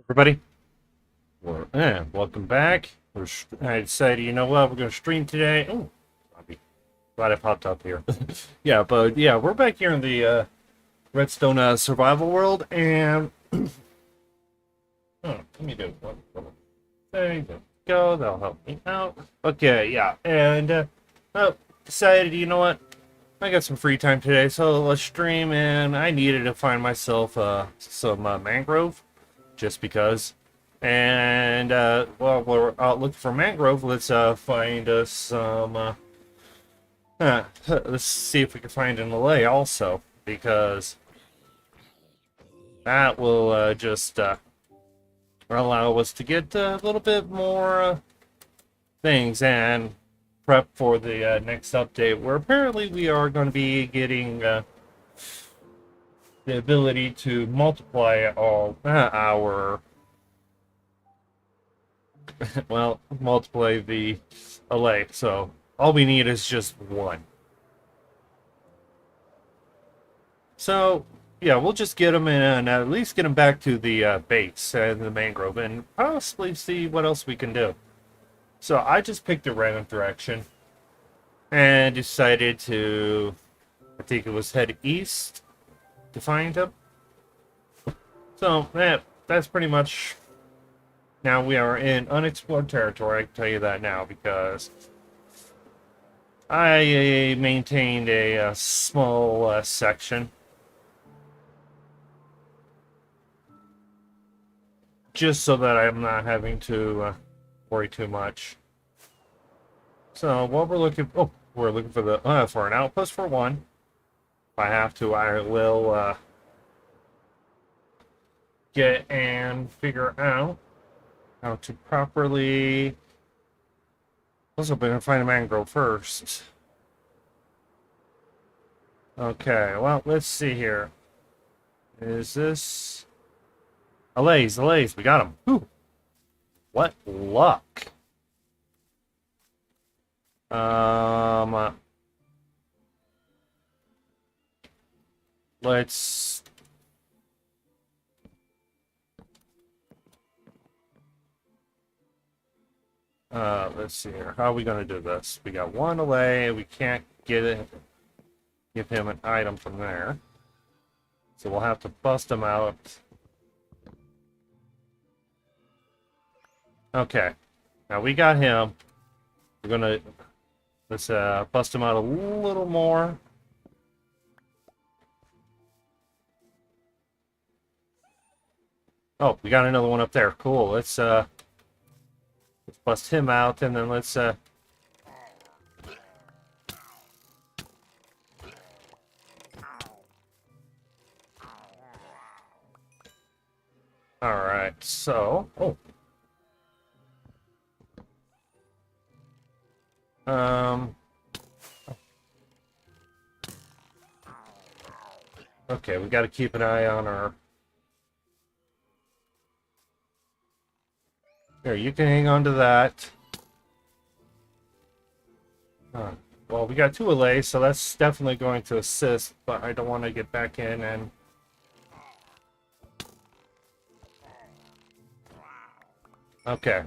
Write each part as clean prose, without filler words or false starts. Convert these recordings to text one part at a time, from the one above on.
Everybody, welcome back. I decided, you know what, we're going to stream today. Oh, I'll be glad I popped up here. Yeah, but yeah, we're back here in the Redstone survival world, and let me do one little thing. There we go, that'll help me out. Okay, yeah, and decided, you know what, I got some free time today, so let's stream, and I needed to find myself some mangrove, just because. And while we're out looking for mangrove, let's find us some. Let's see if we can find an allay also, because that will just allow us to get a little bit more things and prep for the next update, where apparently we are going to be getting the ability to multiply all our well, multiply the Allay. So all we need is just one. So yeah, we'll just get them in and at least get them back to the base and the mangrove, and possibly see what else we can do. So I just picked a random direction and decided to, I think it was head east to find them. So yeah, that's pretty much. Now we are in unexplored territory, I can tell you that now, because I maintained a small section just so that I'm not having to worry too much. So what we're looking for the for an outpost for one. If I have to, I will get and figure out how to properly. Also, we're gonna find a mangrove first. Okay, well, let's see here. Is this Allays? We got them. Whew. What luck! Um, let's. Let's see here. How are we gonna do this? We got one Allay. We can't get it. Give him an item from there. So we'll have to bust him out. Okay. Now we got him. We're gonna let's bust him out a little more. Oh, we got another one up there. Cool. Let's bust him out, and then let's all right. So, um okay, we got to keep an eye on our. Here, you can hang on to that. Well, we got two Allays, so that's definitely going to assist, but I don't want to get back in and. Okay.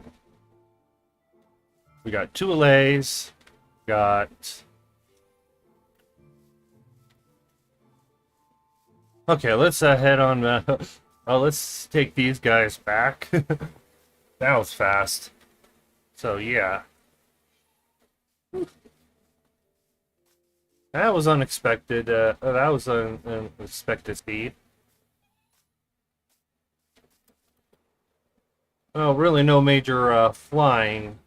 We got two Allays. Got. Okay, let's head on. Let's take these guys back. That was fast. So yeah, that was unexpected. That was an unexpected speed. Well, really, no major flying.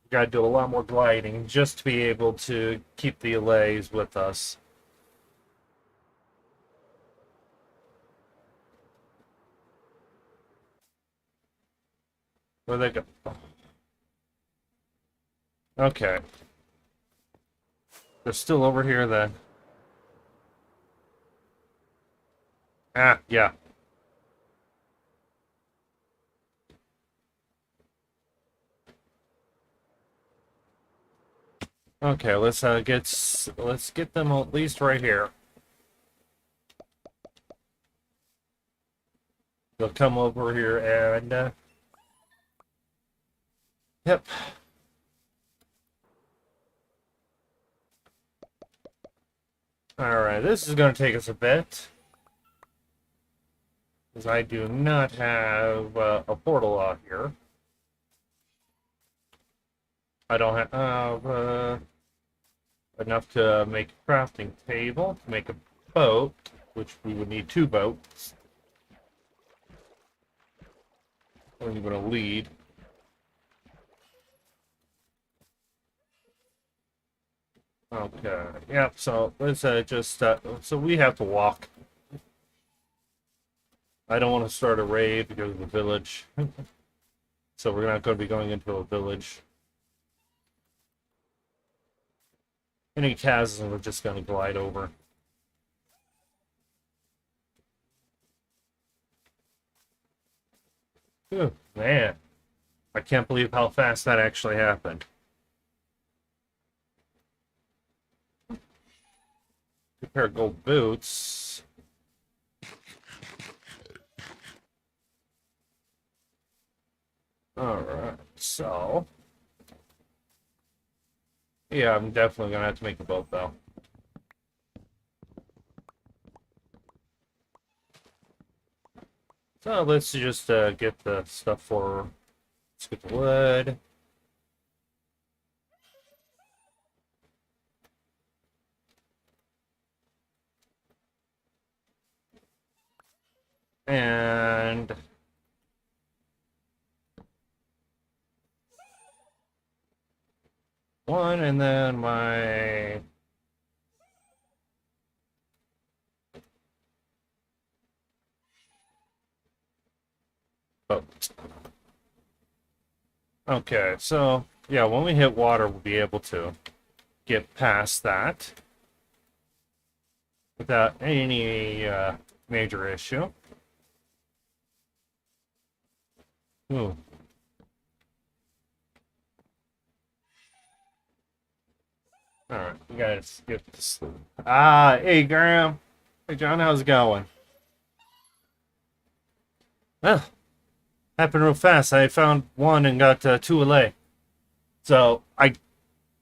Got to do a lot more gliding just to be able to keep the Allays with us. Where they go? Okay. They're still over here then. Ah, yeah. Okay, let's get them at least right here. They'll come over here and, yep. Alright, this is going to take us a bit. Because I do not have a portal out here. I don't have enough to make a crafting table, to make a boat, which we would need 2 boats. I'm going to lead. Okay, yeah, so let's so we have to walk. I don't want to start a raid because of the village. So we're not going to be going into a village. Any chasms we're just going to glide over. Ooh, man. I can't believe how fast that actually happened. A pair of gold boots. Alright, so... yeah, I'm definitely going to have to make a boat, though. So let's just get the stuff for... let's get the wood. And... one, and then my... boat. Okay, so, yeah, when we hit water, we'll be able to get past that without any major issue. Ooh. Alright, we gotta get to sleep. Ah, hey, Graham. Hey, John, how's it going? Well, happened real fast. I found one and got 2 Allay. So, I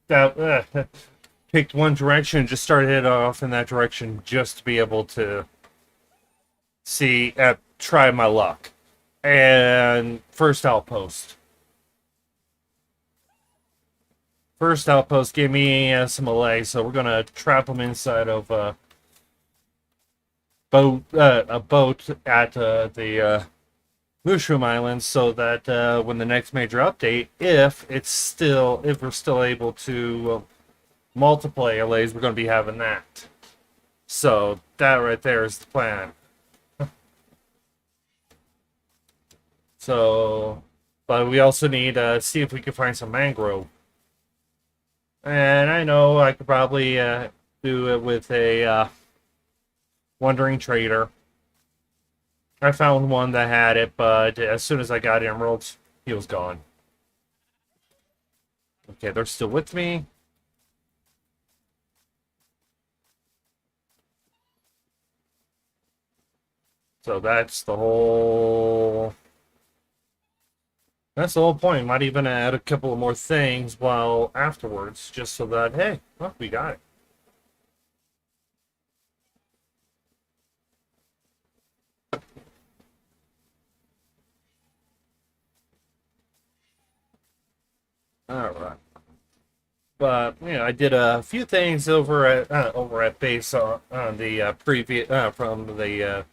picked one direction and just started heading off in that direction just to be able to try my luck. And first outpost. First outpost gave me some Allay, so we're gonna trap them inside of a boat at the Mushroom Islands, so that when the next major update, if we're still able to multiply Allays, we're gonna be having that. So that right there is the plan. So, but we also need to see if we can find some mangrove. And I know I could probably do it with a wandering trader. I found one that had it, but as soon as I got emeralds, he was gone. Okay, they're still with me. So that's the whole... that's the whole point. Might even add a couple of more things while afterwards, just so that, hey, well, we got it. Alright. But, you know, I did a few things over at base on the previous, from the,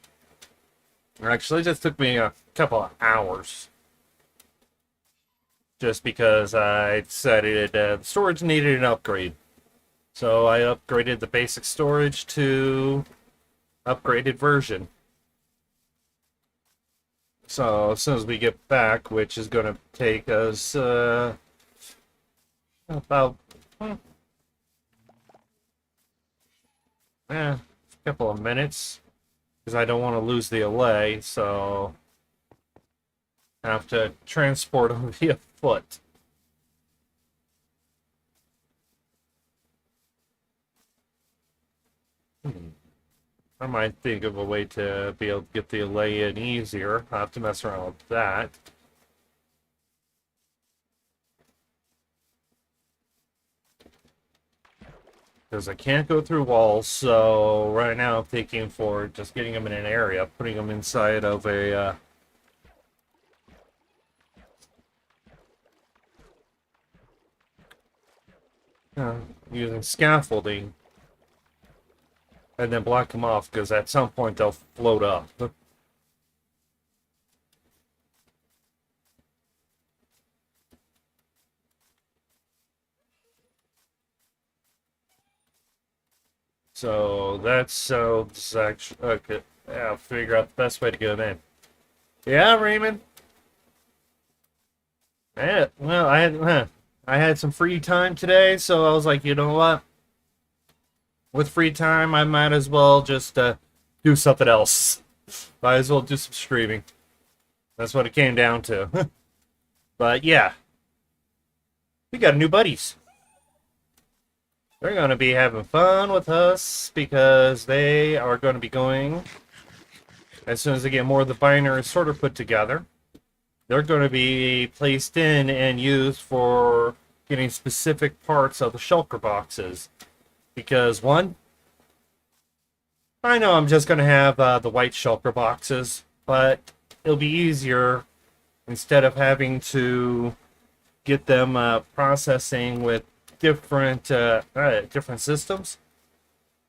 actually, it just took me a couple of hours. Just because I decided the storage needed an upgrade. So I upgraded the basic storage to upgraded version. So as soon as we get back, which is going to take us about a couple of minutes, because I don't want to lose the Allay, so I have to transport them via foot. I might think of a way to be able to get the Allay in easier. I'll have to mess around with that. Because I can't go through walls, so right now I'm thinking for just getting them in an area, putting them inside of a using scaffolding, and then block them off, because at some point they'll float up. So this is actually okay. Yeah, I'll figure out the best way to get in. Yeah, Raymond. I had some free time today, so I was like, you know what? With free time, I might as well just do something else. Might as well do some streaming. That's what it came down to. But yeah, we got new buddies. They're going to be having fun with us because they are going to be going, as soon as they get more of the binary sorter put together, they're going to be placed in and used for getting specific parts of the shulker boxes. Because, one, I know I'm just going to have the white shulker boxes, but it'll be easier instead of having to get them processing with different systems.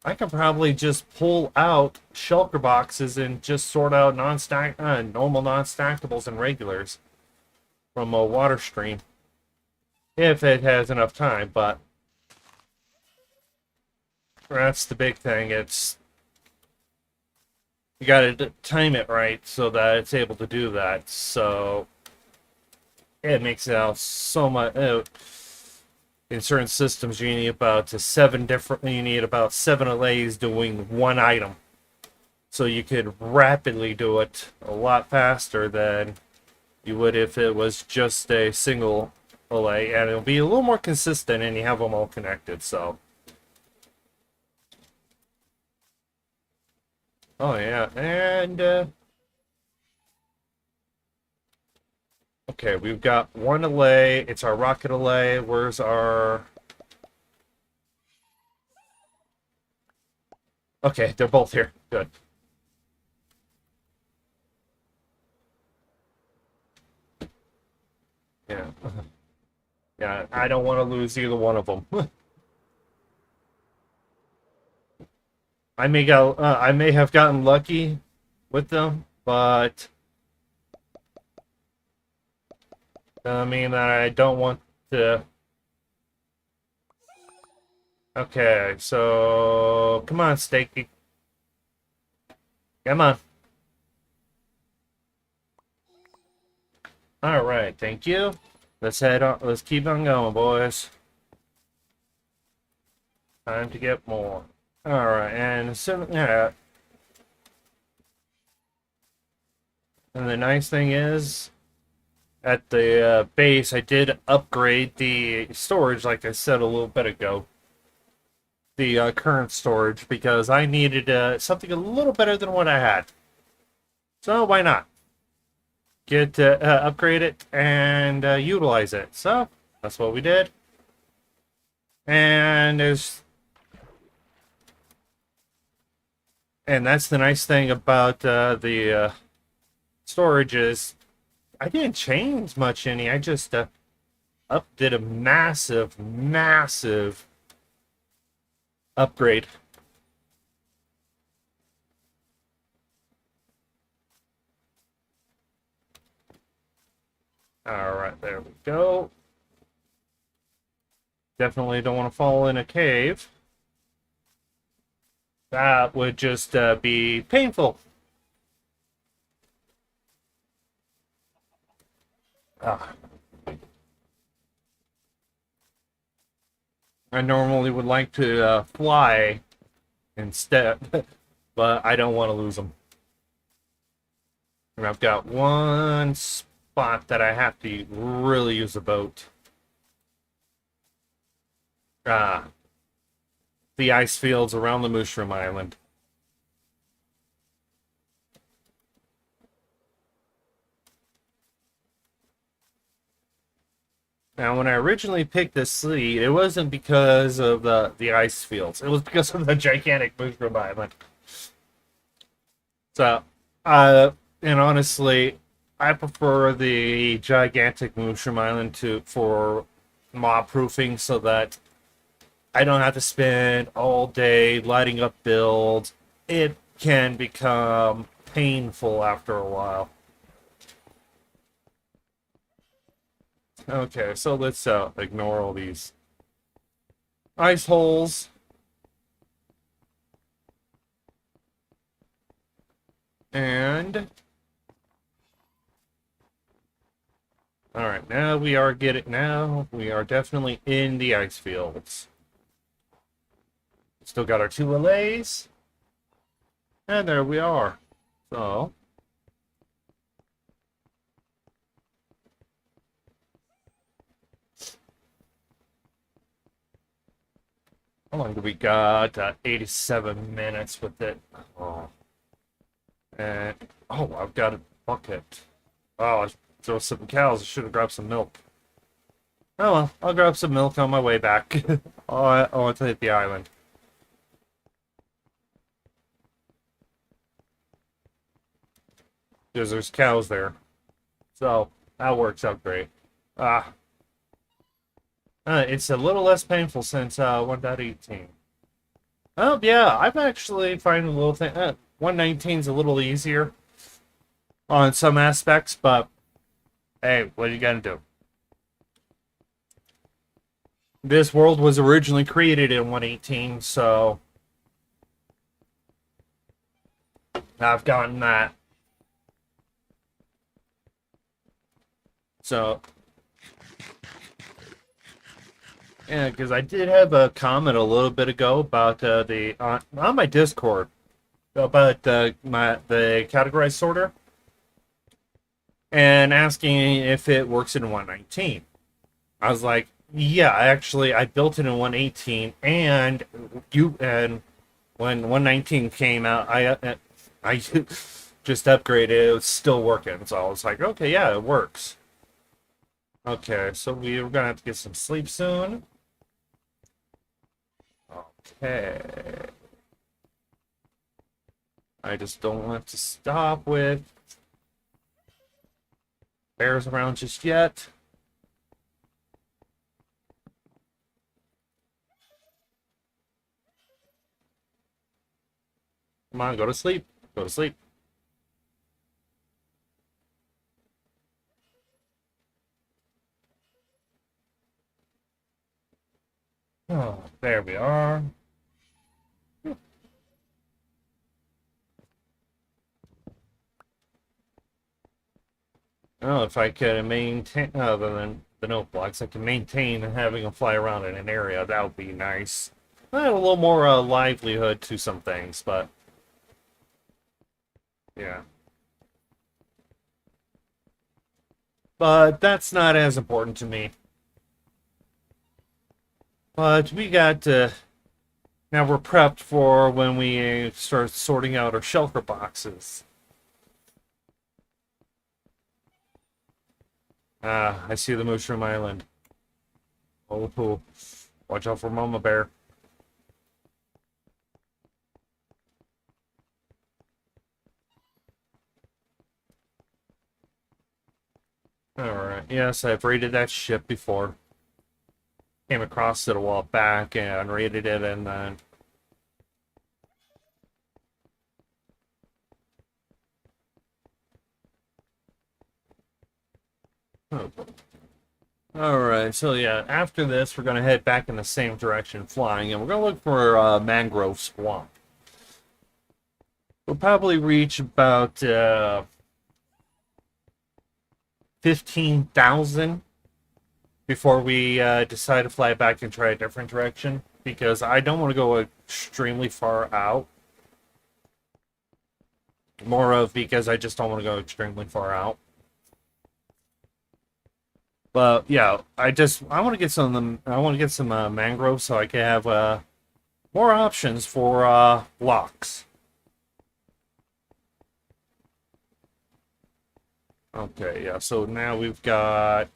I can probably just pull out shulker boxes and just sort out normal non-stackables and regulars from a water stream if it has enough time. But that's the big thing. It's you got to time it right so that it's able to do that. So it makes it out so much. In certain systems, you need about seven allays doing one item. So you could rapidly do it a lot faster than you would if it was just a single allay, and it'll be a little more consistent, and you have them all connected. So, oh yeah, and okay, we've got one allay. It's our rocket allay. Where's our... Okay, they're both here. Good. Yeah. Yeah, I don't want to lose either one of them. I may have gotten lucky with them, but I mean that I don't want to. Okay, so come on, Stakey. Come on. All right, thank you. Let's head on. Let's keep on going, boys. Time to get more. All right, and so yeah. And the nice thing is, at the base, I did upgrade the storage, like I said a little bit ago. The current storage, because I needed something a little better than what I had. So why not? Upgrade it and utilize it. So that's what we did. And that's the nice thing about the storage is I didn't change much any. I just did a massive upgrade. All right, there we go. Definitely don't want to fall in a cave. That would just be painful. Ah. I normally would like to fly instead, but I don't want to lose them. And I've got one spot that I have to really use a boat. The ice fields around the Mushroom Island. Now, when I originally picked this seed, it wasn't because of the ice fields. It was because of the gigantic mushroom island. So, uh, and honestly, I prefer the gigantic mushroom island to for mob proofing, so that I don't have to spend all day lighting up builds. It can become painful after a while. Okay, so let's ignore all these ice holes. And all right, now we are definitely in the ice fields. Still got our two allays. And there we are. So how long do we got? 87 minutes with it. Oh. And oh, I've got a bucket. Oh, I throw some cows. I should have grabbed some milk. Oh well, I'll grab some milk on my way back. I want to hit the island. Because there's cows there. So that works out great. Ah, it's a little less painful since 1.18. Oh yeah, I'm actually finding a little thing. 119 is a little easier on some aspects, but hey, what are you gonna do? This world was originally created in 118, so I've gotten that. So yeah, because I did have a comment a little bit ago about the on my Discord about the categorized sorter and asking if it works in 119. I was like, yeah, actually, I built it in 118, and when 119 came out, I just upgraded. It was still working, so I was like, okay, yeah, it works. Okay, so we're gonna have to get some sleep soon. Okay. I just don't want to stop with bears around just yet. Come on, go to sleep. Go to sleep. Oh, there we are. Oh, if I could maintain, other than the note blocks, I can maintain having them fly around in an area. That would be nice. Add a little more livelihood to some things, but yeah. But that's not as important to me. But we got now we're prepped for when we start sorting out our shelter boxes. Ah, I see the Mushroom Island. Oh, oh. Watch out for Mama Bear. Alright, yes, I've raided that ship before. Came across it a while back and raided it, and then oh. Alright, so yeah, after this, we're going to head back in the same direction flying, and we're going to look for a mangrove swamp. We'll probably reach about 15,000 before we decide to fly back and try a different direction, because I don't want to go extremely far out. More of because I just don't want to go extremely far out. But yeah, I want to get some mangroves so I can have more options for locks. Okay, yeah. So now we've got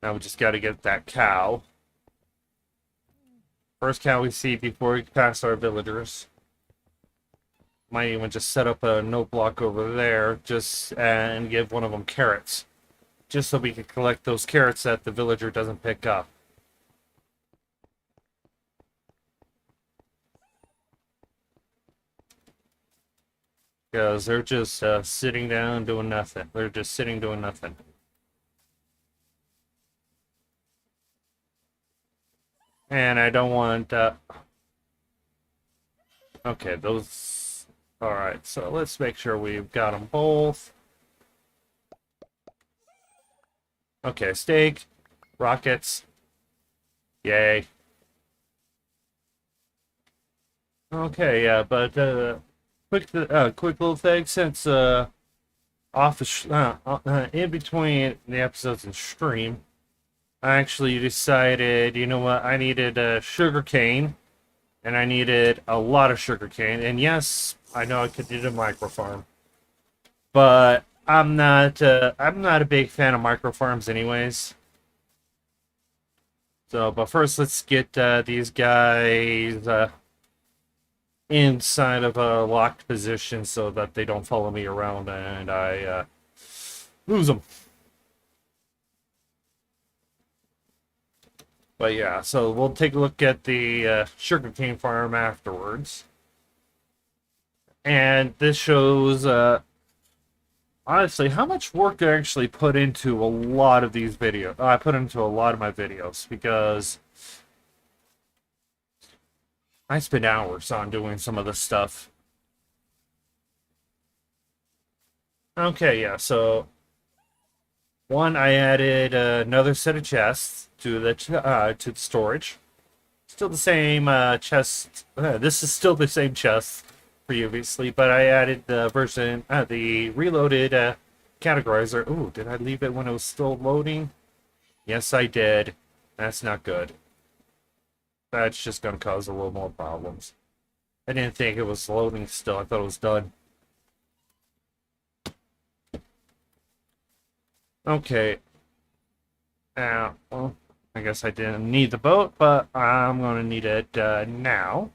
Now we just got to get that cow. First cow we see before we pass our villagers. Might even just set up a note block over there, just and give one of them carrots, just so we can collect those carrots that the villager doesn't pick up. Because they're just sitting down doing nothing. They're just sitting doing nothing. And I don't want... okay, those... Alright, so let's make sure we've got them both. Okay, steak, rockets. Yay. Okay, yeah, but quick little thing, since in between the episodes and stream, I actually decided, you know what, I needed sugar cane, and I needed a lot of sugar cane. And yes, I know I could do the micro farm, but I'm not a big fan of micro farms, anyways. So, but first, let's get these guys inside of a locked position so that they don't follow me around and I lose them. But yeah, so we'll take a look at the sugarcane farm afterwards. And this shows, honestly, how much work I actually put into a lot of these videos. I put into a lot of my videos because I spend hours on doing some of this stuff. Okay, yeah, so one, I added another set of chests to the storage. Still the same chest. This is still the same chest previously, but I added the version, the reloaded categorizer. Ooh, did I leave it when it was still loading? Yes, I did. That's not good. That's just going to cause a little more problems. I didn't think it was loading still. I thought it was done. Okay. Well, I guess I didn't need the boat, but I'm going to need it now.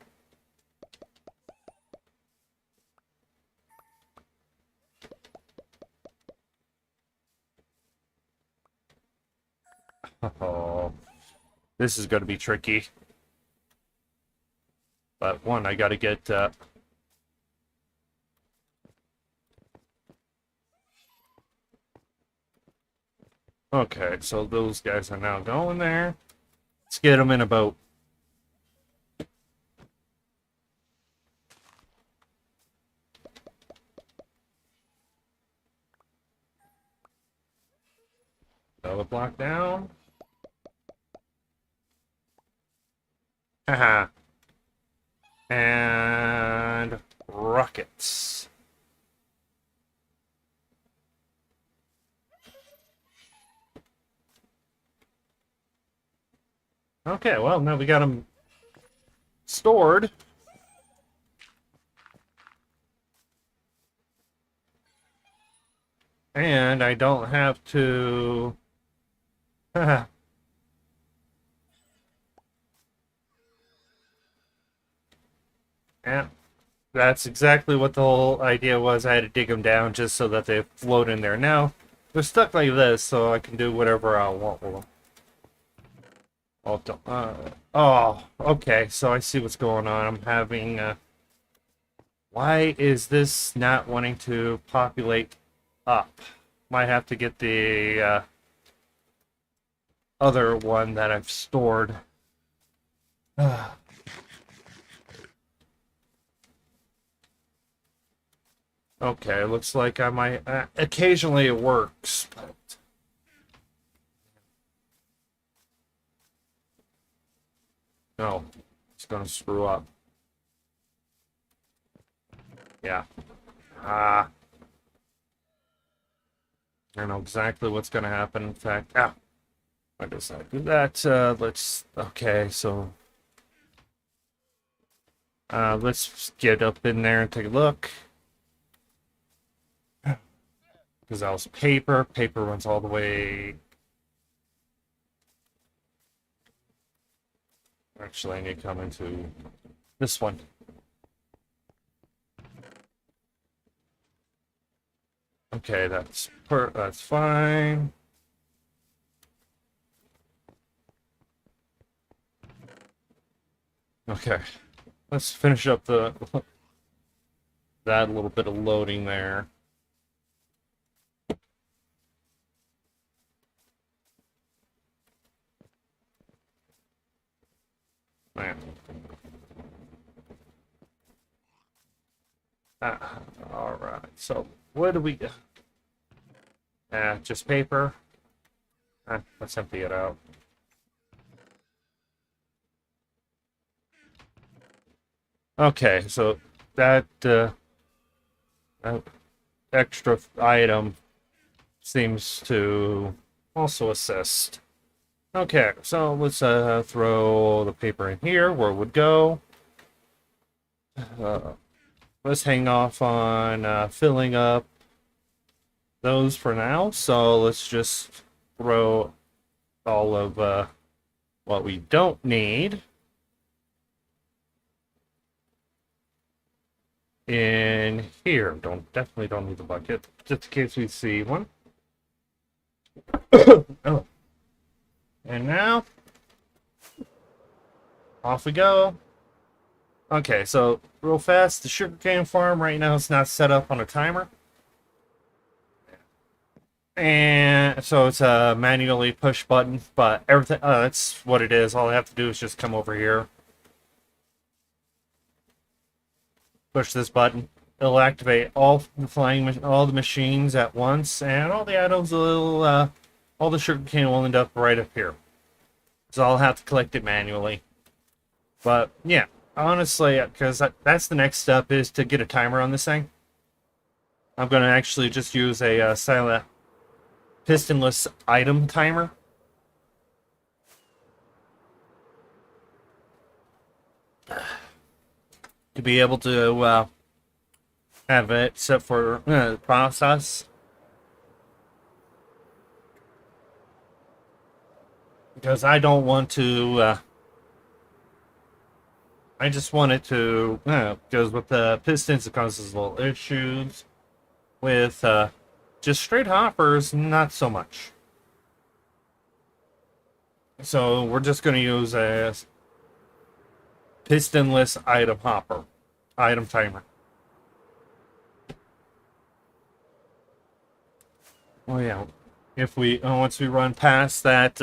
Oh, this is going to be tricky. But one, I got to get... okay, so those guys are now going there. Let's get them in a boat. Another block down. Haha. And rockets. Okay, well, now we got them stored. And I don't have to... yeah, that's exactly what the whole idea was. I had to dig them down just so that they float in there. Now, they're stuck like this, so I can do whatever I want with them. Oh, okay, so I see what's going on. I'm having... why is this not wanting to populate up? Might have to get the other one that I've stored. Okay, looks like I might... occasionally it works, but... no, it's gonna screw up. Yeah. I know exactly what's gonna happen. In fact, I guess I do that. Let's... okay, so... let's get up in there and take a look. Because that was paper. Paper runs all the way Actually, I need to come into this one. Okay, that's fine. Okay, let's finish up that little bit of loading there. Man. All right. So what do we get? Just paper. Let's empty it out. Okay, so that extra item seems to also assist. Okay, so let's throw the paper in here where it would go. Let's hang off on filling up those for now. So let's just throw all of what we don't need in here. Definitely don't need the bucket, just in case we see one. Oh, and now off we go. Okay, so real fast, the sugarcane farm right now is not set up on a timer. And so it's a manually push button, but everything, that's what it is. All I have to do is just come over here, push this button. It'll activate all the machines at once, and all the items will, all the sugarcane will end up right up here. So I'll have to collect it manually. But yeah, honestly, because that's the next step is to get a timer on this thing. I'm going to actually just use a silent pistonless item timer. To be able to have it set for process. Because I don't want to, I just want it to, because with the pistons it causes little issues. With just straight hoppers, not so much. So we're just going to use a pistonless item timer. Oh yeah, if we once we run past that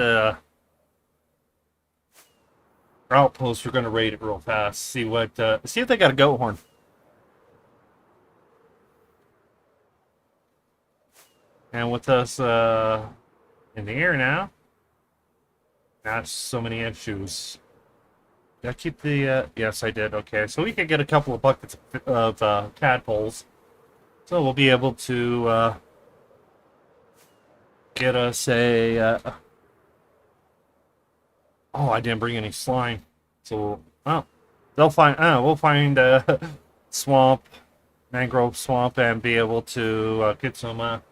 outpost, we're going to raid it real fast. See if they got a goat horn. And with us in the air now, not so many issues. Did I keep the, yes I did, okay. So we can get a couple of buckets of tadpoles. So we'll be able to get us a, oh, I didn't bring any slime. So, oh, we'll find swamp, mangrove swamp, and be able to get some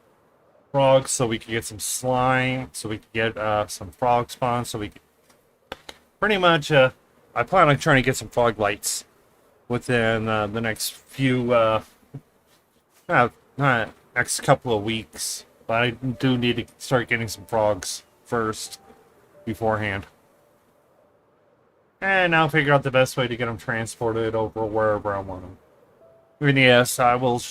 frogs so we can get some slime, so we can get some frog spawn, so we can pretty much, I plan on trying to get some frog lights within the next few, next couple of weeks. But I do need to start getting some frogs first, beforehand. And I'll figure out the best way to get them transported over wherever I want them. And yes, I'll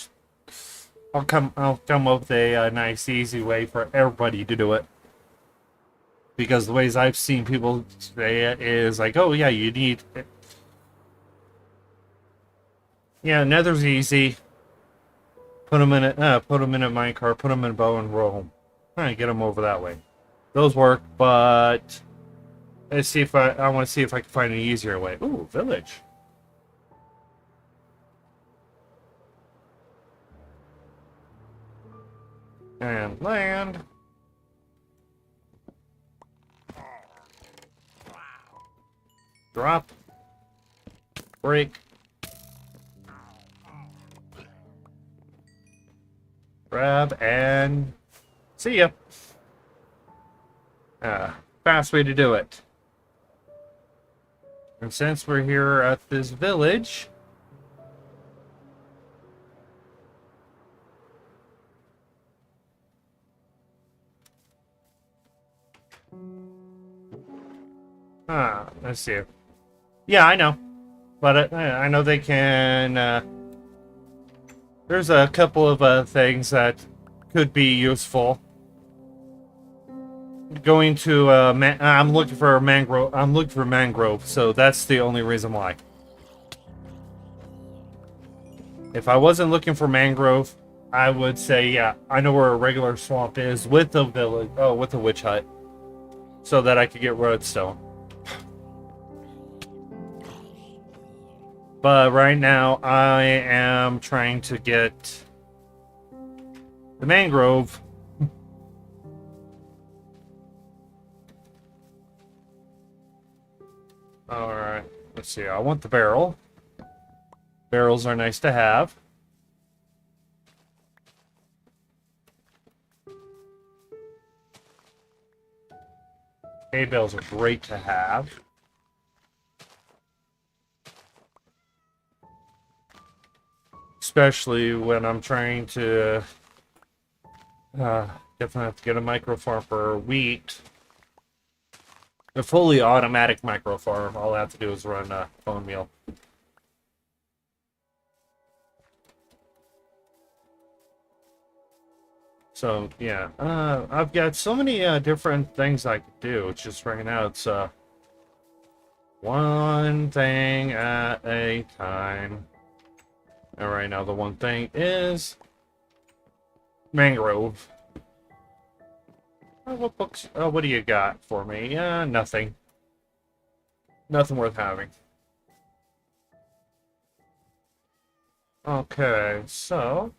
come up with a nice, easy way for everybody to do it. Because the ways I've seen people say it is like, oh yeah, you need it. Yeah, Nether's easy. Put them in a minecart, put them in a bow and roll. Get them over that way. Those work, but let's see if I want to see if I can find an easier way. Ooh, village. And land. Drop. Break. Grab and see ya. Fast way to do it. And since we're here at this village, let's see. Yeah, I know. But I know they can, there's a couple of things that could be useful. Going to, I'm looking for a mangrove, so that's the only reason why. If I wasn't looking for mangrove, I would say, yeah, I know where a regular swamp is with a village, with a witch hut, so that I could get redstone. But right now, I am trying to get the mangrove. Alright, let's see. I want the barrel. Barrels are nice to have. Hay bales are great to have. Especially when I'm trying to definitely have to get a micro farm for wheat. A fully automatic micro farm. All I have to do is run bone meal. So yeah, I've got so many different things I could do. It's just right now it's one thing at a time. And right now the one thing is mangrove. What books? What do you got for me? Nothing. Nothing worth having. Okay, so.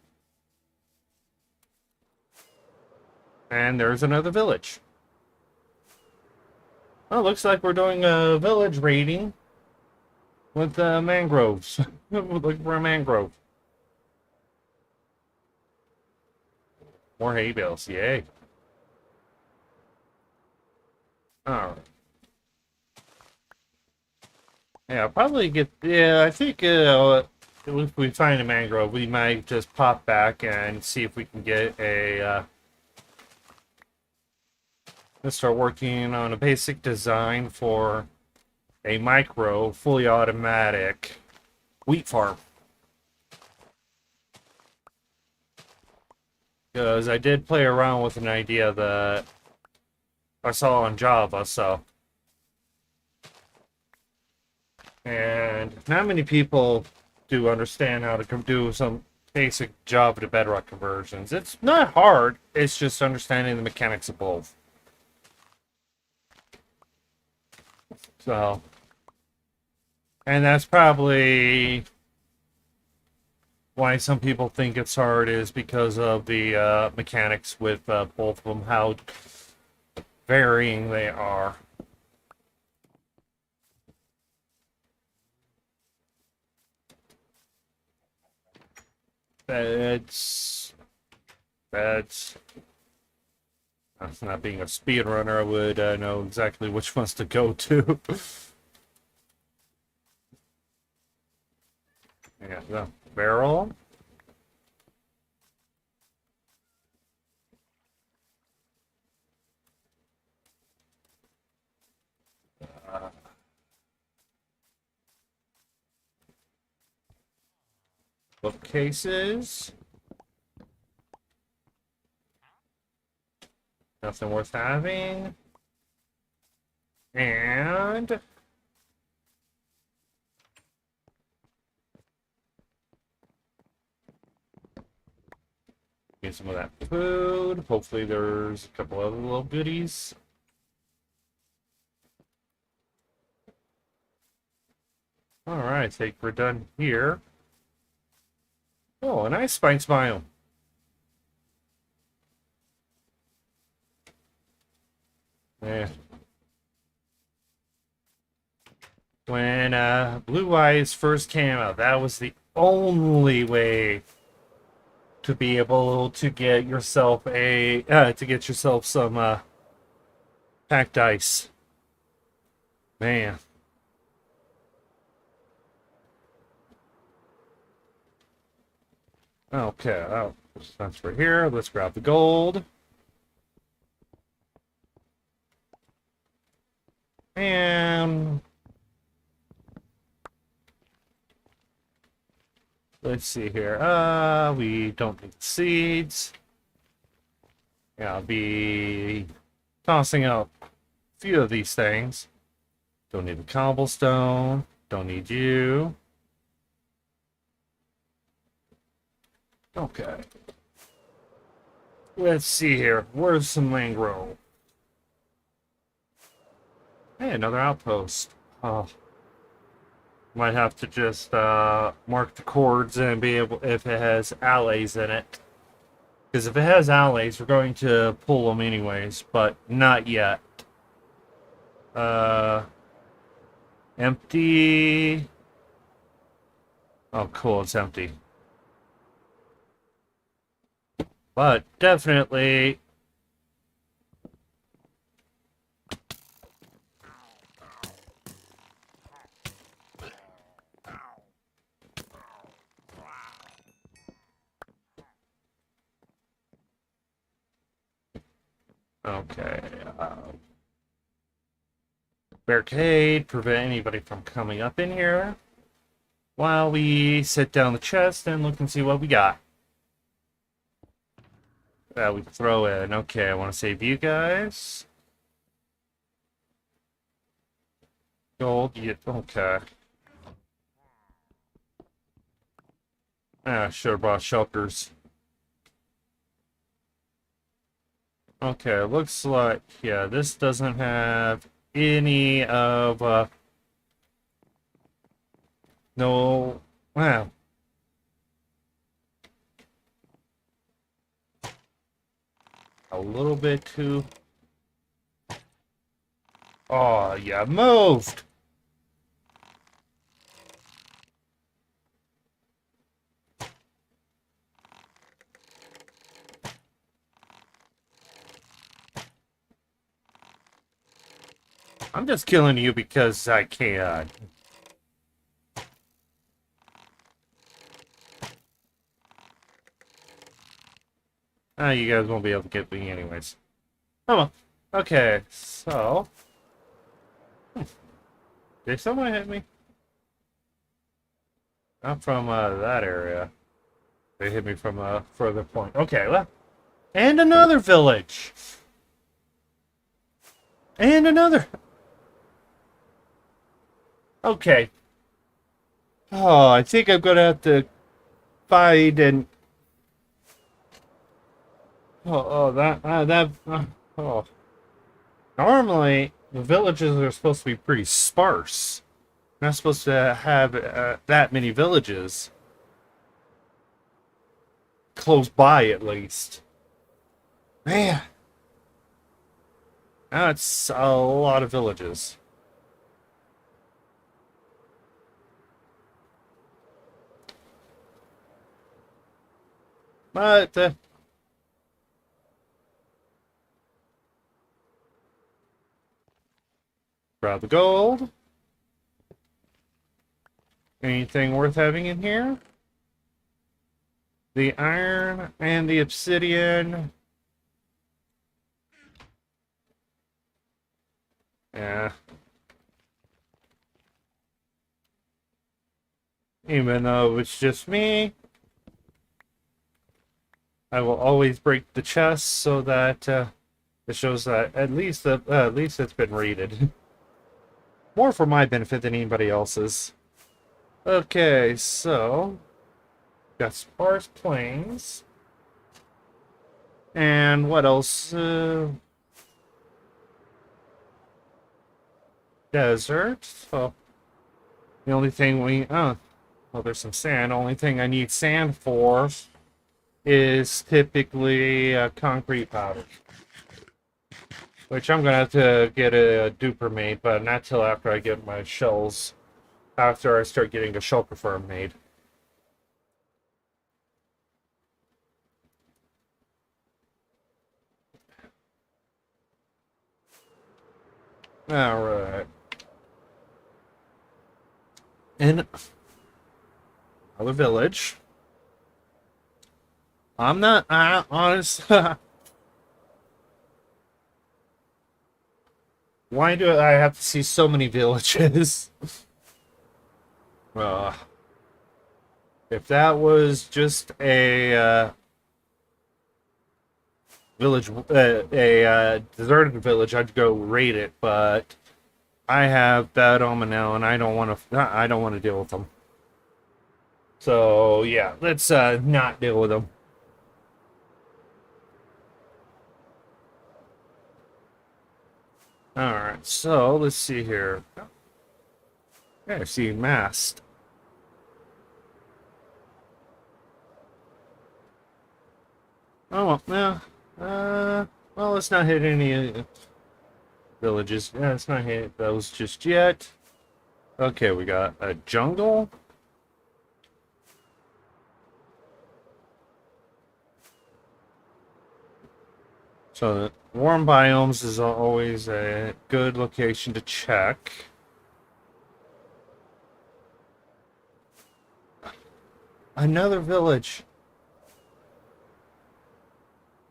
And there's another village. Oh, looks like we're doing a village raiding with mangroves. Looking for a mangrove. More hay bales, yay. Alright. Yeah, I'll probably get. Yeah, I think if we find a mangrove, we might just pop back and see if we can get a. Let's start working on a basic design for a micro, fully automatic wheat farm. Because I did play around with an idea that I saw on Java, so. And not many people do understand how to do some basic Java to Bedrock conversions. It's not hard, it's just understanding the mechanics of both. So, and that's probably why some people think it's hard, is because of the mechanics with both of them, how varying they are. That's not being a speedrunner. I would know exactly which ones to go to. Yeah, the barrel. Bookcases. Nothing worth having. And get some of that food. Hopefully there's a couple other little goodies. Alright, I think we're done here. Oh, a nice spine smile. Yeah. When Blue Eyes first came out, that was the only way to be able to get yourself some packed ice. Man. Okay, oh, that's right here. Let's grab the gold. And let's see here. We don't need seeds. Yeah, I'll be tossing out a few of these things. Don't need the cobblestone. Don't need you. Okay. Let's see here. Where's some mangrove? Hey, another outpost. Oh, might have to just mark the chords and be able if it has allays in it. Because if it has allays, we're going to pull them anyways, but not yet. Uh, empty. Oh, cool, it's empty. But definitely. Okay. Barricade, prevent anybody from coming up in here. While we sit down the chest and look and see what we got. That we throw in. Okay, I want to save you guys. Gold, yeah, okay. Ah, should have brought shulkers. Okay, looks like, yeah, this doesn't have any of, no, wow. A little bit too, oh, yeah, moved. I'm just killing you because I can. Ah, you guys won't be able to get me anyways. Oh well. Okay, so. Did someone hit me? Not from that area. They hit me from a further point. Okay, well. And another village. And another. Okay. Oh, I think I'm gonna have to find and. Oh. Normally, the villages are supposed to be pretty sparse. Not supposed to have that many villages. Close by, at least. Man. Now it's a lot of villages. But, grab the gold. Anything worth having in here? The iron and the obsidian. Yeah. Even though it's just me, I will always break the chest so that it shows that at least it's been raided. More for my benefit than anybody else's. Okay, so got sparse plains. And what else? Desert. So the only thing well, there's some sand. Only thing I need sand for is typically concrete powder. Which I'm gonna have to get a duper made, but not till after I get my shells. After I start getting a shulker farm made. Alright. In another village. I'm not, honest. Why do I have to see so many villages? uh, if that was just a, village, deserted village, I'd go raid it, but I have bad omen now, and I don't want to deal with them. So, yeah, let's, not deal with them. Alright, so let's see here. Yeah, I see mast. Oh, well, yeah. Well, let's not hit any villages. Yeah, let's not hit those just yet. Okay, we got a jungle. So, the warm biomes is always a good location to check. Another village.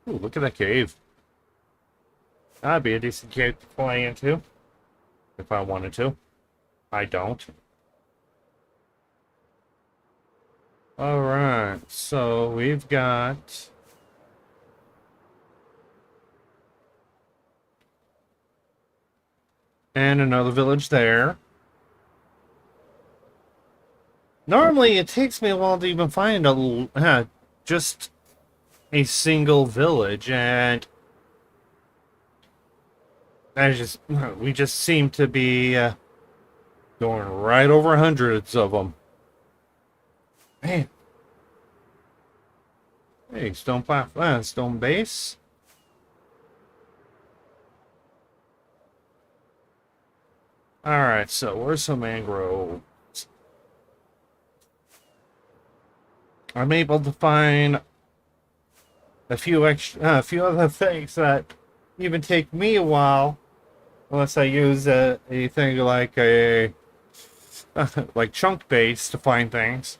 Ooh, look at that cave. That'd be a decent cave to fly into. If I wanted to. I don't. Alright, so we've got... And another village there. Normally, it takes me a while to even find just a single village, and we just seem to be going right over hundreds of them. Man. Hey, stone base. Alright, so where's some mangrove? I'm able to find a few other things that even take me a while, unless I use a thing like a like chunk base to find things.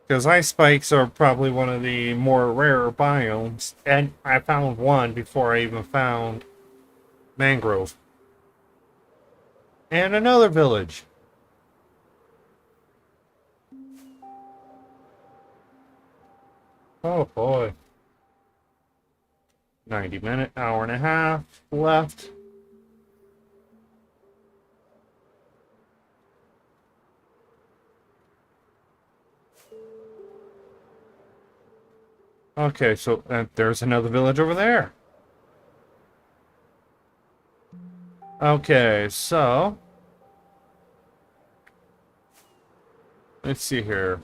Because ice spikes are probably one of the more rare biomes, and I found one before I even found mangrove. And another village. Oh boy. 90-minute, hour and a half left. Okay, so there's another village over there. Okay, so let's see here.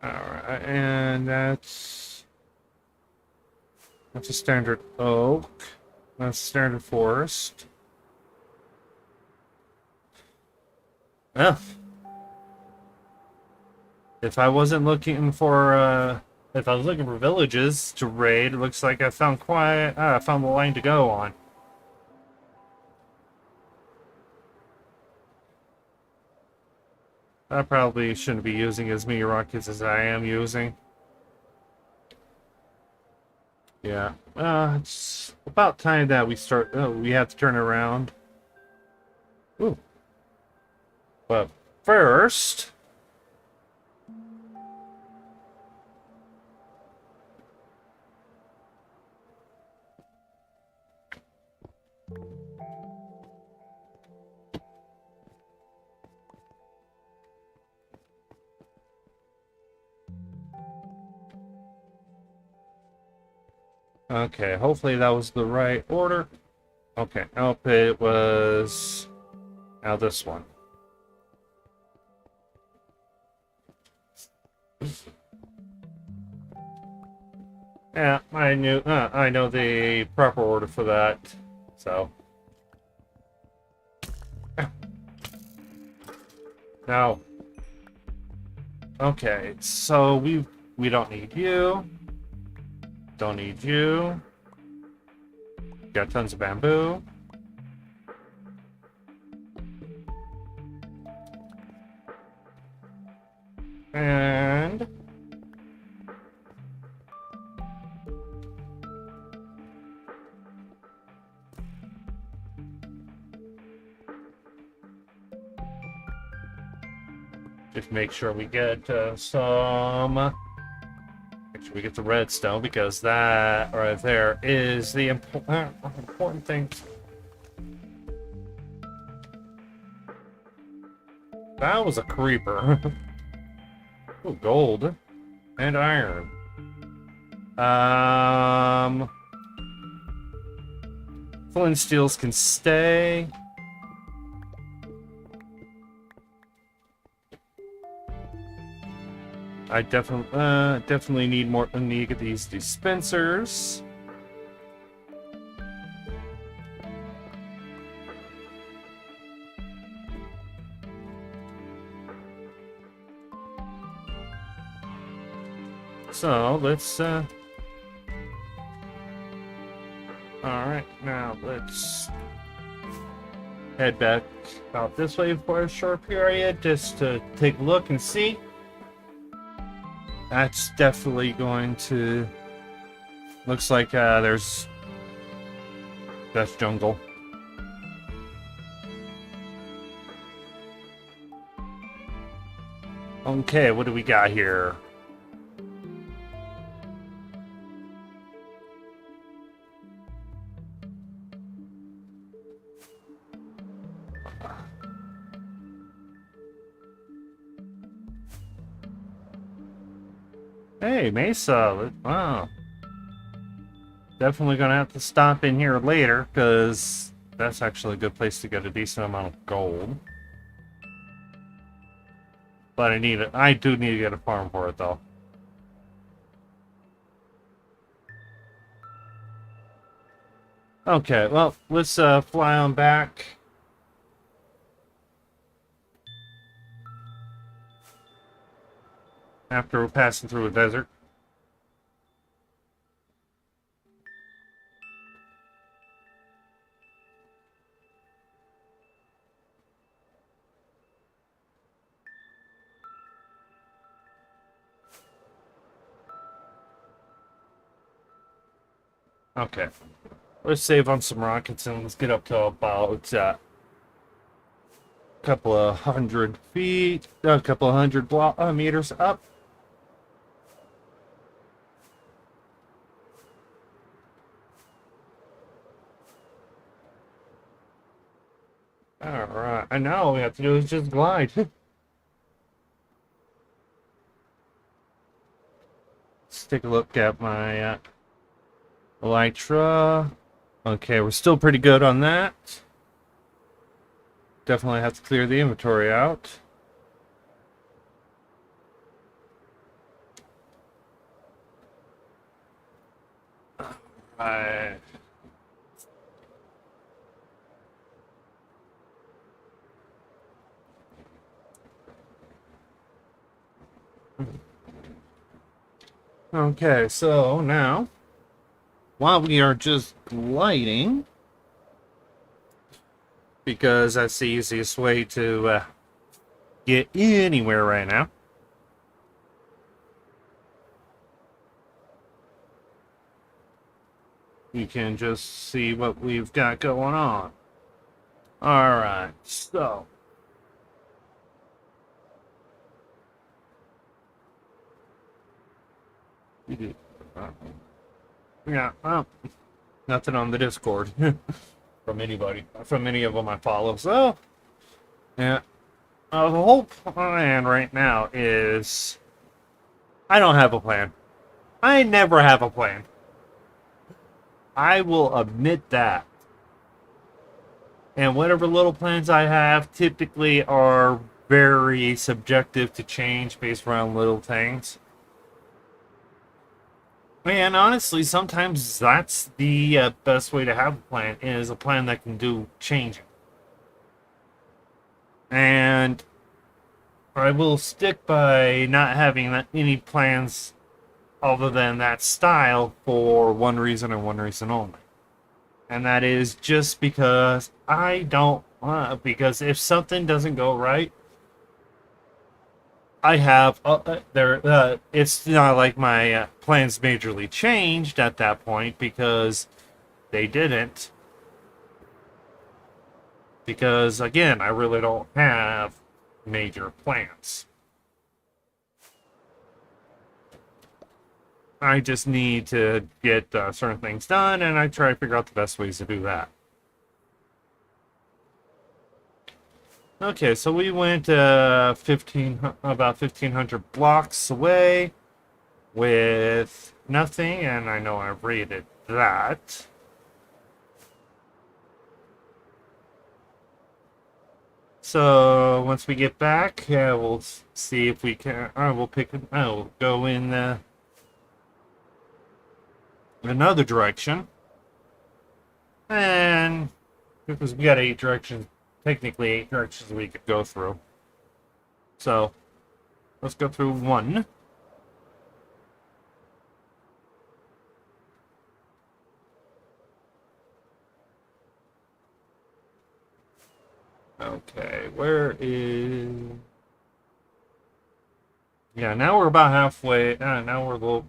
Alright, and that's a standard oak. That's standard forest. Oh. If I wasn't looking for if I was looking for villages to raid, it looks like I found I found the line to go on. I probably shouldn't be using as many rockets as I am using. Yeah. It's about time that we start. Oh, we have to turn around. Ooh. But first. Okay, hopefully that was the right order. Okay, nope, it was now this one. Yeah, I know the proper order for that. So now, okay, so we don't need you. Don't need you. Got tons of bamboo. And just make sure we get make sure we get the redstone, because that right there is the important thing. That was a creeper. Ooh, gold and iron. Flint steels can stay. I definitely need more. Need to get these dispensers. So let's. All right, now let's head back out this way for a short period, just to take a look and see. That's definitely going to... Looks like that's jungle. Okay, what do we got here? Hey, Mesa. Wow. Definitely gonna have to stop in here later, because that's actually a good place to get a decent amount of gold. But I do need to get a farm for it, though. Okay, well, let's fly on back. After we're passing through a desert. Okay. Let's save on some rockets and let's get up to about a couple of hundred feet, a couple of hundred meters up. Alright, and now all we have to do is just glide. Let's take a look at my elytra. Okay, we're still pretty good on that. Definitely have to clear the inventory out. Alright. Okay, so now, while we are just gliding, because that's the easiest way to get anywhere right now, you can just see what we've got going on. Alright, so... Yeah, well, nothing on the Discord from anybody, from any of them I follow. So, yeah, the whole plan right now is I don't have a plan. I never have a plan. I will admit that. And whatever little plans I have typically are very subjective to change based around little things. And honestly, sometimes that's the best way to have a plan, is a plan that can do changing. And I will stick by not having any plans other than that style for one reason and one reason only. And that is just because I don't want, because if something doesn't go right, I have there. It's not like my plans majorly changed at that point because they didn't. Because again, I really don't have major plans. I just need to get certain things done, and I try to figure out the best ways to do that. Okay, so we went 1500 blocks away with nothing, and I know I've rated that. So once we get back, we'll see if we can. We'll pick. We'll go in another direction, and because we got 8 directions, technically 8 directions we could go through. So let's go through one. Okay, where is... Yeah, now we're about halfway. Now we're a little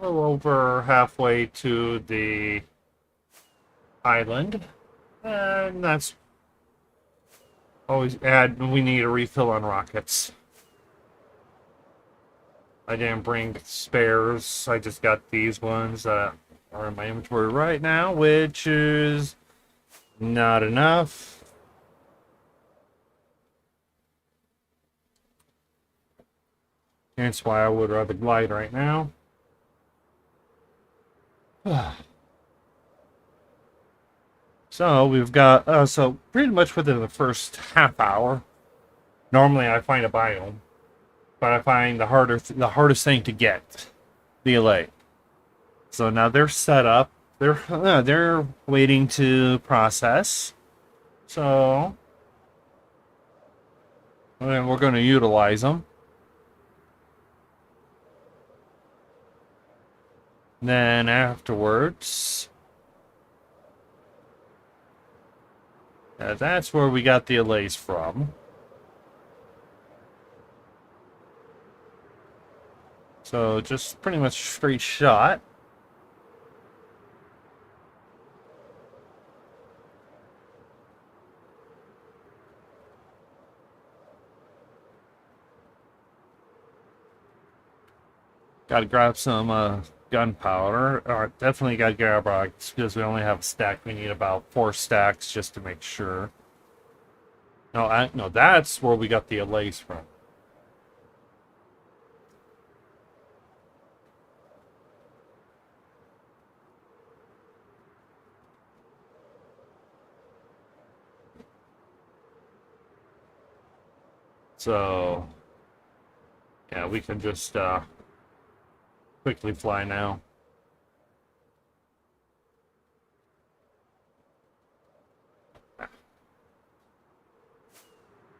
over halfway to the island. And that's always we need a refill on rockets. I didn't bring spares. I just got these ones that are in my inventory right now, which is not enough. That's why I would rather glide right now. So we've got so pretty much within the first half hour. Normally I find a biome, but I find the hardest thing to get, the Allay. So now they're set up. They're waiting to process. So and we're going to utilize them. Then afterwards, that's where we got the Allays from. So just pretty much straight shot. Got to grab some gunpowder. Definitely got to grab rocks because we only have a stack. We need about 4 stacks just to make sure. No, that's where we got the Allays from. So, yeah, we can just quickly fly now.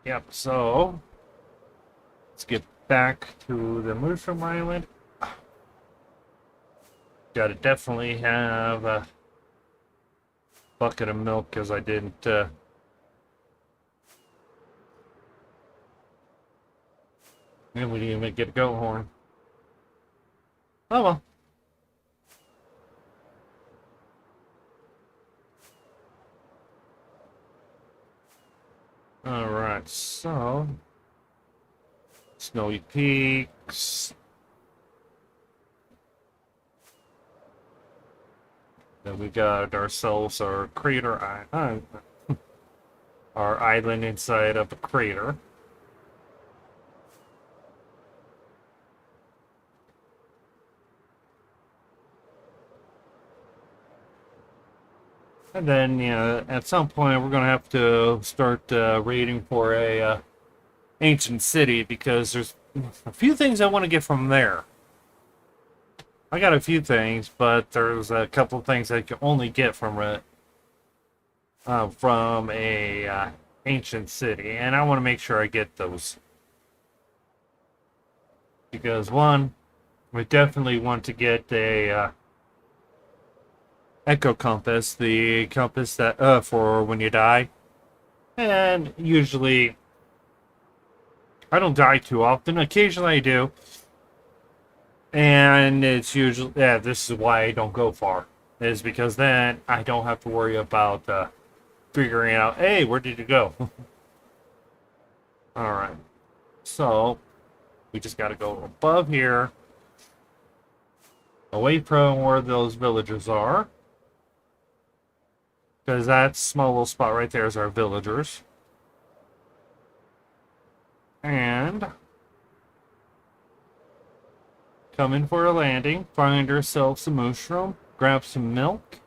Yep, so let's get back to the Mushroom Island. Gotta definitely have a bucket of milk because I didn't and we didn't even get a goat horn. Oh well. Alright, so Snowy Peaks. Then we got ourselves our crater island. Our island inside of a crater. And then, at some point we're going to have to start raiding for a ancient city because there's a few things I want to get from there. I got a few things, but there's a couple of things I can only get from a ancient city, and I want to make sure I get those. Because one, we definitely want to get a Echo Compass, the compass that for when you die, and usually I don't die too often. Occasionally I do. And it's usually, yeah, this is why I don't go far. Is because then I don't have to worry about figuring out, hey, where did you go? Alright. So, we just gotta go above here. Away from where those villagers are. Because that small little spot right there is our villagers. And come in for a landing, find ourselves some mushroom, grab some milk.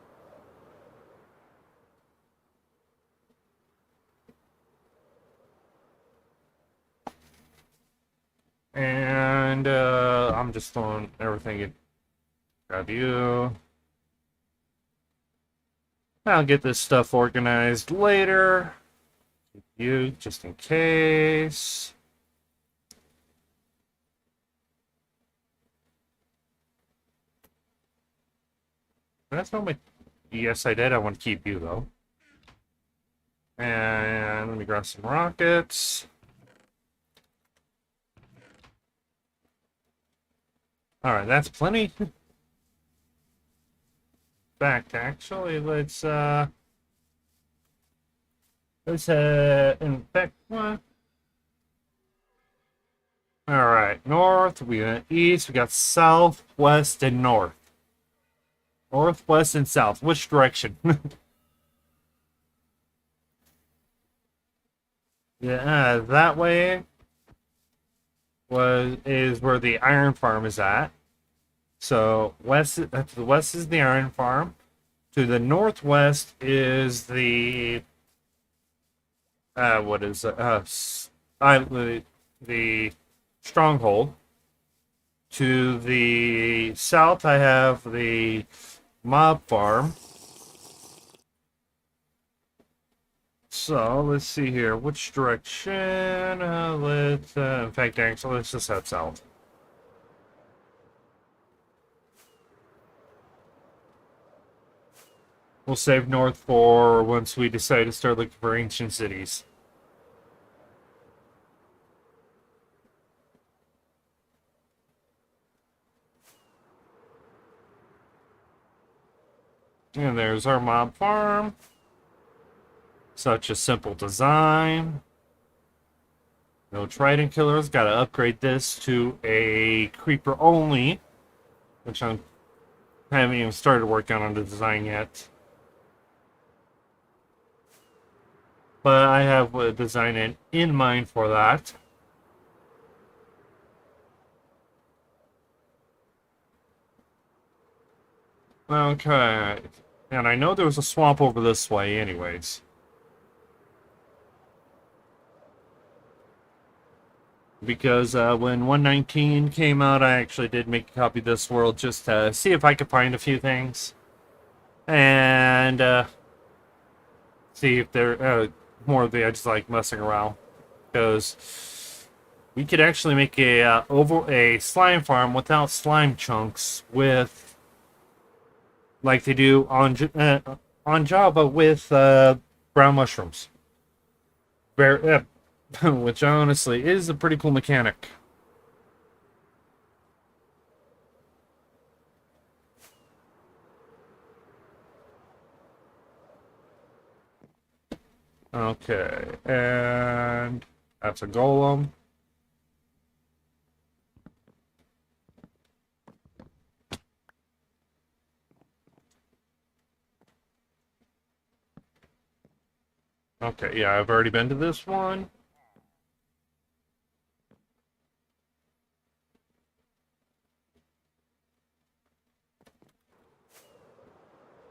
And I'm just throwing everything in. Grab you. I'll get this stuff organized later. You, just in case. That's not my... Yes, I did. I want to keep you, though. And let me grab some rockets. Alright, that's plenty. Fact, actually, let's infect one. Alright, north, we got east, we got south, west, and north. North, west, and south. Which direction? Yeah, that way is where the iron farm is at. So west to the west is the iron farm. To the northwest is the what is the stronghold. To the south, I have the mob farm. So let's see here. Which direction? In fact, actually, let's just head south. We'll save north for once we decide to start looking for ancient cities. And there's our mob farm. Such a simple design. No trident killers. Gotta upgrade this to a creeper only, which I haven't even started working on the design yet. But I have a design in mind for that. Okay. And I know there was a swamp over this way anyways. Because when 119 came out, I actually did make a copy of this world just to see if I could find a few things. And see if there more of the I just like messing around. Because we could actually make a slime farm without slime chunks with like they do on Java with brown mushrooms. Very, which honestly is a pretty cool mechanic. Okay, and that's a golem. Okay, yeah, I've already been to this one.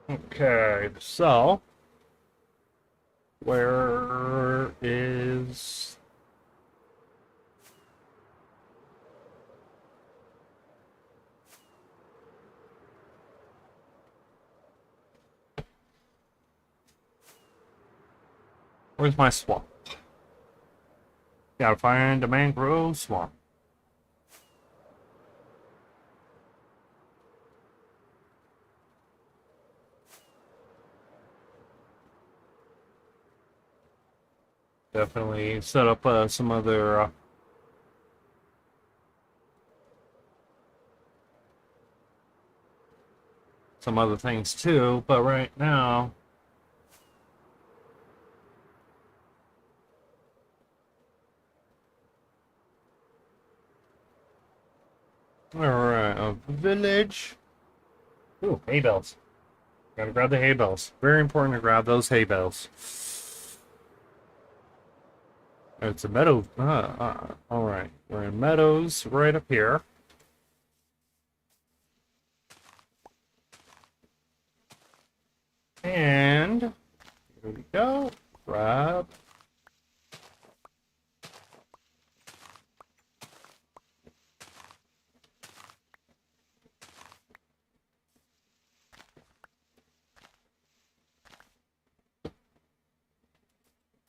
Okay, so where is where's my swamp? Gotta find a mangrove swamp. Definitely set up some other some other things too, but right now, alright, a village. Ooh, hay bales. Gotta grab the hay bales. Very important to grab those hay bales. It's a meadow. Alright, we're in meadows right up here. And here we go. Grab.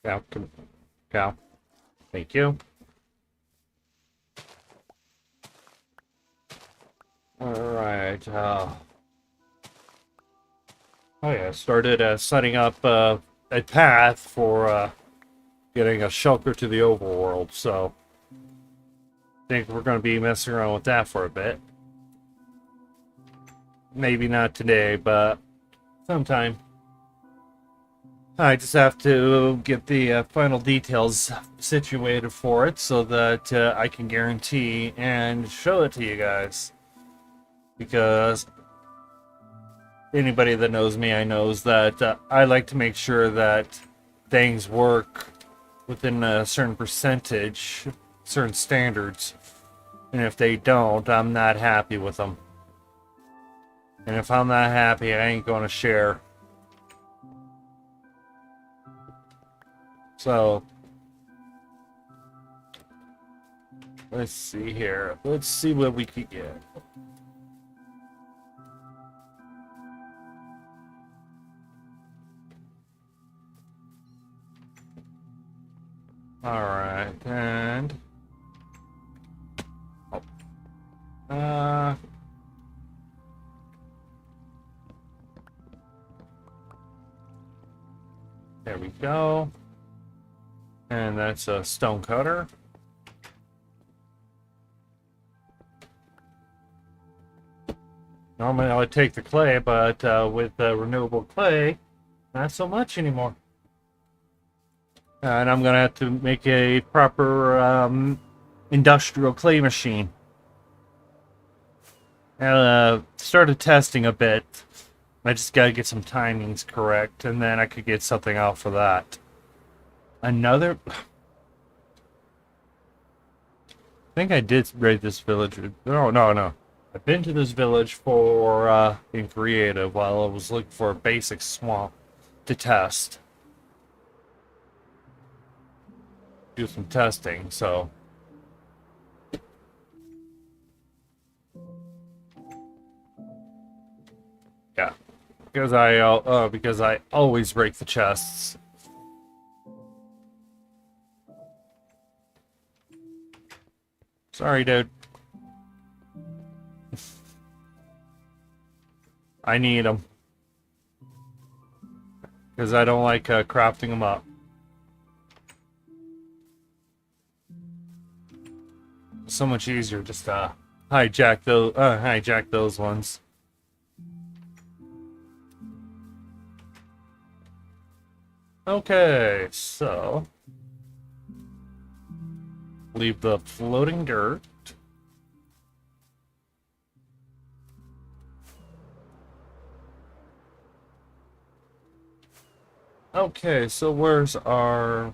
Cow, cow. Thank you. Alright, oh yeah, started setting up a path for getting a shelter to the overworld, so I think we're going to be messing around with that for a bit. Maybe not today, but sometime. I just have to get the final details situated for it so that I can guarantee and show it to you guys. Because anybody that knows me, I knows that I like to make sure that things work within a certain percentage, certain standards. And if they don't, I'm not happy with them. And if I'm not happy, I ain't going to share. So, let's see here. Let's see what we could get. Alright, and... there we go. And that's a stone cutter. Normally I would take the clay, but with renewable clay, not so much anymore. And I'm going to have to make a proper industrial clay machine. And started testing a bit. I just got to get some timings correct, and then I could get something out for that. Another... I think I did raid this village. No. I've been to this village for in creative while I was looking for a basic swamp to test. Do some testing, so... yeah. Because I always break the chests. Sorry, dude. I need them. Because I don't like crafting them up. So much easier just to hijack those ones. Okay, so leave the floating dirt. Okay, so where's our...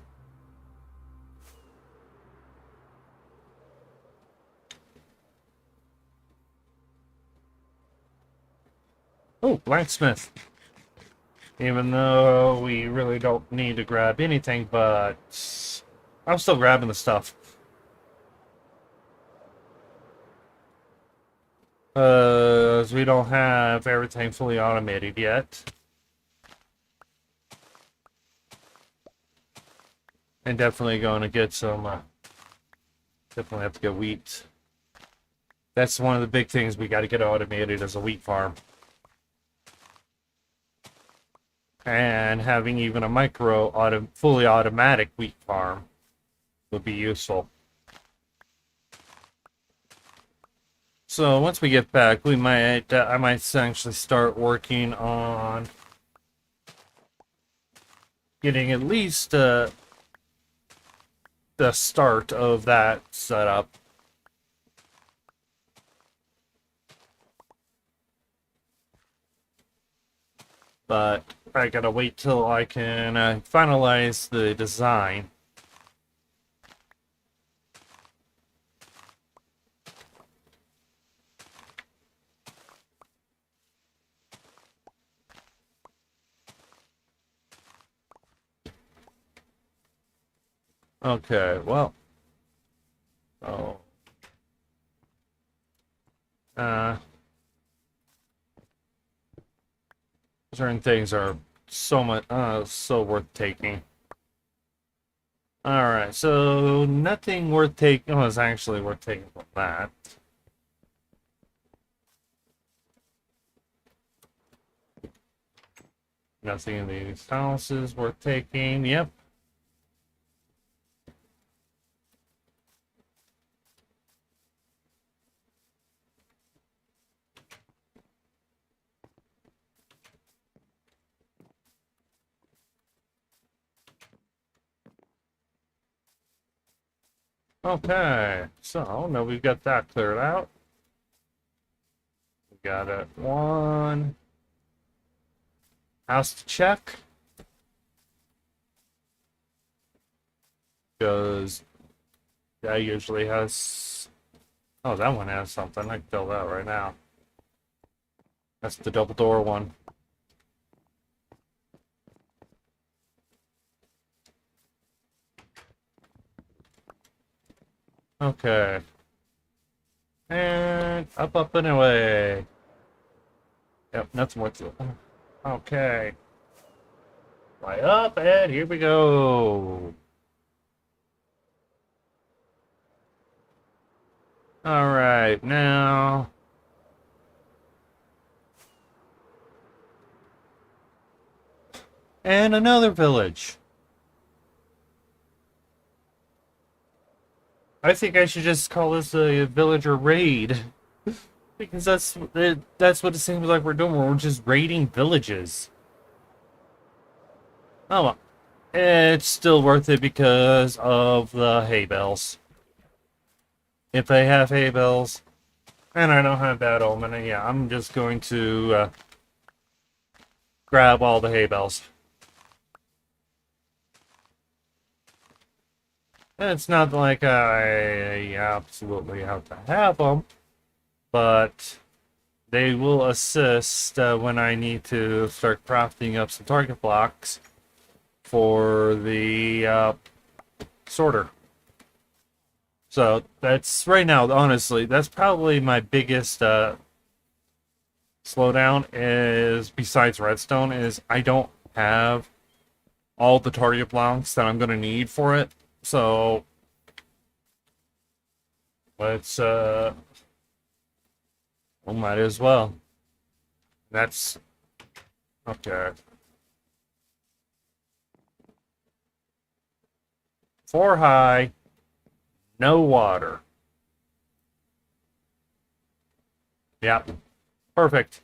oh, blacksmith. Even though we really don't need to grab anything, but I'm still grabbing the stuff. As we don't have everything fully automated yet. And definitely going to get some, definitely have to get wheat. That's one of the big things we got to get automated as a wheat farm. And having even a fully automatic wheat farm would be useful. So once we get back, we might I might actually start working on getting at least the start of that setup. But I gotta wait till I can finalize the design. Okay, well, oh, uh, certain things are so worth taking. All right, so nothing worth taking was actually worth taking from that. Nothing in these houses worth taking. Yep. Okay, so now we've got that cleared out. We got it. One house to check. Because that usually has. Oh, that one has something. I can tell that right now. That's the double door one. Okay. And up and away. Yep, nothing worth it. Okay. Right up, and here we go. Alright, now. And another village. I think I should just call this a villager raid. Because that's what it seems like we're doing. We're just raiding villages. Oh well. It's still worth it because of the hay bales. If they have hay bales, and I don't have bad omen, and yeah, I'm just going to grab all the hay bales. And it's not like I absolutely have to have them, but they will assist when I need to start crafting up some target blocks for the sorter. So that's right now, honestly, that's probably my biggest slowdown is besides redstone is I don't have all the target blocks that I'm going to need for it. So let's we might as well. That's okay. 4 high, no water. Yep. Perfect.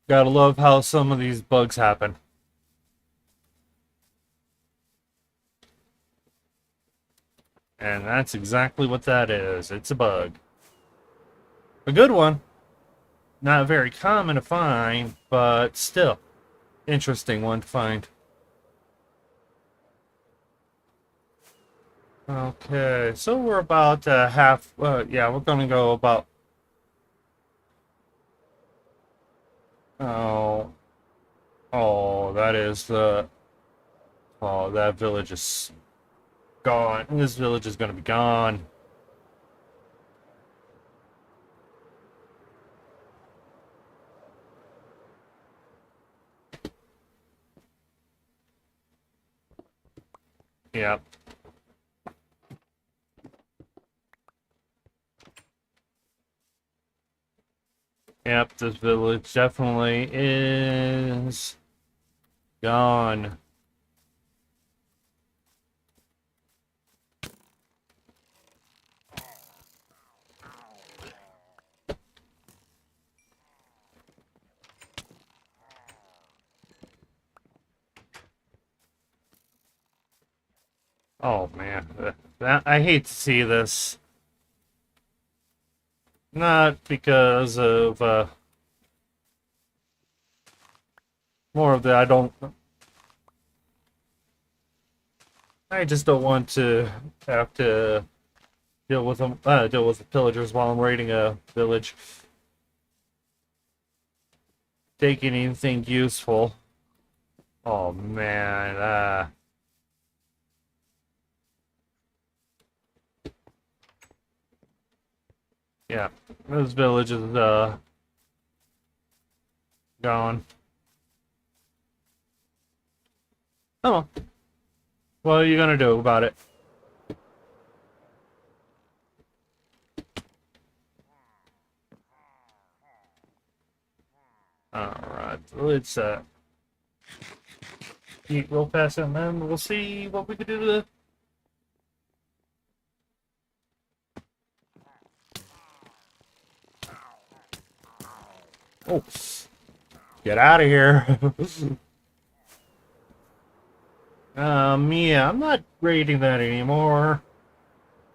Gotta love how some of these bugs happen. And that's exactly what that is. It's a bug. A good one. Not very common to find, but still. Interesting one to find. Okay, so we're about half. Yeah, we're gonna go about. Oh, oh, that is the. Oh, that village is gone. This village is gonna be gone. Yep. Yep, this village definitely is gone. Oh man, that I hate to see this. Not because of more of the I just don't want to have to deal with the pillagers while I'm raiding a village. Taking anything useful. Oh man, yeah, this village is gone. Oh, what are you gonna do about it? Alright, let's eat real fast and then we'll see what we can do to. Oh, get out of here. Yeah, I'm not raiding that anymore.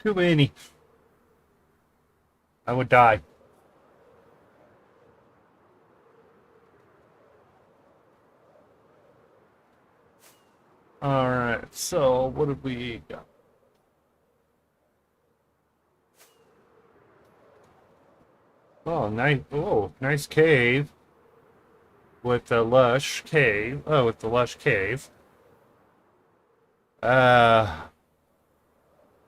Too many. I would die. Alright, so what have we got? Oh, nice. Oh, nice cave with the lush cave. Oh, with the lush cave. Uh,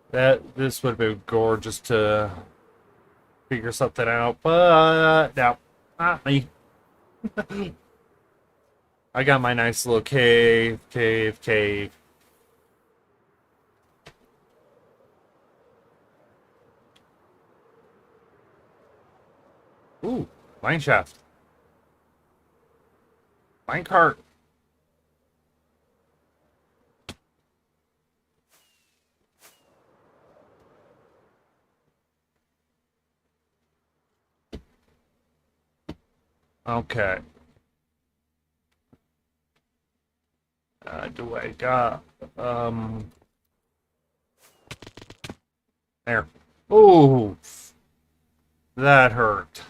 that this would have been gorgeous to figure something out, but no, not me. I got my nice little cave. Ooh, mine shaft, mine cart. Okay. Do I got there? Ooh, that hurt.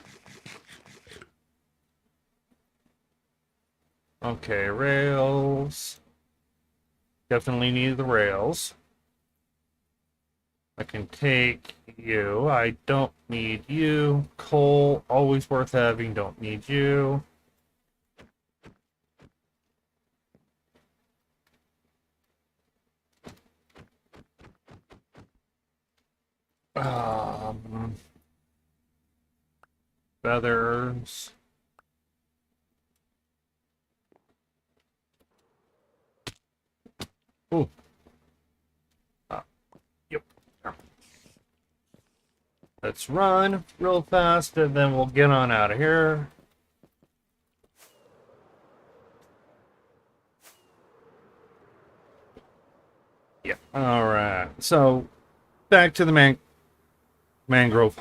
Okay, rails. Definitely need the rails. I can take you. I don't need you. Coal, always worth having. Don't need you. Um, feathers. Ooh. Yep. Let's run real fast and then we'll get on out of here. Yeah. All right. So back to the mangrove.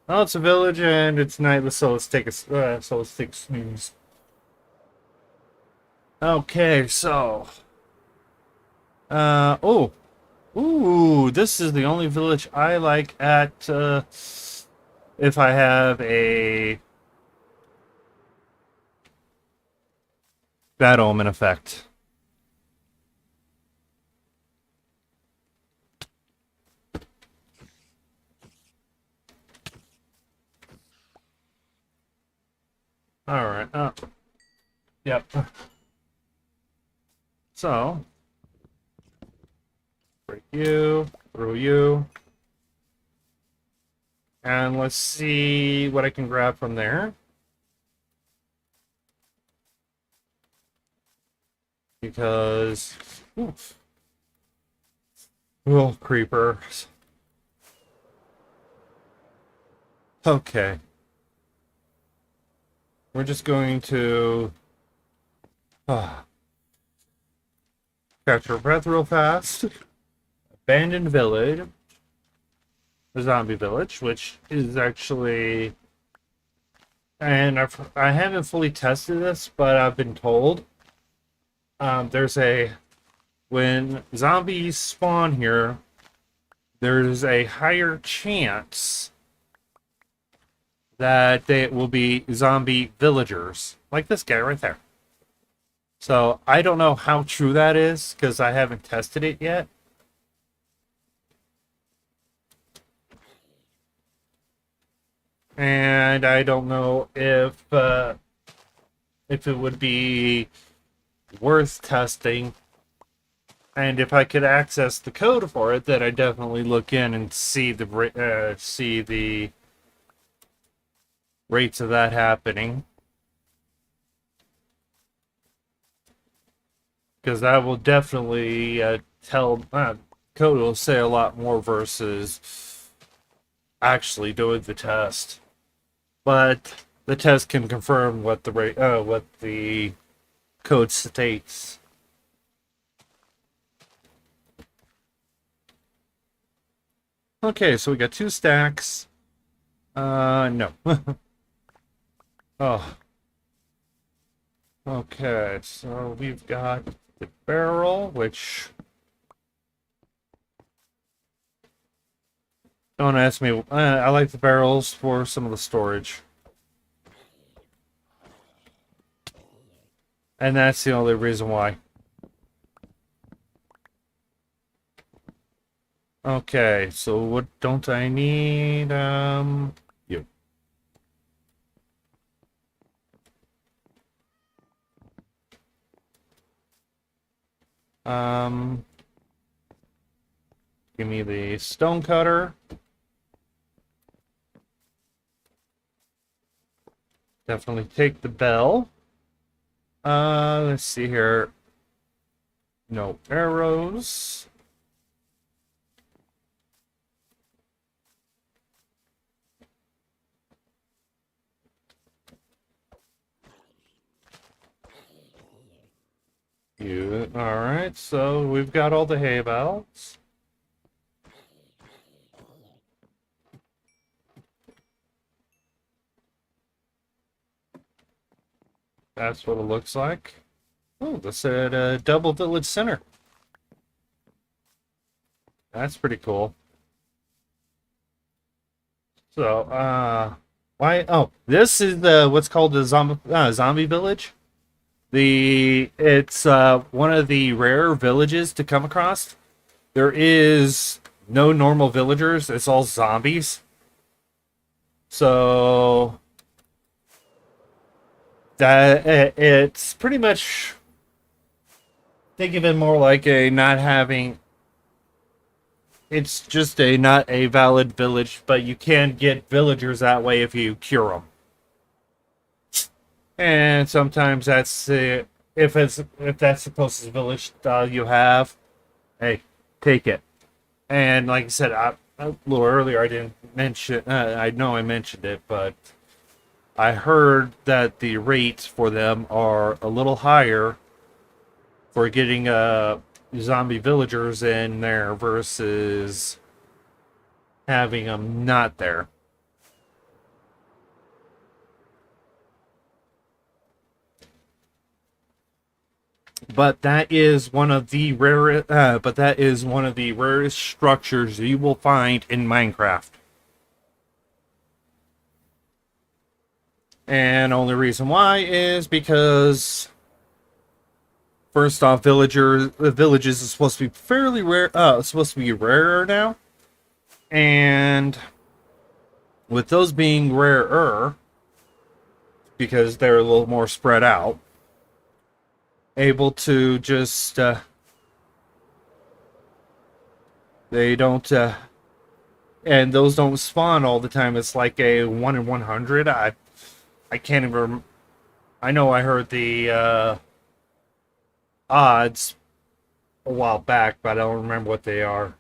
Well, it's a village and it's night, so let's take a snooze. Okay, so oh, ooh, this is the only village I like at if I have a bad omen effect. All right. Yep. So, break you, throw you, and let's see what I can grab from there. Because, oof. Oh, creepers. Okay. We're just going to catch our breath real fast. Abandoned village. The zombie village, which is actually, and I haven't fully tested this, but I've been told there's a when zombies spawn here, there's a higher chance that they will be zombie villagers, like this guy right there. So I don't know how true that is because I haven't tested it yet. And I don't know if it would be worth testing. And if I could access the code for it, then I definitely look in and see the rates of that happening. Because that will definitely tell code will say a lot more versus actually doing the test. But the test can confirm what the code states. Okay, so we got 2 stacks. No. Oh. Okay, so we've got the barrel, which... Don't ask me. I like the barrels for some of the storage. And that's the only reason why. Okay, so what don't I need? You. Give me the stone cutter. Definitely take the bell. Let's see here. No arrows. Alright, so we've got all the hay bales. That's what it looks like. Oh, this at Double Village Center. That's pretty cool. So, why? Oh, this is what's called the zombie village. It's one of the rare villages to come across. There is no normal villagers. It's all zombies. So that it's pretty much, think of it more like a not having. It's just a not a valid village, but you can get villagers that way if you cure them. And sometimes that's if that's the closest village you have, hey, take it. And like I said, a little earlier, I didn't mention. I know I mentioned it, but I heard that the rates for them are a little higher for getting zombie villagers in there versus having them not there. But that is one of the rarest structures you will find in Minecraft. And only reason why is because first off, villages is supposed to be fairly rare. Supposed to be rarer now, and with those being rarer, because they're a little more spread out, able to just they don't and those don't spawn all the time. It's like a 1 in 100. I can't even. I know I heard the odds a while back, but I don't remember what they are.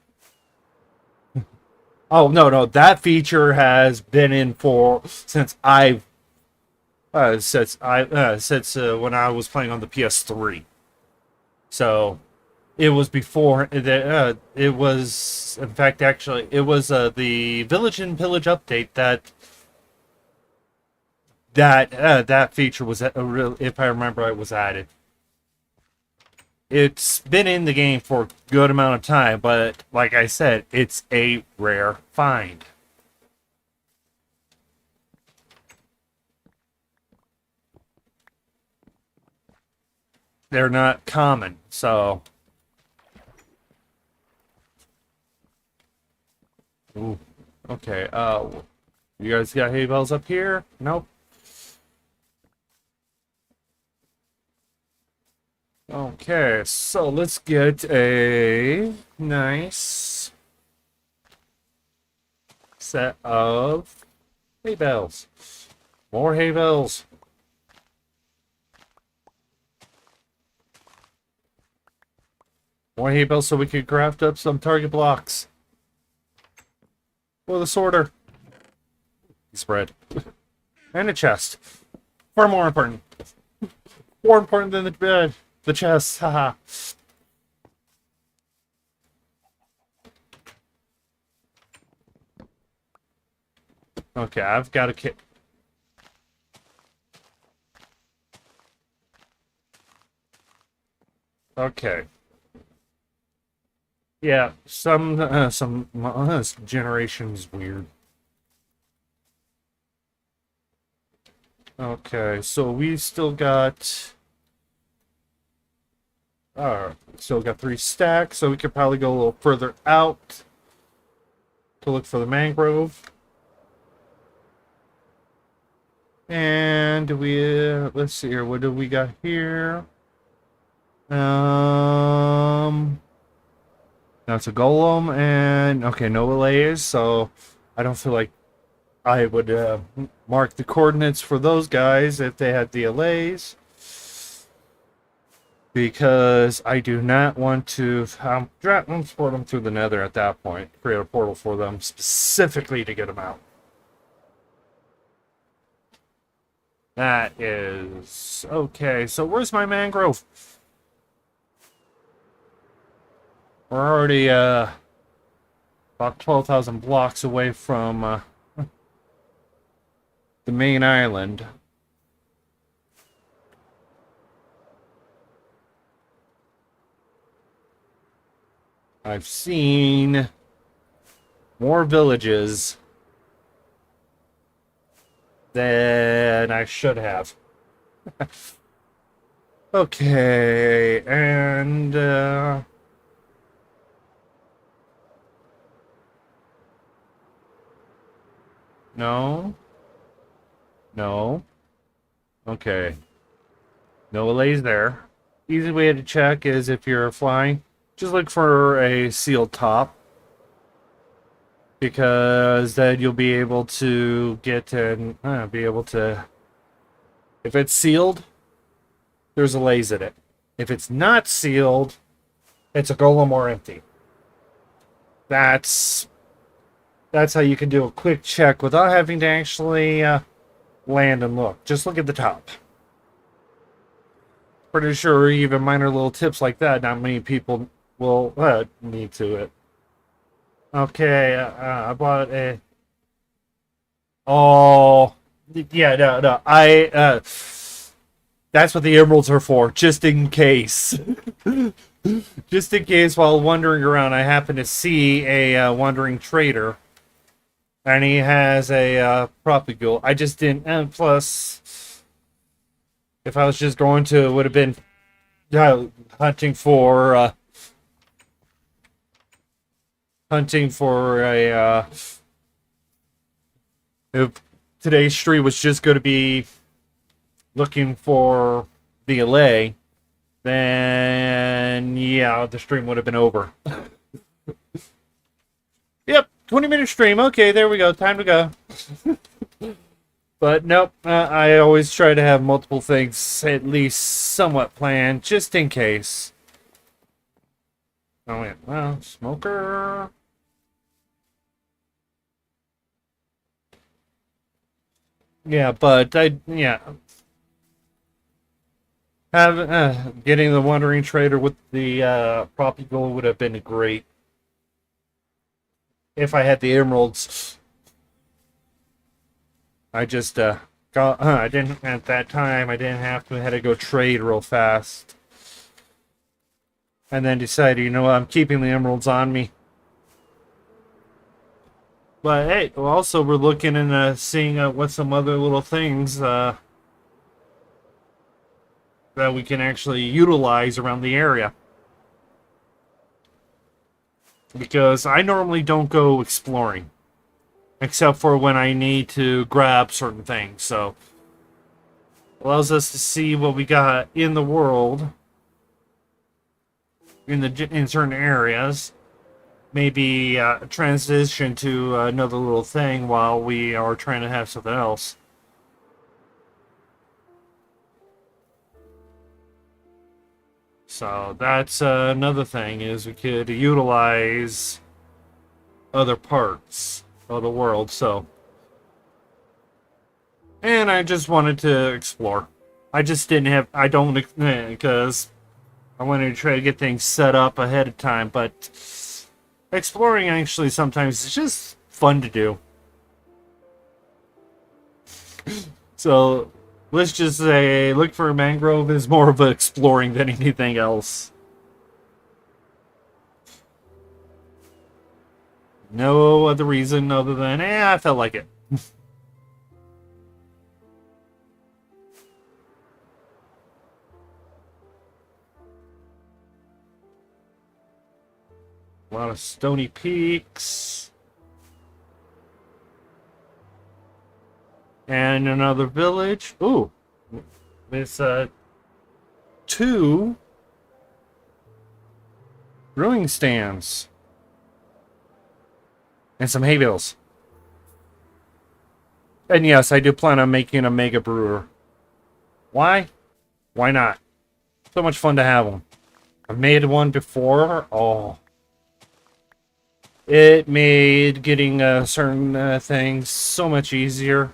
Oh no, that feature has been in for since when I was playing on the PS3. So it was before it was, in fact, actually it was the Village and Pillage update that feature was if I remember, it was added. it's been in the game for a good amount of time, but like I said, it's a rare find. They're not common, so... Ooh, okay, you guys got hay bales up here? Nope. Okay, so let's get a nice set of hay bales. More hay bales. More hay bales so we can craft up some target blocks. For the sorter. Spread. And a chest. Far more important. More important than the bed. The chest. Haha. Okay, I've got a kit. Okay. Yeah, some generation's weird. Okay, so we still got still got 3 stacks, so we could probably go a little further out to look for the mangrove. And let's see here, what do we got here? That's a golem, and okay, no allays, so I don't feel like I would mark the coordinates for those guys if they had the allays, because I do not want to transport them through the nether at that point. Create a portal for them specifically to get them out. That is okay. So where's my mangrove? We're already about 12,000 blocks away from the main island. I've seen more villages than I should have. Okay, and no. No. Okay. No allays there. Easy way to check is if you're flying, just look for a sealed top, because then you'll be able to get and be able to. If it's sealed, there's allays in it. If it's not sealed, it's a golem or empty. That's how you can do a quick check without having to actually land and look. Just look at the top. Pretty sure even minor little tips like that, not many people will need to it. Okay, I bought a... Oh, yeah, no. That's what the emeralds are for, just in case. Just in case while wandering around, I happen to see a wandering trader. And he has a propagule. I just didn't... And plus, if I was just going to, it would have been hunting for a... if today's stream was just going to be looking for the Allay, then yeah, the stream would have been over. Yep, 20-minute stream. Okay, there we go. Time to go. But nope, I always try to have multiple things at least somewhat planned, just in case. Oh, yeah. Well, smoker. Yeah, but getting the wandering trader with the propagule would have been great if I had the emeralds. I just I didn't at that time. I didn't have to. I had to go trade real fast. and then decided, you know what, I'm keeping the emeralds on me. But hey, also we're looking and seeing what some other little things that we can actually utilize around the area. Because I normally don't go exploring, except for when I need to grab certain things. So allows us to see what we got in the world, in certain areas. Maybe transition to another little thing while we are trying to have something else. So that's another thing, is we could utilize other parts of the world. So, and I just wanted to explore. I just didn't have, I don't, because I wanted to try to get things set up ahead of time, but exploring actually sometimes is just fun to do. So let's just say look for a mangrove is more of an exploring than anything else. No other reason other than, I felt like it. A lot of stony peaks. And another village. Ooh. It's 2 brewing stands. And some hay bales. And yes, I do plan on making a mega brewer. Why? Why not? So much fun to have them. I've made one before. Oh. It made getting certain things so much easier.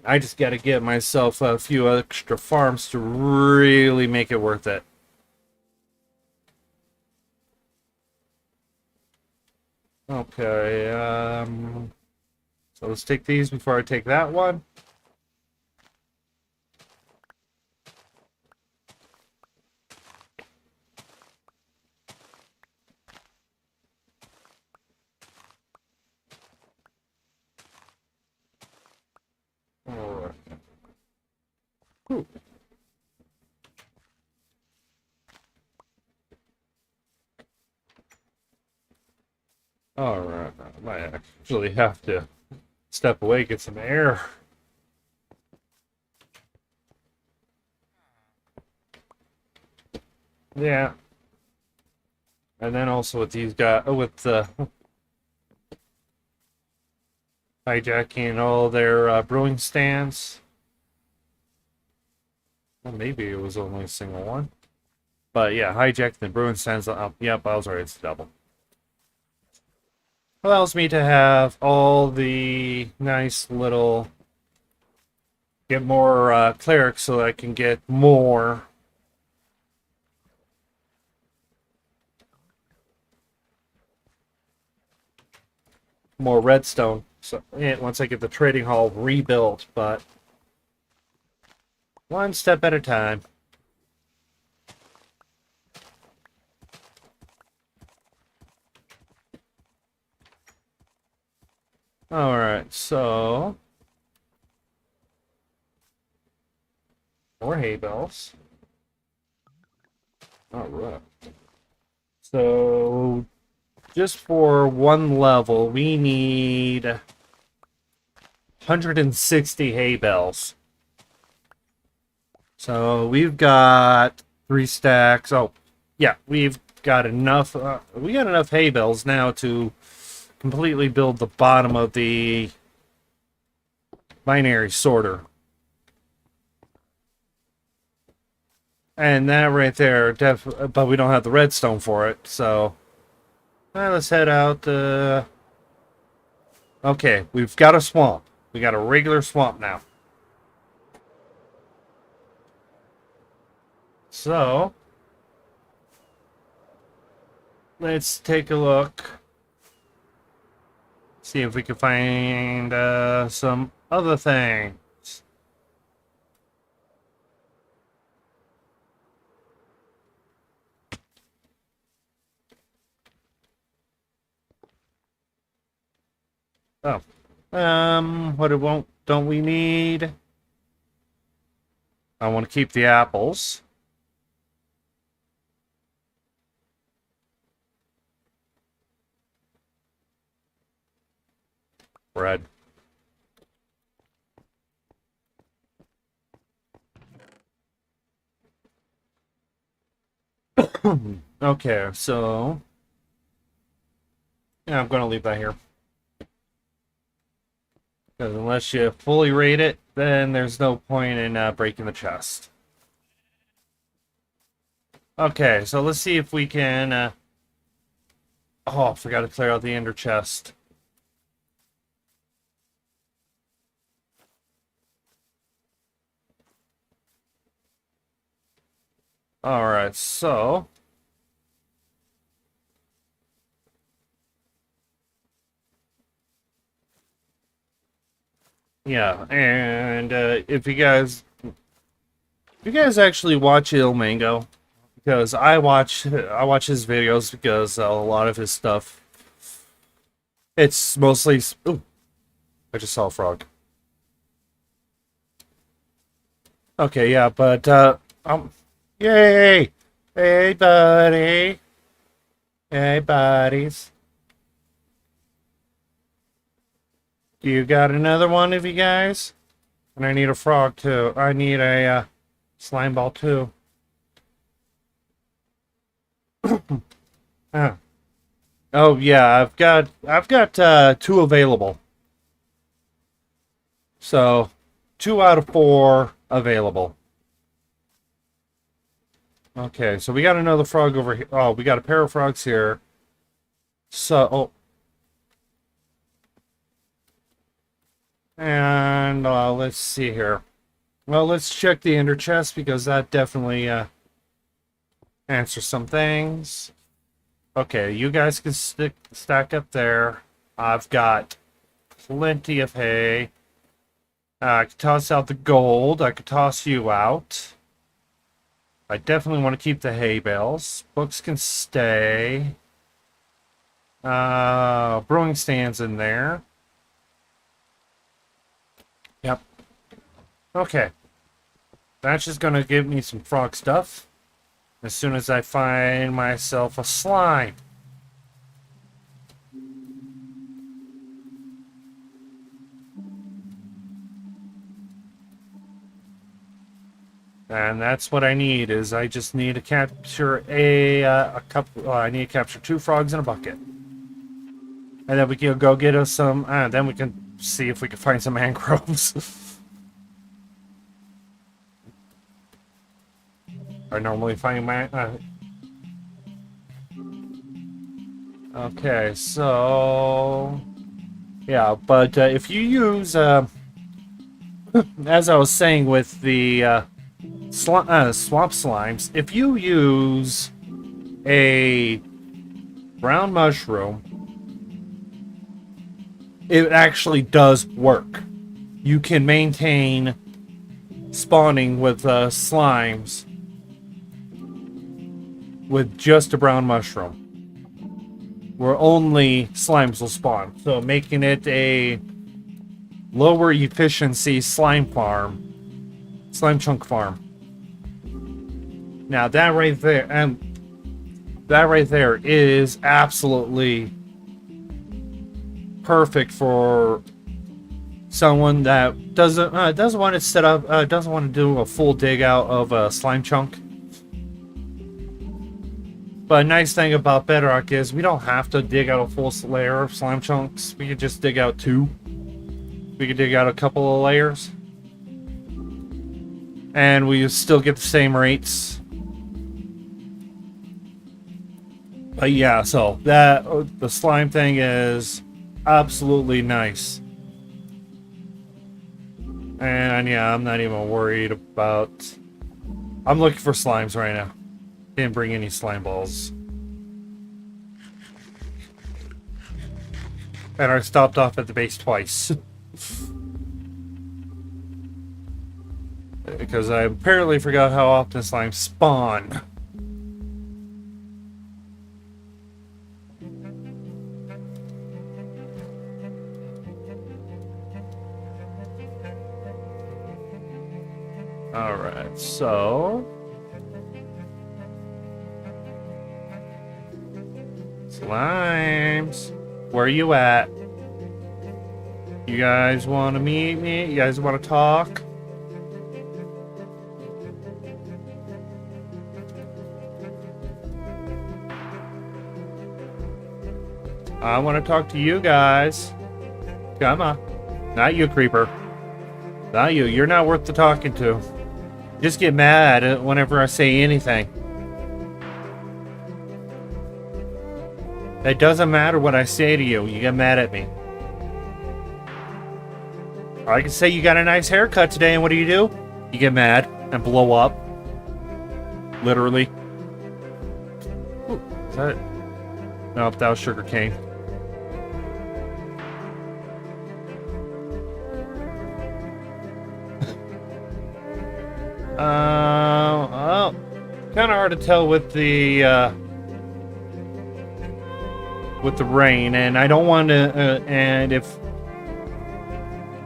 I just got to get myself a few extra farms to really make it worth it. Okay, so let's take these before I take that one. Alright. Alright, I might actually have to step away, get some air. Yeah. And then also with these guys, with the hijacking all their brewing stands. Well, maybe it was only a single one. But yeah, hijacking the brewing stands. Yep, I was right, it's double. Allows me to have all the nice little, get more clerics so I can get more redstone. So once I get the trading hall rebuilt, but one step at a time. Alright, so more hay bales. Alright. So just for one level, we need 160 hay bales. So we've got 3 stacks. Oh, yeah, we've got enough. We got enough hay bales now to completely build the bottom of the binary sorter. And that right there, but we don't have the redstone for it, so let's head out. Okay, we've got a swamp. We got a regular swamp now. So let's take a look. See if we can find some other things. Oh. What it won't don't we need? I want to keep the apples. Bread. Okay, so yeah, I'm gonna leave that here. Because unless you fully rate it, then there's no point in breaking the chest. Okay, so let's see if we can... Oh, I forgot to clear out the ender chest. Alright, so... Yeah, and if you guys actually watch Il Mango, because I watch his videos because a lot of his stuff, it's mostly... Ooh, I just saw a frog. Okay, yeah, but yay! Hey, buddy. Hey, buddies. Do you got another one of you guys? And I need a frog too. I need a slime ball too. Ah. Oh yeah, I've got two available. So 2 out of 4 available. Okay, so we got another frog over here. Oh, we got a pair of frogs here. So, oh. And let's see here. Well, let's check the ender chest because that definitely answers some things. Okay, you guys can stack up there. I've got plenty of hay. I could toss out the gold. I could toss you out. I definitely want to keep the hay bales. Books can stay. Brewing stand's in there. Yep. Okay. That's just gonna give me some frog stuff. As soon as I find myself a slime. And that's what I need, is I just need to capture a couple, I need to capture 2 frogs in a bucket. And then we can go get us some, then we can see if we can find some mangroves. I normally find okay, so... Yeah, but if you use, as I was saying with the swamp slimes, if you use a brown mushroom, it actually does work. You can maintain spawning with slimes with just a brown mushroom, where only slimes will spawn. So making it a lower efficiency slime chunk farm. Now that right there is absolutely perfect for someone that doesn't want to set up, doesn't want to do a full dig out of a slime chunk. But a nice thing about Bedrock is we don't have to dig out a full layer of slime chunks. We could just dig out 2. We could dig out a couple of layers. And we still get the same rates. But yeah, so the slime thing is absolutely nice. And yeah, I'm not even worried about... I'm looking for slimes right now. Didn't bring any slime balls. And I stopped off at the base twice. Because I apparently forgot how often slimes spawn. Alright, so... Slimes! Where you at? You guys want to meet me? You guys want to talk? I want to talk to you guys. Come on. Not you, creeper. Not you. You're not worth the talking to. Just get mad whenever I say anything. It doesn't matter what I say to you. You get mad at me. I can say you got a nice haircut today, and what do? You get mad and blow up. Literally. Ooh, is that it? Nope, that was Sugarcane. Well, kind of hard to tell with the rain, and I don't want to. And if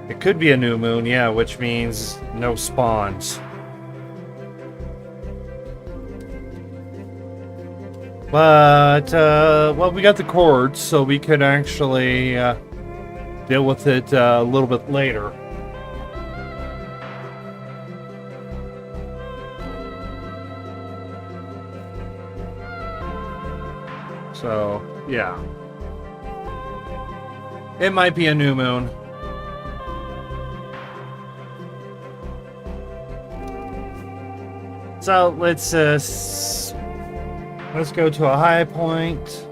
it could be a new moon, yeah, which means no spawns. But well, we got the cords, so we could actually deal with it a little bit later. So, yeah. It might be a new moon. So, let's go to a high point.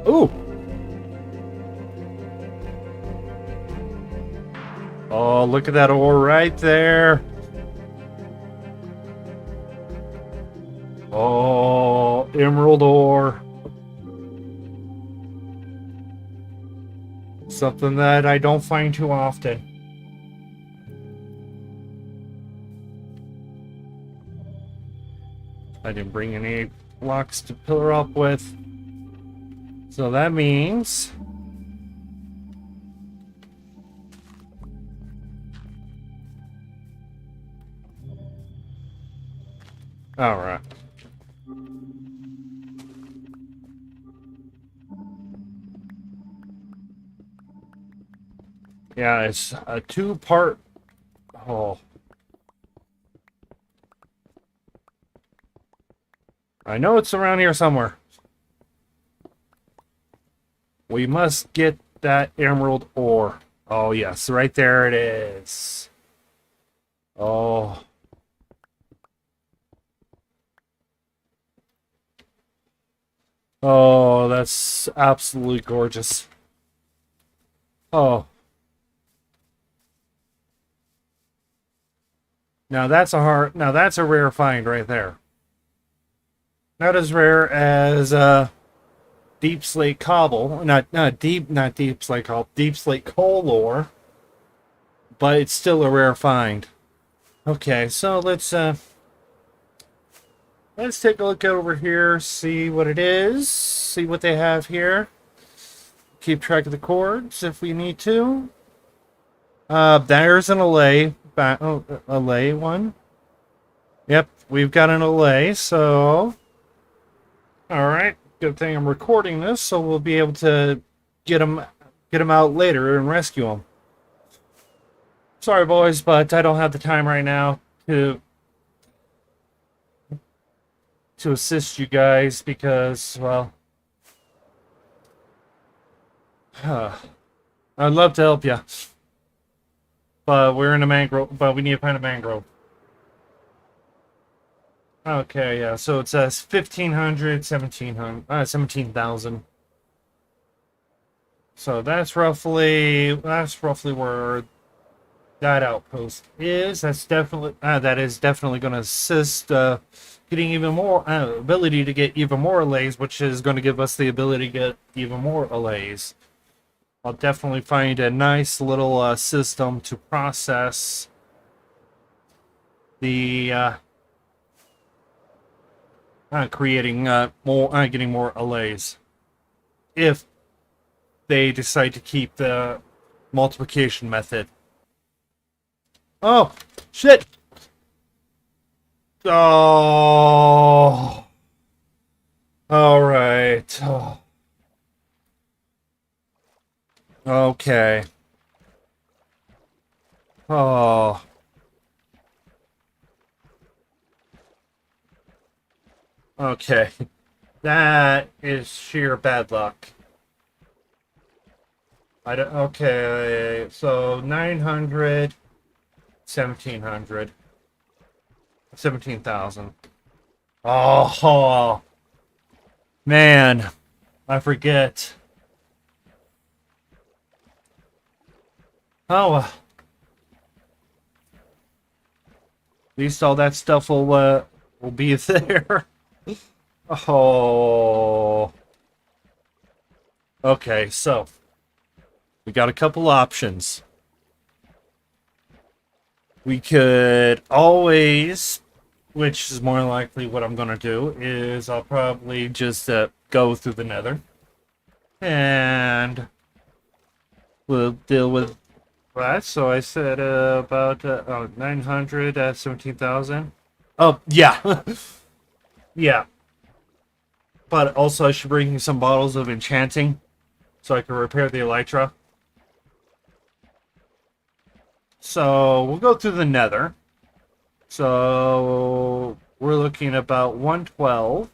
Ooh! Oh, look at that ore right there. Oh, emerald ore. Something that I don't find too often. I didn't bring any blocks to pillar up with. So that means... Alright. Yeah, it's a two-part... Oh. I know it's around here somewhere. We must get that emerald ore. Oh, yes, right there it is. Oh. Oh, that's absolutely gorgeous. Oh. Now that's a rare find right there. Not as rare as deep slate cobble, not deep slate cobble, deep slate coal ore, but it's still a rare find. Okay, so let's take a look over here, see what it is, see what they have here. Keep track of the cords if we need to. There's an Allay. Allay one. Yep, we've got an Allay, so... Alright, good thing I'm recording this, so we'll be able to get them out later and rescue them. Sorry, boys, but I don't have the time right now to assist you guys because, well... I'd love to help you. But we're in a mangrove, but we need to find a mangrove. Okay, yeah, so it says 1,500, 17,000. So that's roughly where that outpost is. That is definitely going to assist getting even more ability to get even more allays, which is going to give us the ability to get even more allays. I'll definitely find a nice little system to process the getting more allays. If they decide to keep the multiplication method. Oh, shit! Oh, all right. Oh, okay. Oh, okay. That is sheer bad luck. I don't, okay, so 900, 1700, 17,000. Oh, man, I forget. Oh, at least all that stuff will be there. Oh, okay, so we got a couple options. We could always, which is more likely what I'm gonna do, is I'll probably just go through the nether and we'll deal with that. So I said about 900, 17,000. Oh, yeah. Yeah. But also I should bring some bottles of enchanting so I can repair the elytra. So we'll go through the nether. So we're looking about 112.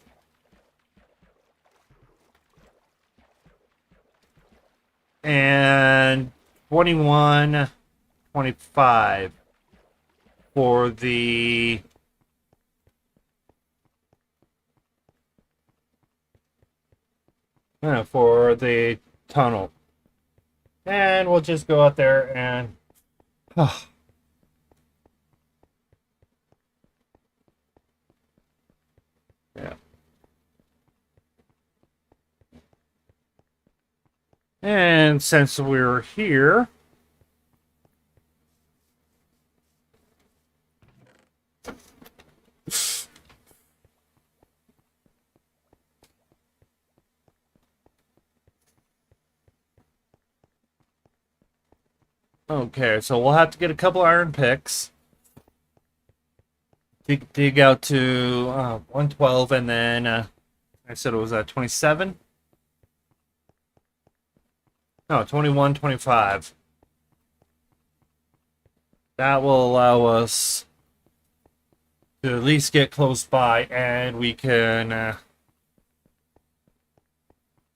And 2125 for the tunnel. And we'll just go out there and yeah. And since we're here, okay, so we'll have to get a couple iron picks. Dig out to 112, and then I said it was at 27. No, 21, 25. That will allow us to at least get close by, and we can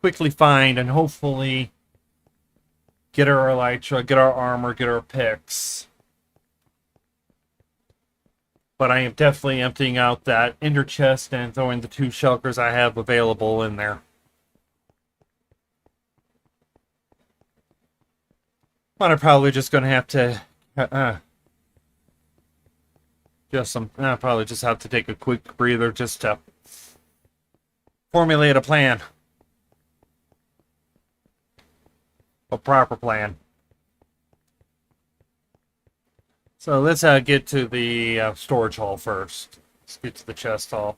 quickly find and hopefully get our elytra, get our armor, get our picks. But I am definitely emptying out that ender chest and throwing the 2 shulkers I have available in there. But I'm probably just going to have to probably just have to take a quick breather just to formulate a plan. A proper plan. So let's get to the storage hall first. Let's get to the chest hall.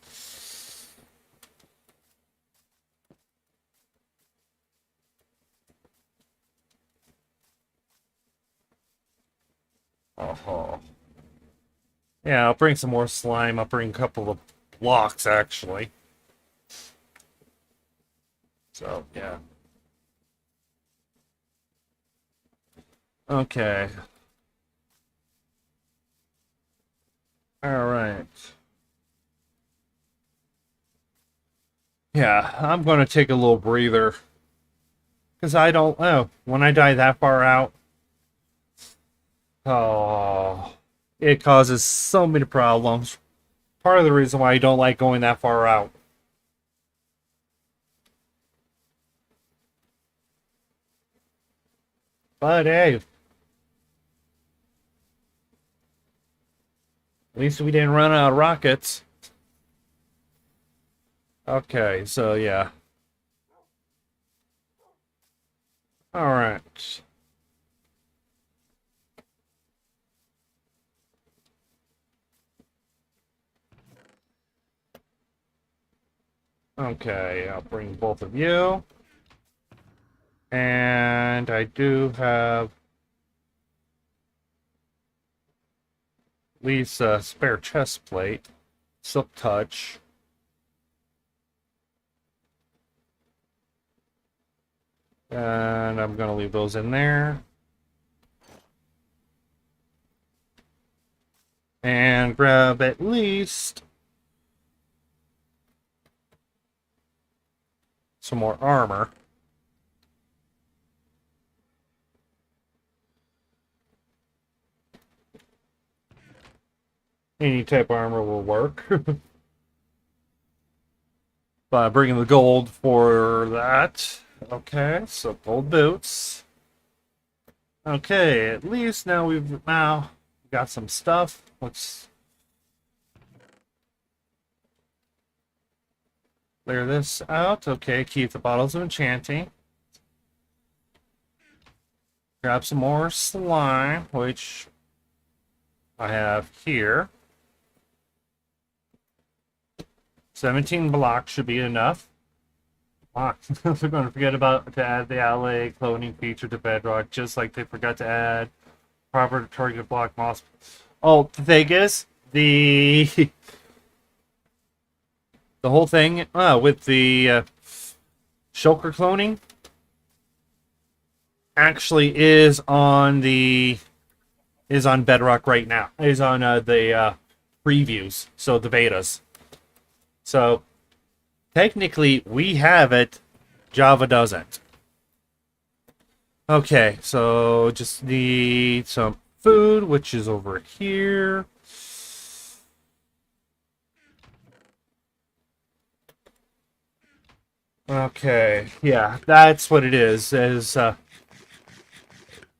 Oh. Yeah, I'll bring some more slime. I'll bring a couple of blocks, actually. So, yeah. Okay. All right. Yeah, I'm going to take a little breather. Because I don't know. When I die that far out, oh, it causes so many problems. Part of the reason why I don't like going that far out. But hey, at least we didn't run out of rockets. Okay, so yeah. All right. Okay, I'll bring both of you. And I do have at least a spare chest plate, silk touch. And I'm going to leave those in there. And grab at least some more armor. Any type of armor will work. But bringing the gold for that. Okay, so gold boots. Okay, at least now we've got some stuff. Let's clear this out. Okay, keep the bottles of enchanting. Grab some more slime, which I have here. 17 blocks should be enough. Wow. They're going to forget to add the Allay cloning feature to Bedrock, just like they forgot to add proper target block moss. Oh, the thing is, the whole thing with the shulker cloning actually is on Bedrock right now. Is on the previews, so the betas. So technically we have it, Java doesn't. Okay, so just need some food, which is over here. Okay, yeah, that's what it is.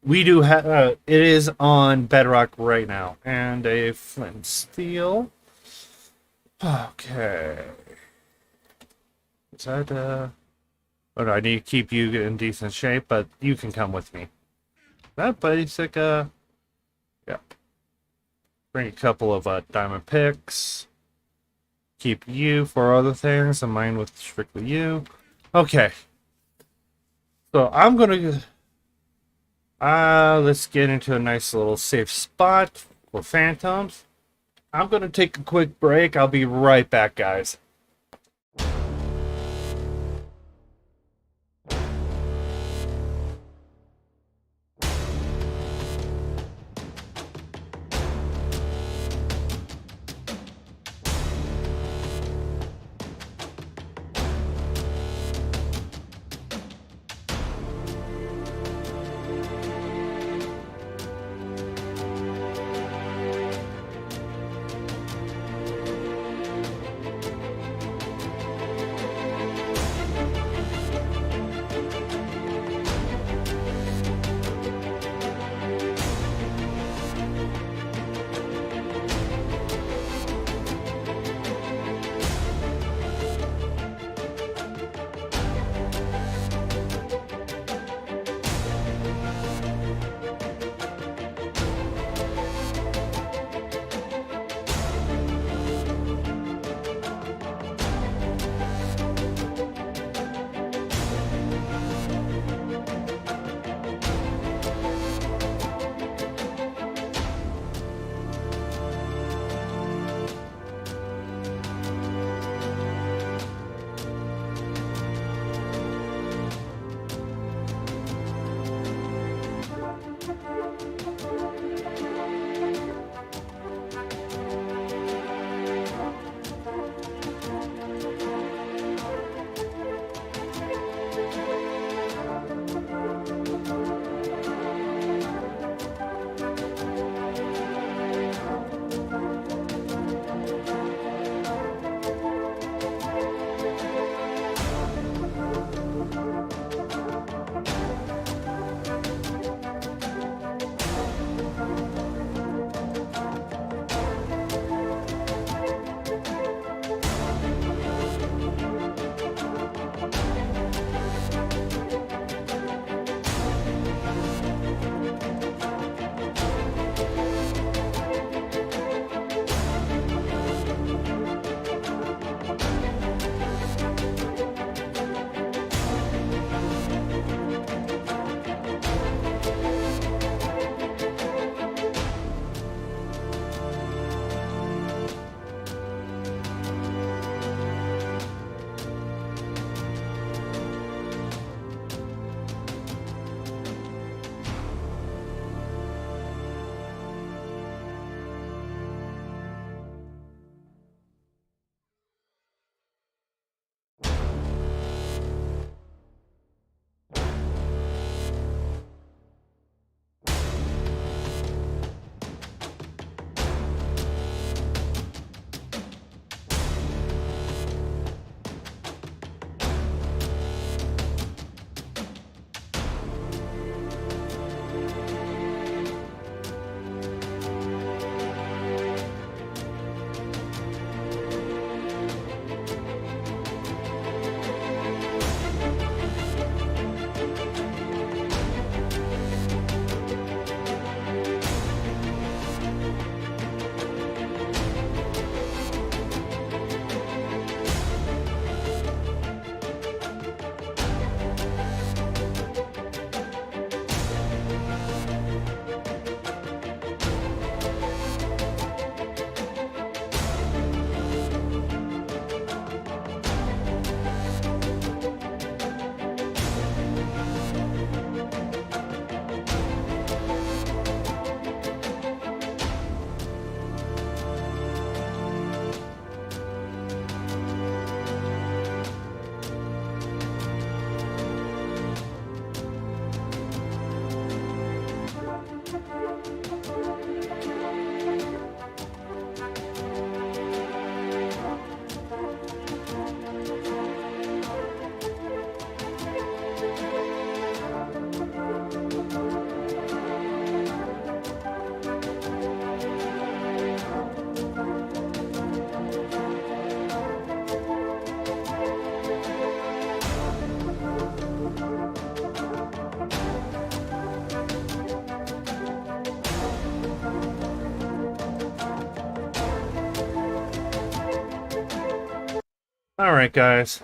We do have it is on Bedrock right now, and a flint steel. Okay, is that oh, I need to keep you in decent shape, but you can come with me. That basic yeah. Bring a couple of diamond picks. Keep you for other things, and mine with strictly you. Okay. So I'm gonna let's get into a nice little safe spot for phantoms. I'm gonna take a quick break. I'll be right back, guys. Alright, guys.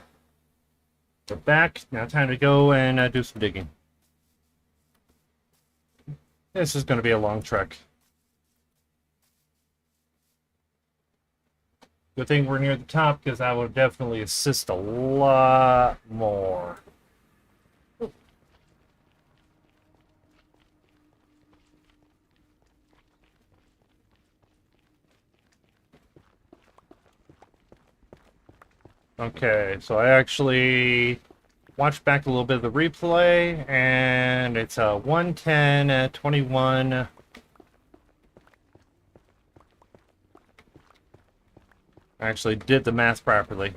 We're back. Now time to go and do some digging. This is going to be a long trek. Good thing we're near the top, because that would definitely assist a lot more. Okay, so I actually watched back a little bit of the replay, and it's a 110, 21. I actually did the math properly.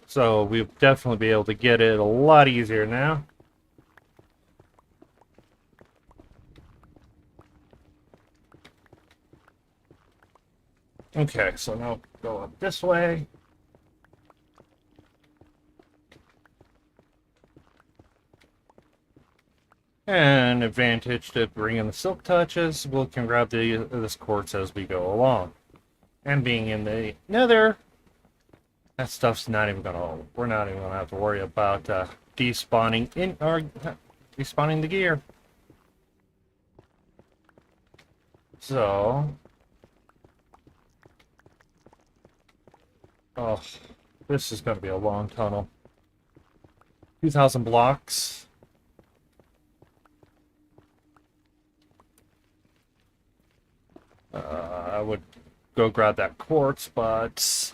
So we'll definitely be able to get it a lot easier now. Okay, so now go up this way. And advantage to bring in the silk touches, we can grab this quartz as we go along. And being in the nether, that stuff's not even gonna, we're not even gonna have to worry about despawning in or respawning the gear. So, oh, this is gonna be a long tunnel. 2,000 blocks. I would go grab that quartz, but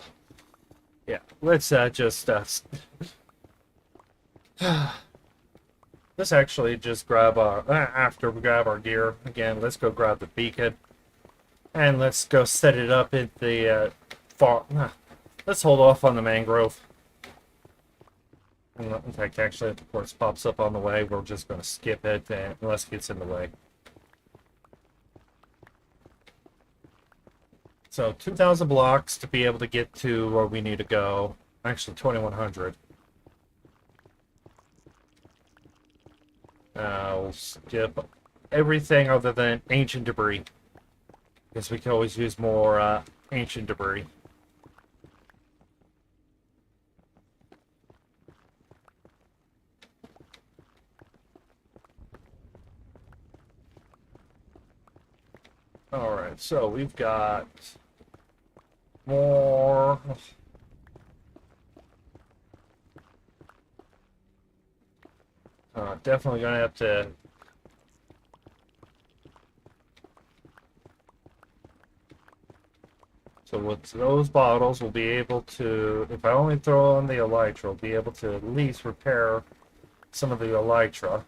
yeah, let's just let's actually just grab our after we grab our gear again. Let's go grab the beacon, and let's go set it up at the far. Let's hold off on the mangrove. In fact, actually, if the quartz pops up on the way, we're just going to skip it unless it gets in the way. So 2,000 blocks to be able to get to where we need to go. Actually, 2,100. We'll skip everything other than ancient debris, because we can always use more ancient debris. Alright, so we've got more. Definitely gonna have to. So with those bottles, we'll be able to, if I only throw on the elytra, we'll be able to at least repair some of the elytra.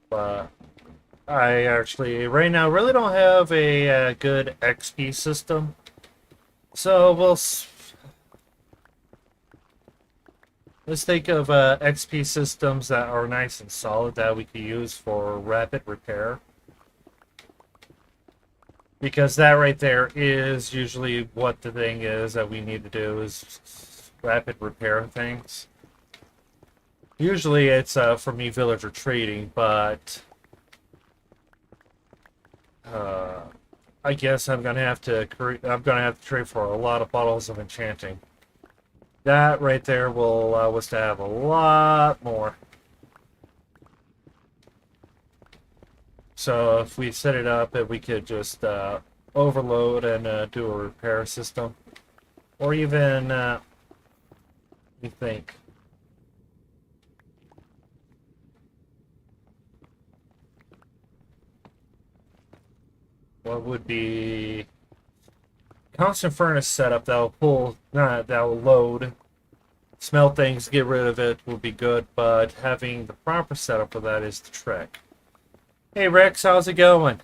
But I actually, right now, really don't have a good XP system. So let's think of XP systems that are nice and solid that we could use for rapid repair. Because that right there is usually what the thing is that we need to do, is rapid repair things. Usually it's for me villager trading, but I guess I'm gonna have to trade for a lot of bottles of enchanting. That right there will allow us to have a lot more. So if we set it up, we could just overload and do a repair system, or even you think. What would be constant furnace setup that'll pull, that'll load, smelt things, get rid of it would be good, but having the proper setup for that is the trick. Hey Rex, how's it going?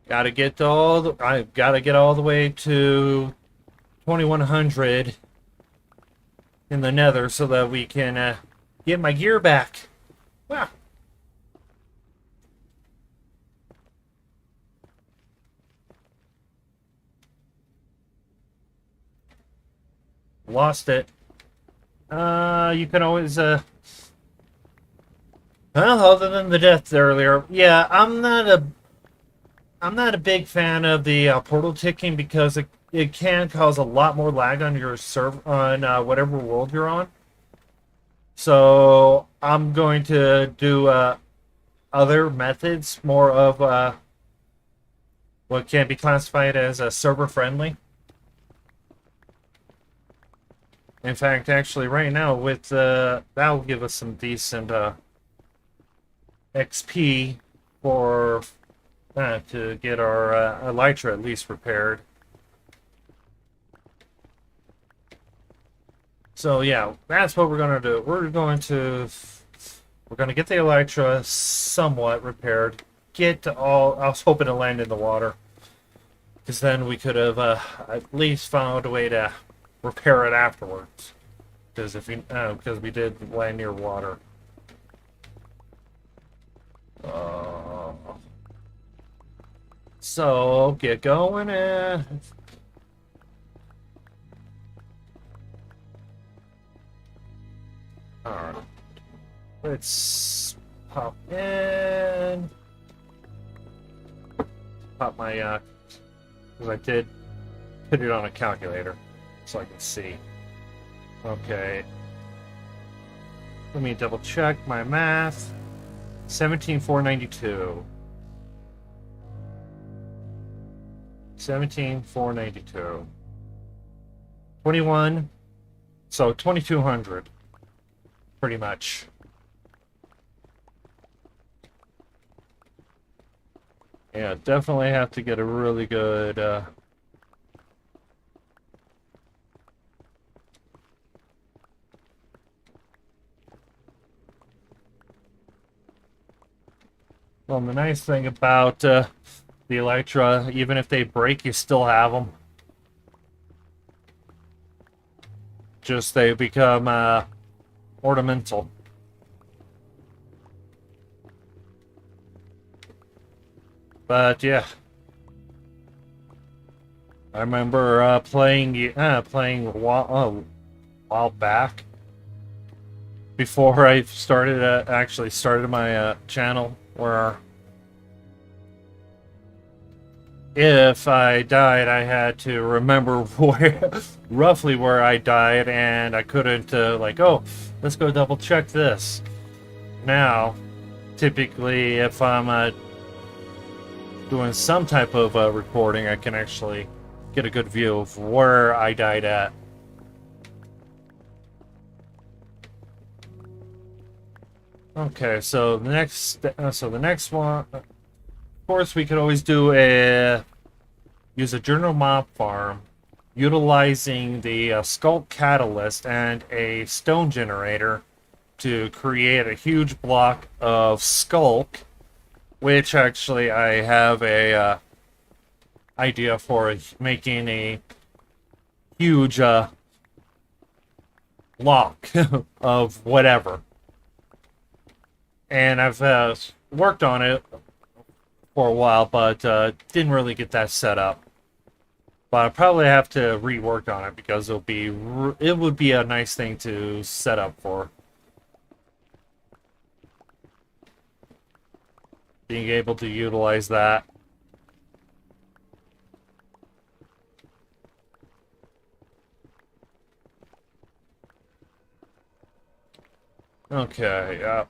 Gotta get I gotta get all the way to 2100 in the nether so that we can get my gear back. Wow. Lost it. You can always, well, other than the deaths earlier, yeah, I'm not a big fan of the portal ticking because it can cause a lot more lag on your on whatever world you're on. So I'm going to do other methods, more of what can be classified as server friendly. In fact, actually, right now with that'll give us some decent XP for to get our elytra at least repaired. So yeah, that's what we're gonna do. We're gonna get the elytra somewhat repaired. Get all. I was hoping to land in the water, because then we could have at least found a way to repair it afterwards. Because we did land near water. So get going in. Alright. Let's pop in. Pop my because I did put it on a calculator so I can see. Okay. Let me double check my math. 17,492. 17,492. 21. So 2,200. Pretty much. Yeah, definitely have to get a really good well, the nice thing about the elytra, even if they break, you still have them. Just they become ornamental. But yeah, I remember playing a while back before I started actually started my channel, where if I died, I had to remember roughly where I died, and I couldn't like, oh, let's go double check this. Now, typically, if I'm doing some type of recording, I can actually get a good view of where I died at. Okay, so the next one, of course, we could always use a journal mob farm, utilizing the sculk catalyst and a stone generator to create a huge block of sculk, which actually I have a idea for making a huge block of whatever. And I've worked on it for a while, but didn't really get that set up. But I probably have to rework on it because it would be a nice thing to set up for. Being able to utilize that. Okay,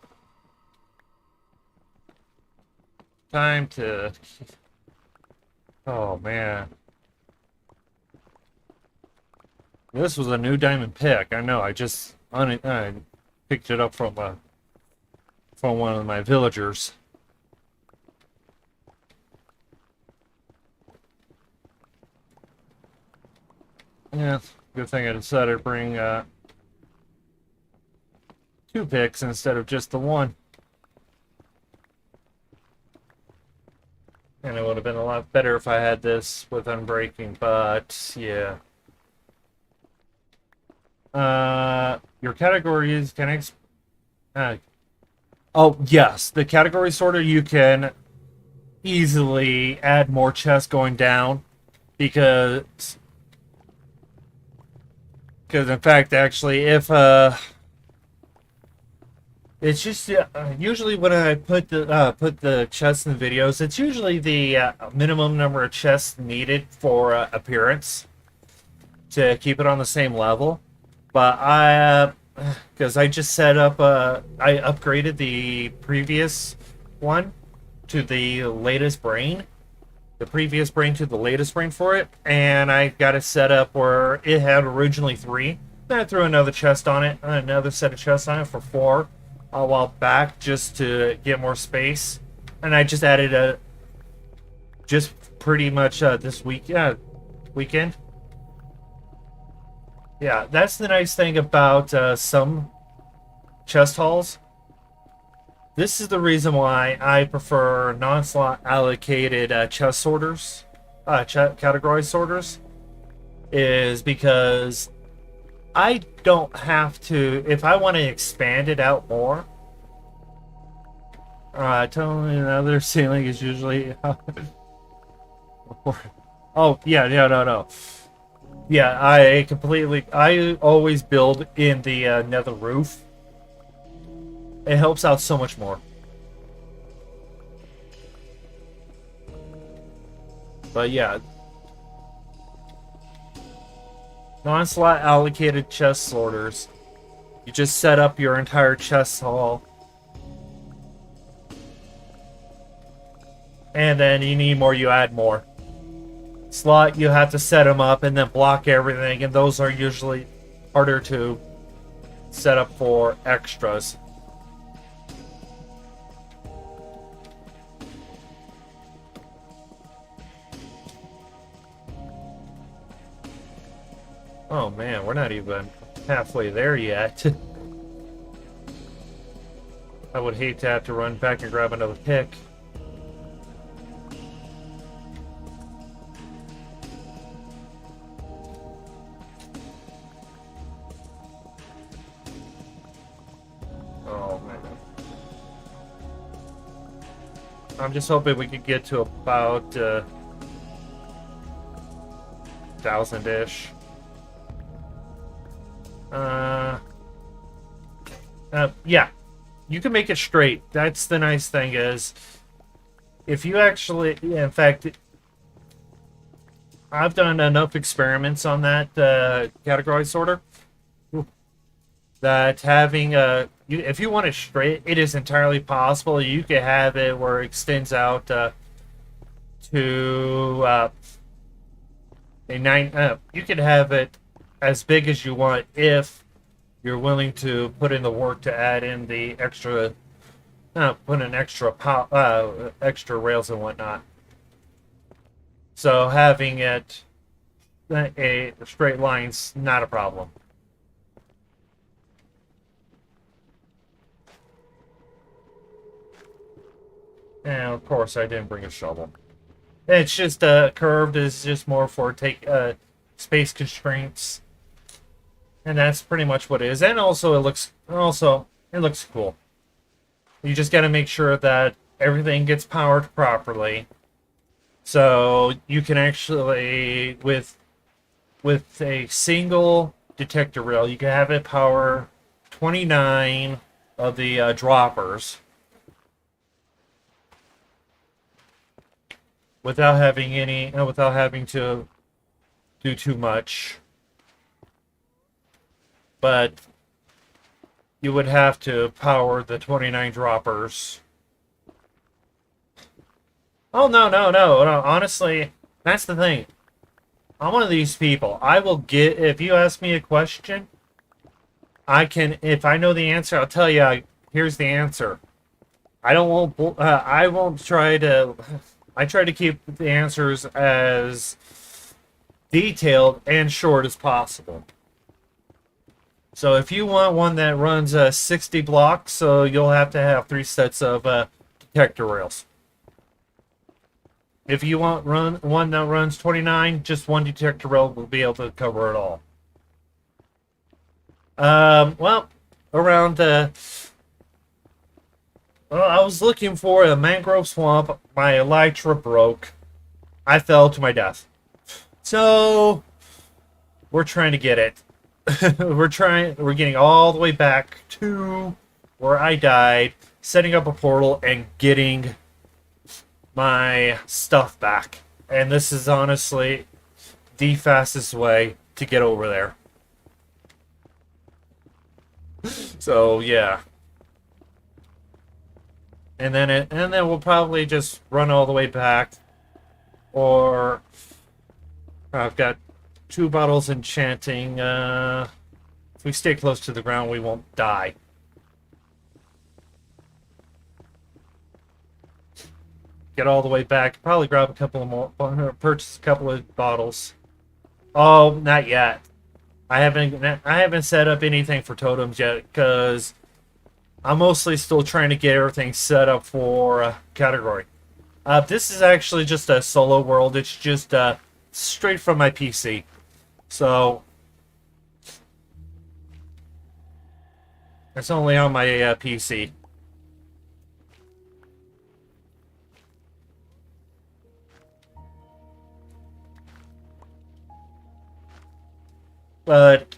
time to... Oh, man. This was a new diamond pick. I know, I picked it up from one of my villagers. Yeah, good thing I decided to bring 2 picks instead of just the one. And it would have been a lot better if I had this with Unbreaking, but yeah. Your categories can oh, yes, the category sorter, you can easily add more chests going down, because Because in fact, actually, if it's just usually when I put the chests in the videos, it's usually the minimum number of chests needed for appearance to keep it on the same level. But because I just set up, I upgraded the previous one to the latest brain, the previous brain to the latest brain for it, and I got it set up where it had originally 3. Then I threw another chest on it, another set of chests on it for 4 a while back just to get more space, and I just added just pretty much this weekend. Yeah, that's the nice thing about some chest hauls. This is the reason why I prefer non-slot allocated chest sorters, category sorters, is because I don't have to, if I want to expand it out more. Totally another ceiling is usually. Oh, yeah, no. Yeah, I always build in the nether roof. It helps out so much more. But yeah. Non-slot allocated chest sorters. You just set up your entire chest haul. And then you need more, you add more. Slot, you have to set them up and then block everything, and those are usually harder to set up for extras. Oh man, we're not even halfway there yet. I would hate to have to run back and grab another pick. Oh man. I'm just hoping we could get to about 1,000-ish. Yeah, you can make it straight. That's the nice thing is, if you actually, in fact, I've done enough experiments on that category sorter that having if you want it straight, it is entirely possible. You could have it where it extends out to a 9. You could have it as big as you want if you're willing to put in the work to add in the extra, put in extra rails and whatnot. So having it a straight line's not a problem. And of course, I didn't bring a shovel. It's just curved is just more for space constraints. And that's pretty much what it is. And also it looks cool. You just got to make sure that everything gets powered properly. So you can actually with a single detector rail, you can have it power 29 of the droppers without having to do too much. But you would have to power the 29 droppers. Oh, no. Honestly, that's the thing. I'm one of these people. If you ask me a question, if I know the answer, I'll tell you, here's the answer. I won't try to, I try to keep the answers as detailed and short as possible. So if you want one that runs 60 blocks, so you'll have to have 3 sets of detector rails. If you want one that runs 29, just 1 detector rail will be able to cover it all. Well, around I was looking for a mangrove swamp. My elytra broke. I fell to my death. So we're trying to get it. we're getting all the way back to where I died, setting up a portal and getting my stuff back. And this is honestly the fastest way to get over there. So yeah. And then we'll probably just run all the way back. Or I've got 2 bottles enchanting. If we stay close to the ground, we won't die. Get all the way back. Probably grab a couple of more. Purchase a couple of bottles. Oh, not yet. I haven't set up anything for totems yet because I'm mostly still trying to get everything set up for category. This is actually just a solo world. It's just straight from my PC. So it's only on my PC. But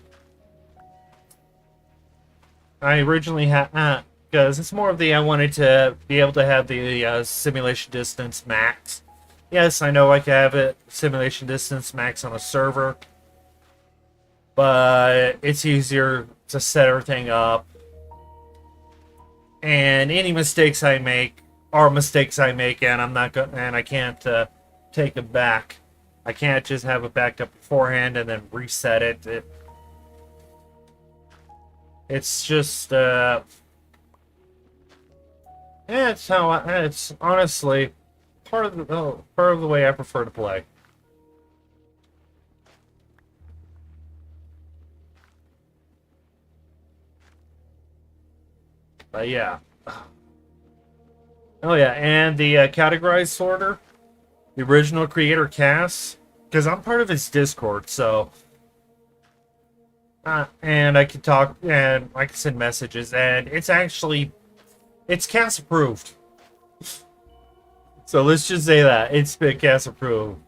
I originally had, because it's more of the I wanted to be able to have the simulation distance max. Yes, I know I can have it simulation distance max on a server, but it's easier to set everything up. And any mistakes I make are mistakes I make, and I'm not going, and I can't take it back. I can't just have it backed up beforehand and then reset it. It's just it's how it's honestly part of the way I prefer to play. But yeah. Oh yeah, and the categorized sorter, the original creator Cass, because I'm part of his Discord, so and I can talk and I can send messages, and it's Cass approved. So let's just say that it's been Cass approved.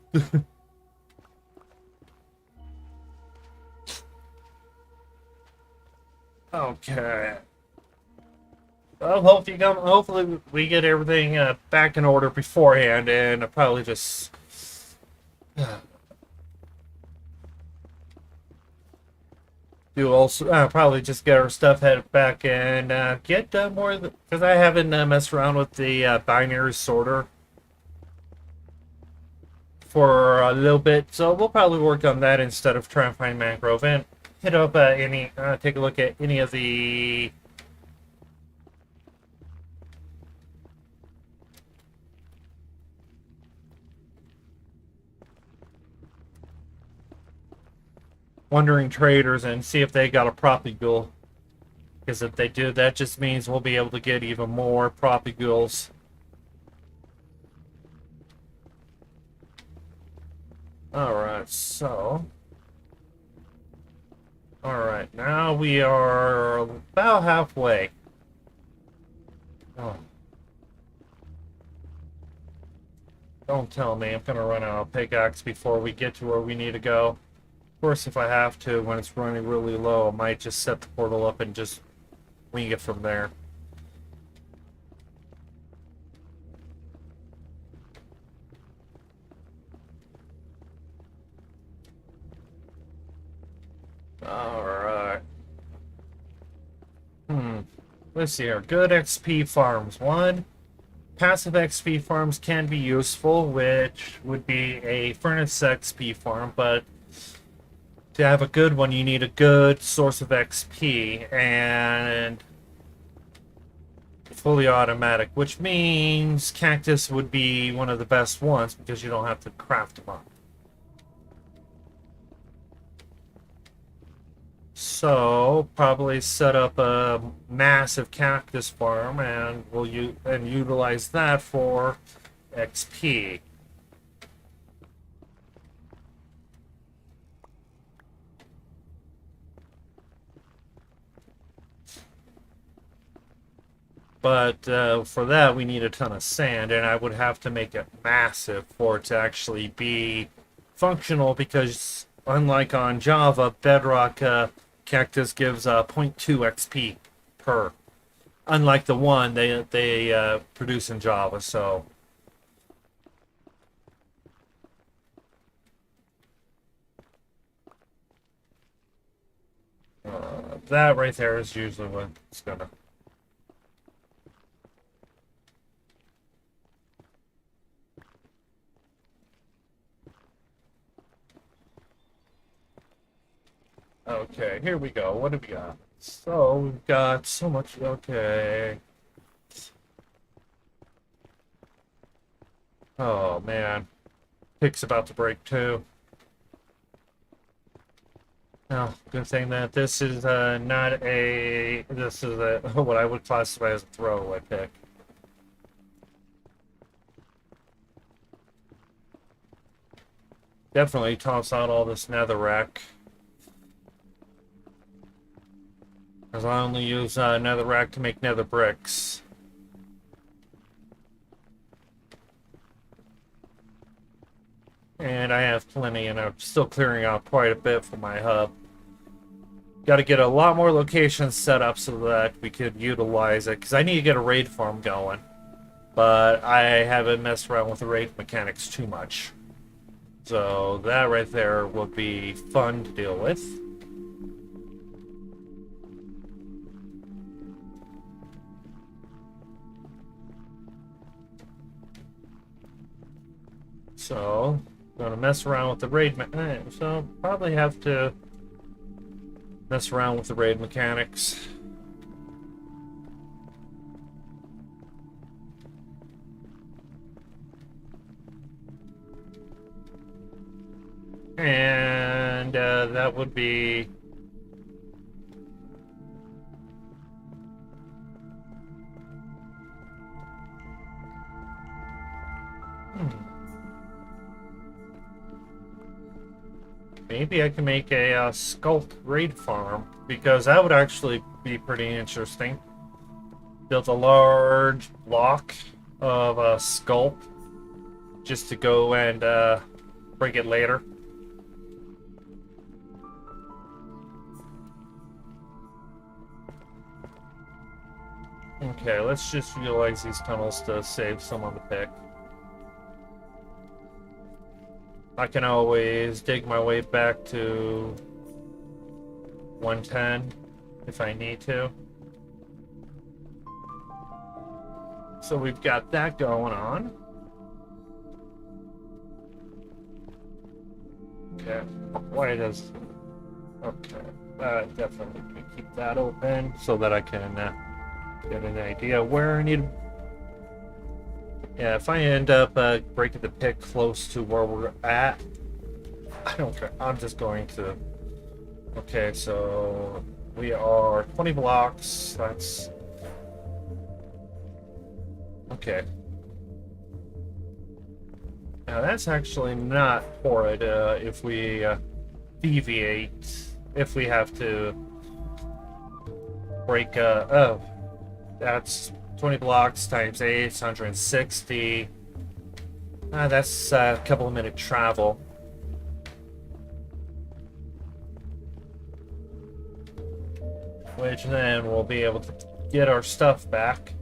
Okay. Well, hopefully we get everything back in order beforehand, and I'll probably just do also probably just get our stuff headed back and get more because I haven't messed around with the binary sorter for a little bit, so we'll probably work on that instead of trying to find mangrove and hit up take a look at any of the wandering traders and see if they got a propagule. Because if they do, that just means we'll be able to get even more propagules. Alright, so... Alright, now we are about halfway. Oh. Don't tell me I'm gonna run out of pickaxe before we get to where we need to go. Of course, if I have to, when it's running really low, I might just set the portal up and just wing it from there. Alright. Let's see here. Good XP farms. 1. Passive XP farms can be useful, which would be a furnace XP farm, but to have a good one, you need a good source of XP, and fully automatic, which means cactus would be one of the best ones because you don't have to craft them up. So probably set up a massive cactus farm, and we'll utilize that for XP. But for that, we need a ton of sand, and I would have to make it massive for it to actually be functional, because unlike on Java, Bedrock cactus gives 0.2 XP per. Unlike the one they produce in Java, so that right there is usually what's gonna. Okay, here we go. What do we got? So we've got so much. Okay. Oh man, pick's about to break too. No, good thing that this is not a. This is a what I would classify as a throwaway pick. Definitely toss out all this netherrack. Because I only use netherrack to make nether bricks. And I have plenty, and I'm still clearing out quite a bit for my hub. Got to get a lot more locations set up so that we could utilize it, because I need to get a raid farm going. But I haven't messed around with the raid mechanics too much. So that right there will be fun to deal with. So, gonna mess around with the raid so probably have to mess around with the raid mechanics. And that would be maybe I can make a sculpt raid farm, because that would actually be pretty interesting. Build a large block of sculpt just to go and break it later. Okay, let's just utilize these tunnels to save some of the pick. I can always dig my way back to 110 if I need to. So we've got that going on. Okay, why does... Okay, definitely keep that open so that I can get an idea where I need... Yeah, if I end up breaking the pick close to where we're at, I don't care. I'm just going to... Okay, so we are 20 blocks. That's... Okay. Now that's actually not horrid if we deviate, if we have to break... oh, that's 20 blocks times 8, 160. That's a couple of minute travel. Which then we'll be able to get our stuff back.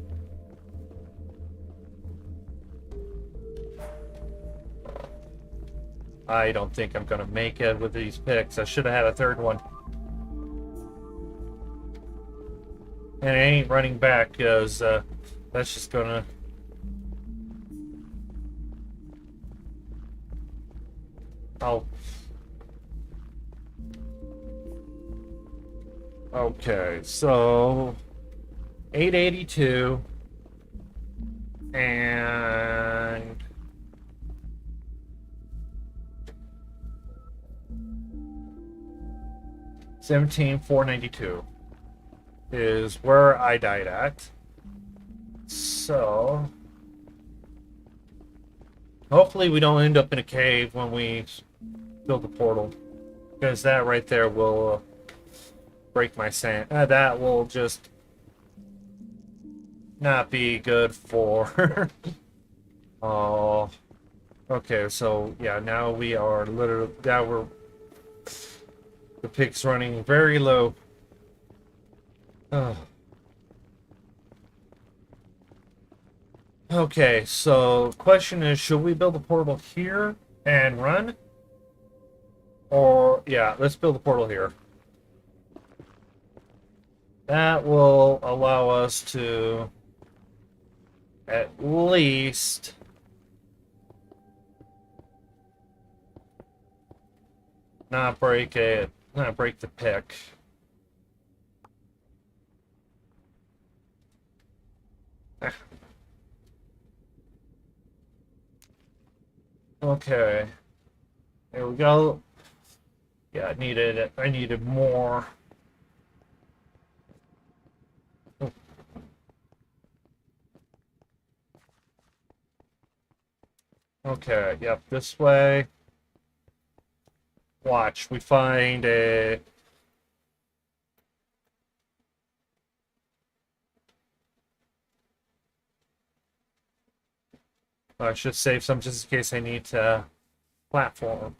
I don't think I'm going to make it with these picks. I should have had a third one. And I ain't running back because that's just going to... Oh. Okay, so 882 and 17,492 is where I died at. So hopefully we don't end up in a cave when we build the portal, because that right there will break my sand. That will just not be good for... Oh, okay. So yeah, now we are literally... Now we're... The pig's running very low. Oh. Okay, so question is, should we build a portal here and run? Or, yeah, let's build a portal here. That will allow us to at least not break the pick. Okay. There we go. Yeah, I needed more. Okay, yep, this way. Watch, we find a... I should save some just in case I need to platform.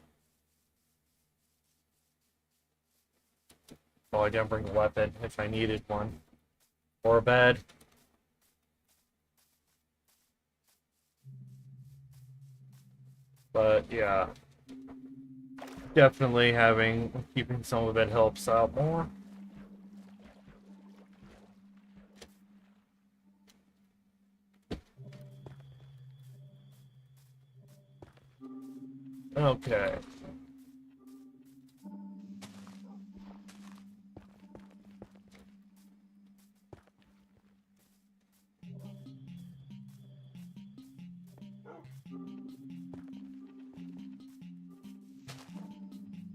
Oh, I didn't bring a weapon if I needed one. Or a bed. But, yeah. Definitely keeping some of it helps out more. Okay.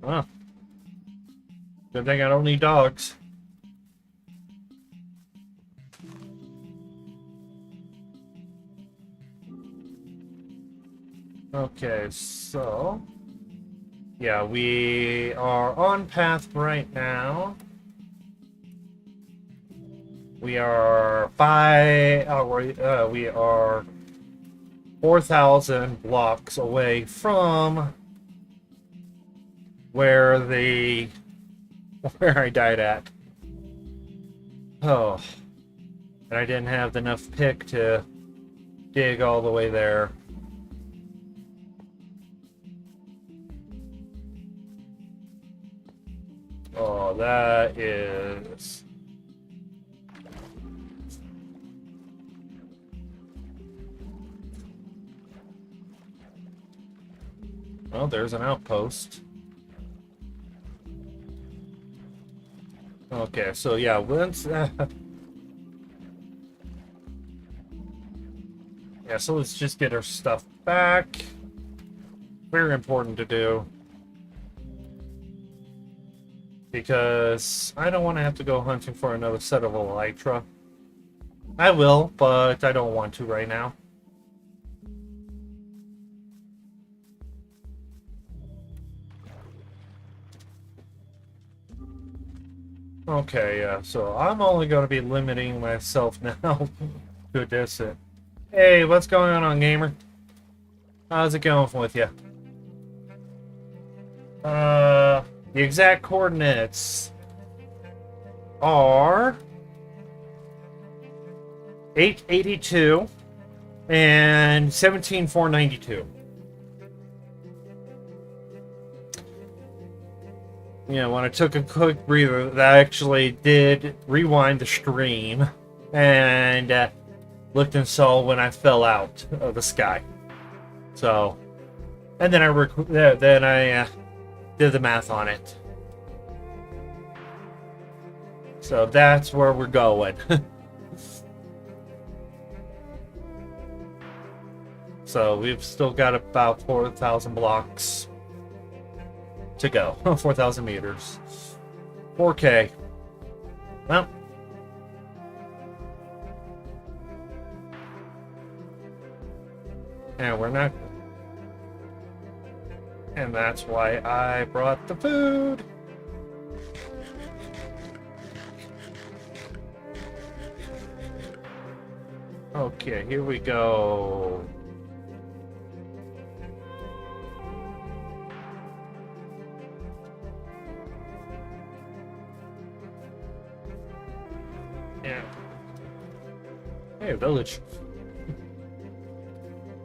Huh. Good thing I don't need dogs. Okay, so... yeah, we are on path right now. We are we are 4,000 blocks away from where I died at. Oh, and I didn't have enough pick to dig all the way there. Oh, that is... well, there's an outpost. Okay, so yeah, once... yeah, so let's just get our stuff back. Very important to do. Because I don't want to have to go hunting for another set of elytra. I will, but I don't want to right now. Okay, yeah, so I'm only going to be limiting myself now to this. Hey, what's going on, gamer? How's it going with you? The exact coordinates are 882 and 17492. Yeah, when I took a quick breather, that actually did rewind the stream and looked and saw when I fell out of the sky. So, and then I did the math on it. So that's where we're going. So we've still got about 4,000 blocks to go. 4,000 meters. 4K. Well. And we're not... and that's why I brought the food. Okay, here we go. Yeah. Hey, a village.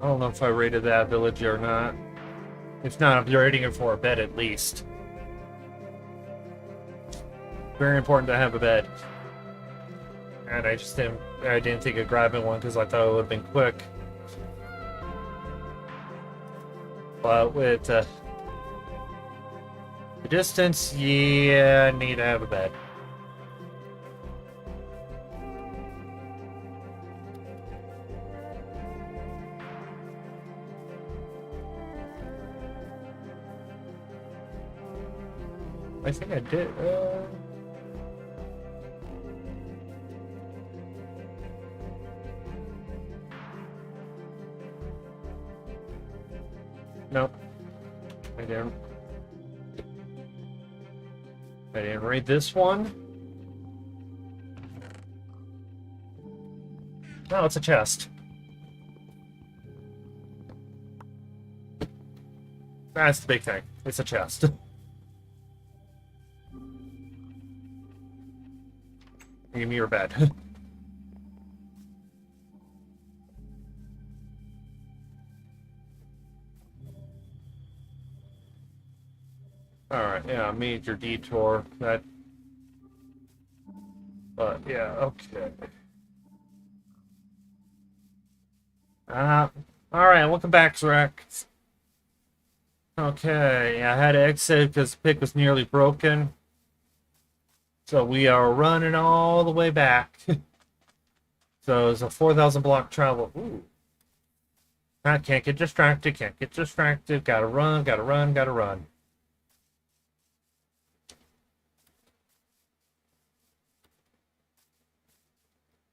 I don't know if I rated that village or not. If not, I'm rating it for a bed at least. Very important to have a bed. And I didn't think of grabbing one because I thought it would have been quick. But with the distance, yeah, I need to have a bed. I think I did. Nope. I didn't. I didn't read this one. No, it's a chest. That's the big thing. It's a chest. Give me your bed. Alright, yeah, major detour. But yeah, okay. Alright, welcome back, Zrex. Okay, I had to exit because the pick was nearly broken. So we are running all the way back. So it's a 4,000 block travel. Ooh. I can't get distracted, Gotta run, gotta run, gotta run.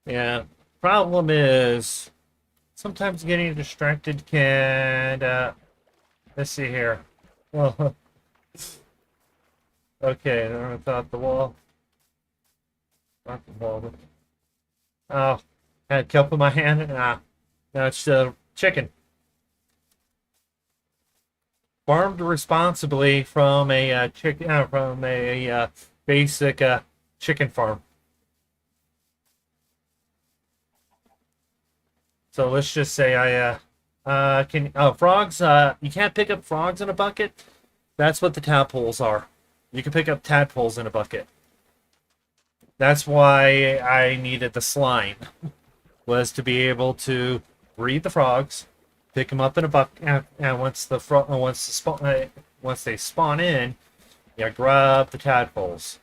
Yeah, problem is sometimes getting distracted can, let's see here. Well, okay, I thought the wall. Not the wall. Oh, had a cup in my hand. Now it's chicken. Farmed responsibly from a basic chicken farm. So let's just say frogs. You can't pick up frogs in a bucket. That's what the tadpoles are. You can pick up tadpoles in a bucket. That's why I needed the slime, was to be able to breed the frogs, pick them up in a bucket, and once they spawn in, you grab the tadpoles.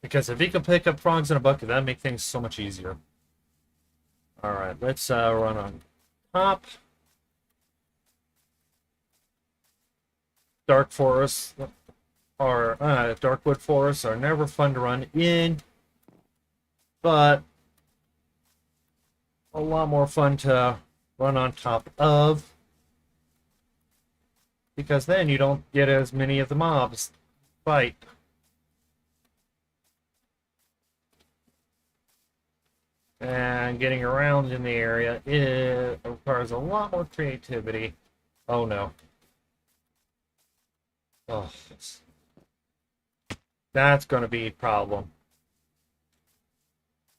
Because if you can pick up frogs in a bucket, that'd make things so much easier. Alright, let's run on top. Dark forests or darkwood forests are never fun to run in, but a lot more fun to run on top of, because then you don't get as many of the mobs fight. And getting around in the area, it requires a lot more creativity. Oh no. Oh, that's going to be a problem.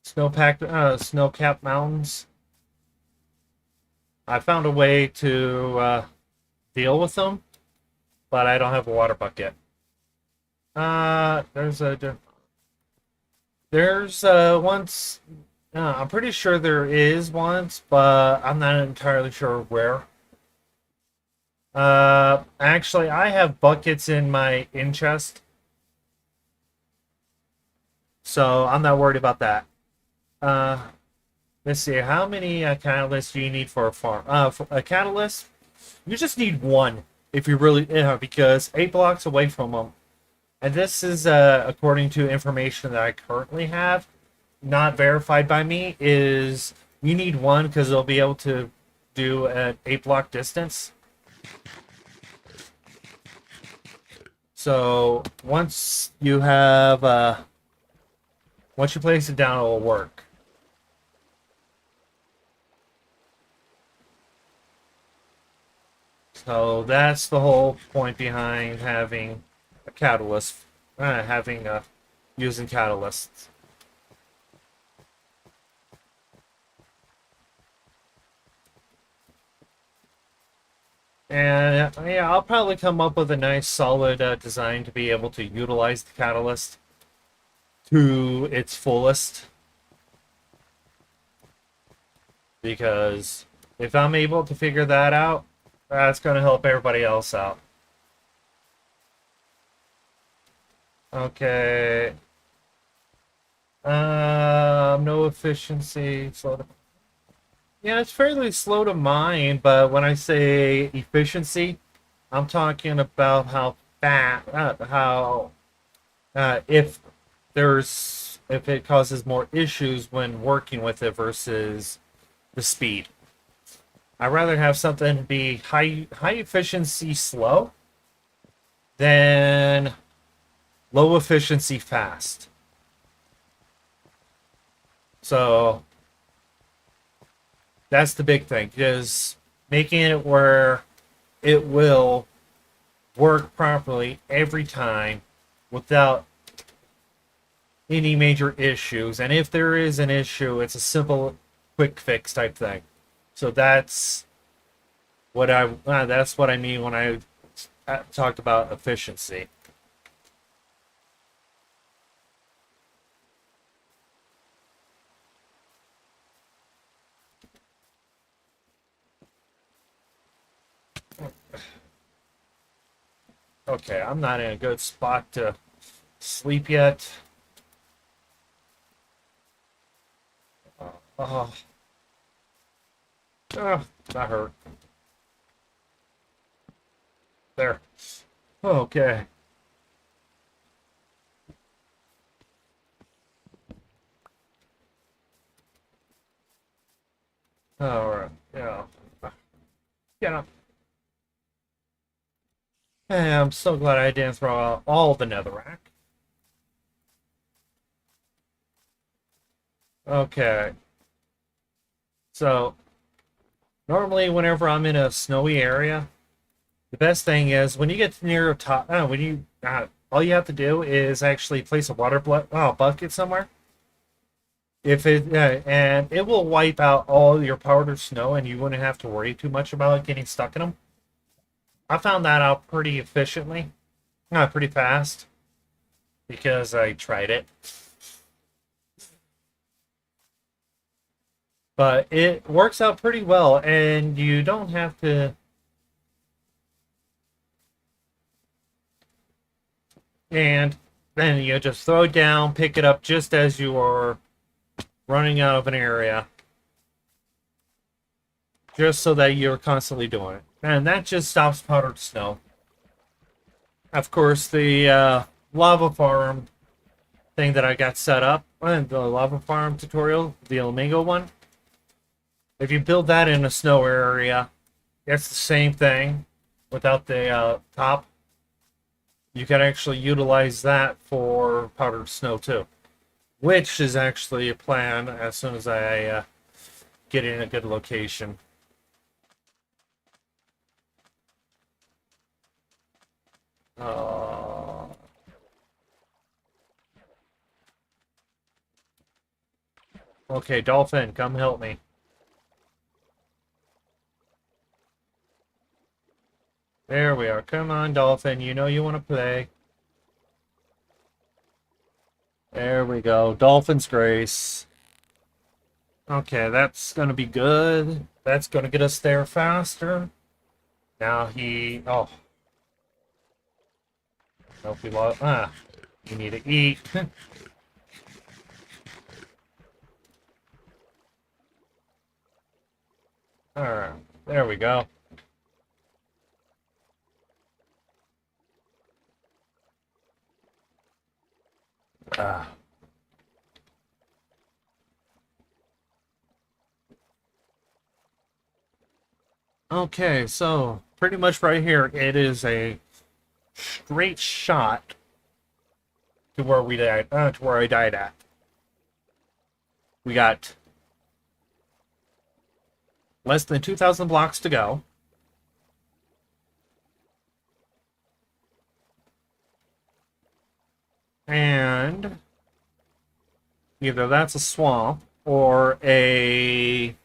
Snow-capped mountains. I found a way to deal with them, but I don't have a water bucket. There's once. I'm pretty sure there is once, but I'm not entirely sure where. Actually, I have buckets in my chest, so I'm not worried about that. Let's see, how many catalysts do you need for a farm? For a catalyst, you just need one if you really, because 8 blocks away from them. And this is according to information that I currently have, not verified by me, is you need one because they'll be able to do an 8 block distance. So once you have once you place it down, it will work. So that's the whole point behind having a catalyst having using catalysts. And yeah, I'll probably come up with a nice solid design to be able to utilize the catalyst to its fullest. Because if I'm able to figure that out, that's going to help everybody else out. Okay. No efficiency. Yeah, it's fairly slow to mine, but when I say efficiency, I'm talking about how fast, how if it causes more issues when working with it versus the speed. I'd rather have something be high efficiency slow than low efficiency fast. So that's the big thing, is making it where it will work properly every time without any major issues. And if there is an issue, it's a simple quick fix type thing. So that's what I mean when I talked about efficiency. Okay, I'm not in a good spot to sleep yet. Oh, oh, that hurt. There. Okay. All right. Yeah. Yeah. Hey, I'm so glad I didn't throw out all the netherrack. Okay. So, normally whenever I'm in a snowy area, the best thing is when you get near a top, all you have to do is actually place a bucket somewhere. If it and it will wipe out all your powdered snow, and you wouldn't have to worry too much about getting stuck in them. I found that out pretty efficiently, pretty fast, because I tried it. But it works out pretty well, and you don't have to. And then you just throw it down, pick it up just as you are running out of an area, just so that you're constantly doing it. And that just stops powdered snow. Of course, the lava farm thing that I got set up, and the lava farm tutorial, the Flamingo one, if you build that in a snow area, it's the same thing without the top. You can actually utilize that for powdered snow too, which is actually a plan as soon as I get in a good location. Okay, Dolphin, come help me. There we are. Come on, Dolphin. You know you want to play. There we go. Dolphin's Grace. Okay, that's going to be good. That's going to get us there faster. Now he... Oh. Nope, we lost... You need to eat. Alright, there we go. Ah. Okay, so pretty much right here, it is a straight shot to where we died, to where I died at. We got less than 2,000 blocks to go. And either that's a swamp or a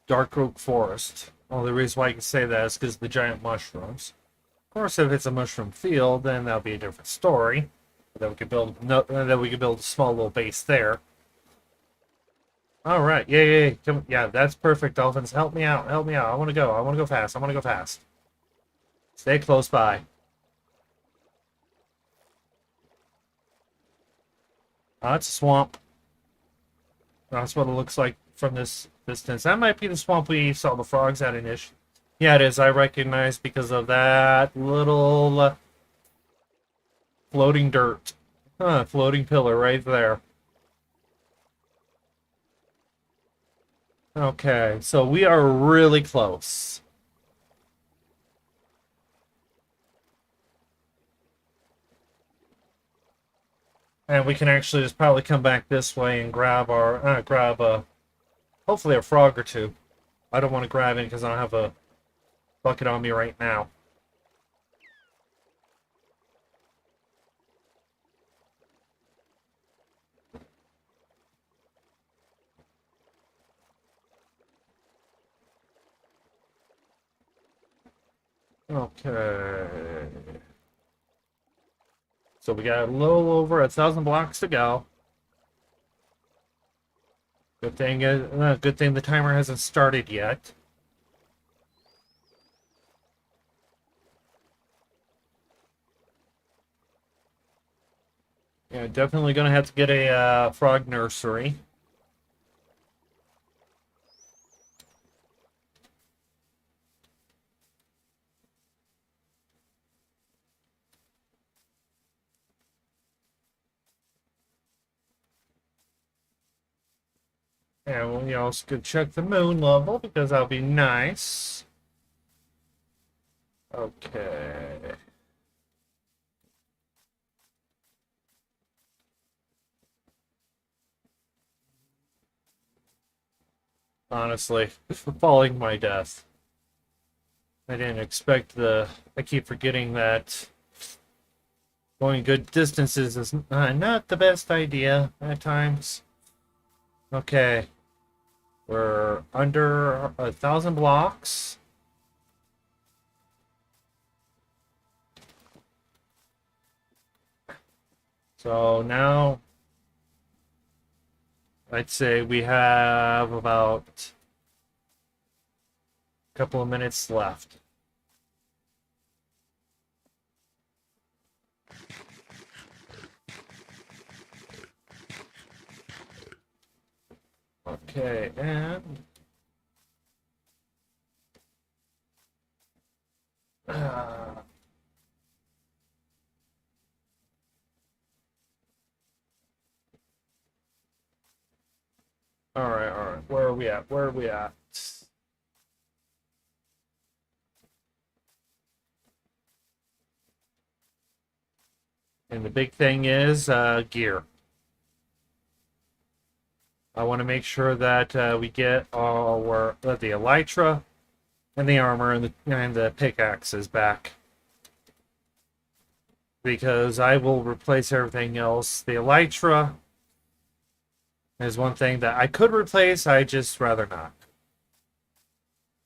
dark oak forest. Well, the reason why I can say that is because of the giant mushrooms. Of course, if it's a mushroom field, then that'll be a different story. Then we could build a small little base there. All right, yeah. Come, yeah, that's perfect, dolphins. Help me out, help me out. I want to go. I want to go fast. I want to go fast. Stay close by. It's a swamp. That's what it looks like from this distance. That might be the swamp we saw the frogs at initially. Yeah, it is. I recognize because of that little floating dirt. Floating pillar right there. Okay, so we are really close. And we can actually just probably come back this way and grab hopefully a frog or two. I don't want to grab it because I don't have a bucket on me right now. Okay. So we got a little over 1,000 blocks to go. Good thing the timer hasn't started yet. Yeah, definitely gonna have to get a frog nursery. And we also could check the moon level because that'll be nice. Okay. Honestly, falling my death. I didn't expect I keep forgetting that going good distances is not the best idea at times. Okay. We're under 1,000 blocks. So now I'd say we have about a couple of minutes left. Okay, and uh, all right. Where are we at? Where are we at? And the big thing is gear. I want to make sure that we get the elytra and the armor and the pickaxes back. Because I will replace everything else. The elytra is one thing that I could replace, I just rather not.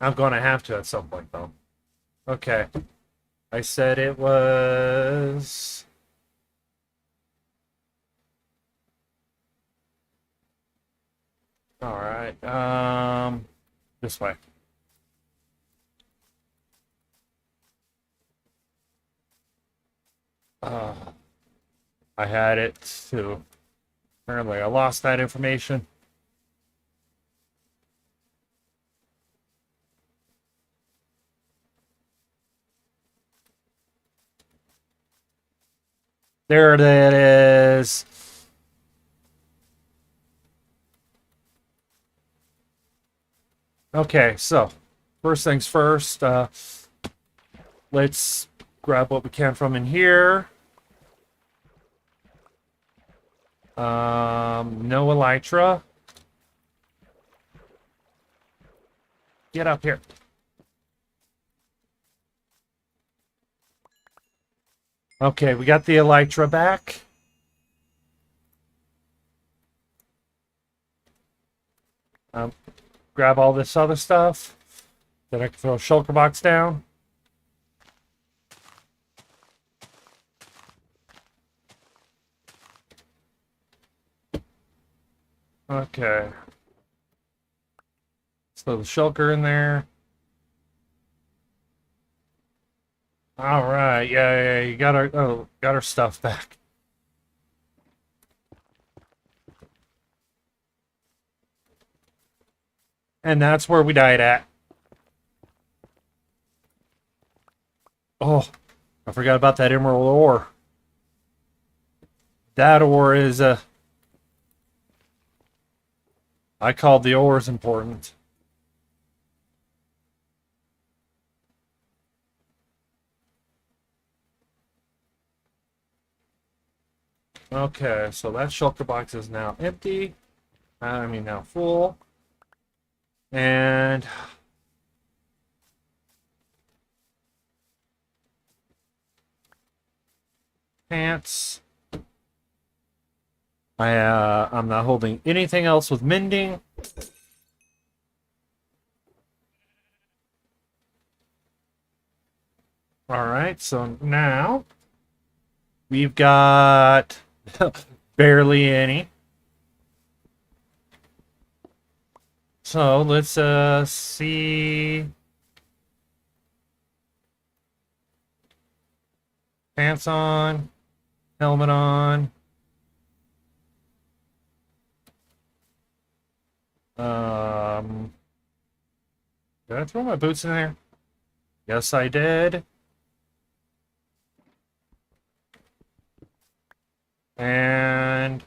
I'm going to have to at some point, though. Okay. I said it was... Alright, this way. I had it too. Apparently I lost that information. There it is. Okay, so first things first, let's grab what we can from in here. No elytra. Get up here. Okay, we got the elytra back. Grab all this other stuff. Then I can throw a shulker box down. Okay. So the shulker in there. All right. Yeah, you got our stuff back. And that's where we died at. Oh, I forgot about that emerald ore. That ore is I called the ores important. Okay, so that shulker box is now empty. I mean, now full. And pants. I'm not holding anything else with mending. All right, so now we've got barely any. So let's see. Pants on, helmet on. Did I throw my boots in there? Yes, I did. And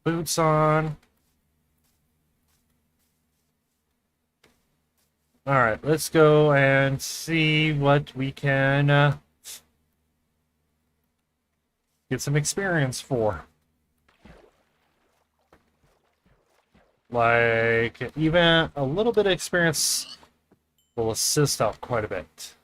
boots on. All right, let's go and see what we can get some experience for. Like, even a little bit of experience will assist out quite a bit.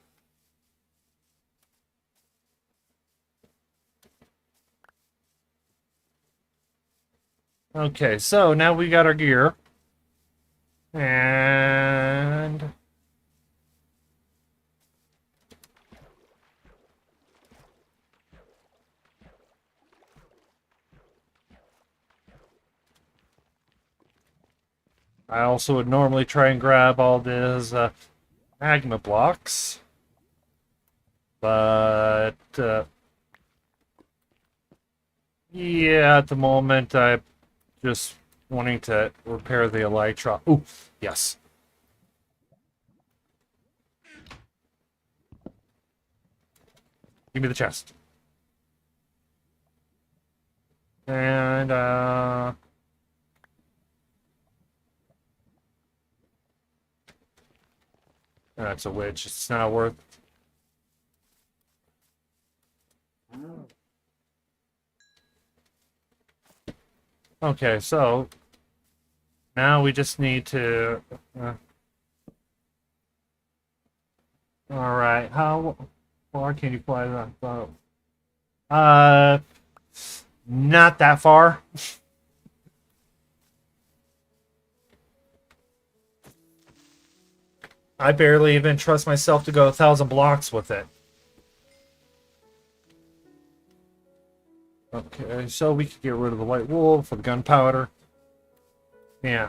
Okay, so now we got our gear. And I also would normally try and grab all these magma blocks. But yeah, at the moment I'm just wanting to repair the elytra. Ooh, yes. Give me the chest. And that's a witch. It's not worth. Okay, so now we just need to. All right, how far can you fly that boat? Not that far. I barely even trust myself to go 1,000 blocks with it. Okay, so we could get rid of the white wool for the gunpowder. Yeah.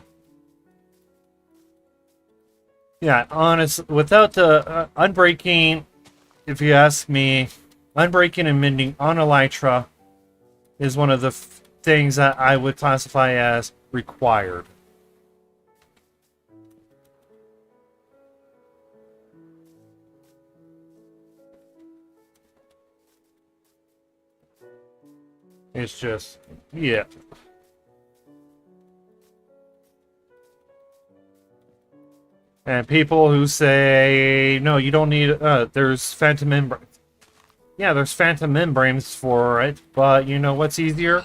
Yeah, honest, without the unbreaking, if you ask me, unbreaking and mending on elytra is one of the things that I would classify as required. It's just, yeah. And people who say, no, you don't need, there's phantom membranes. Yeah, there's phantom membranes for it, but you know what's easier?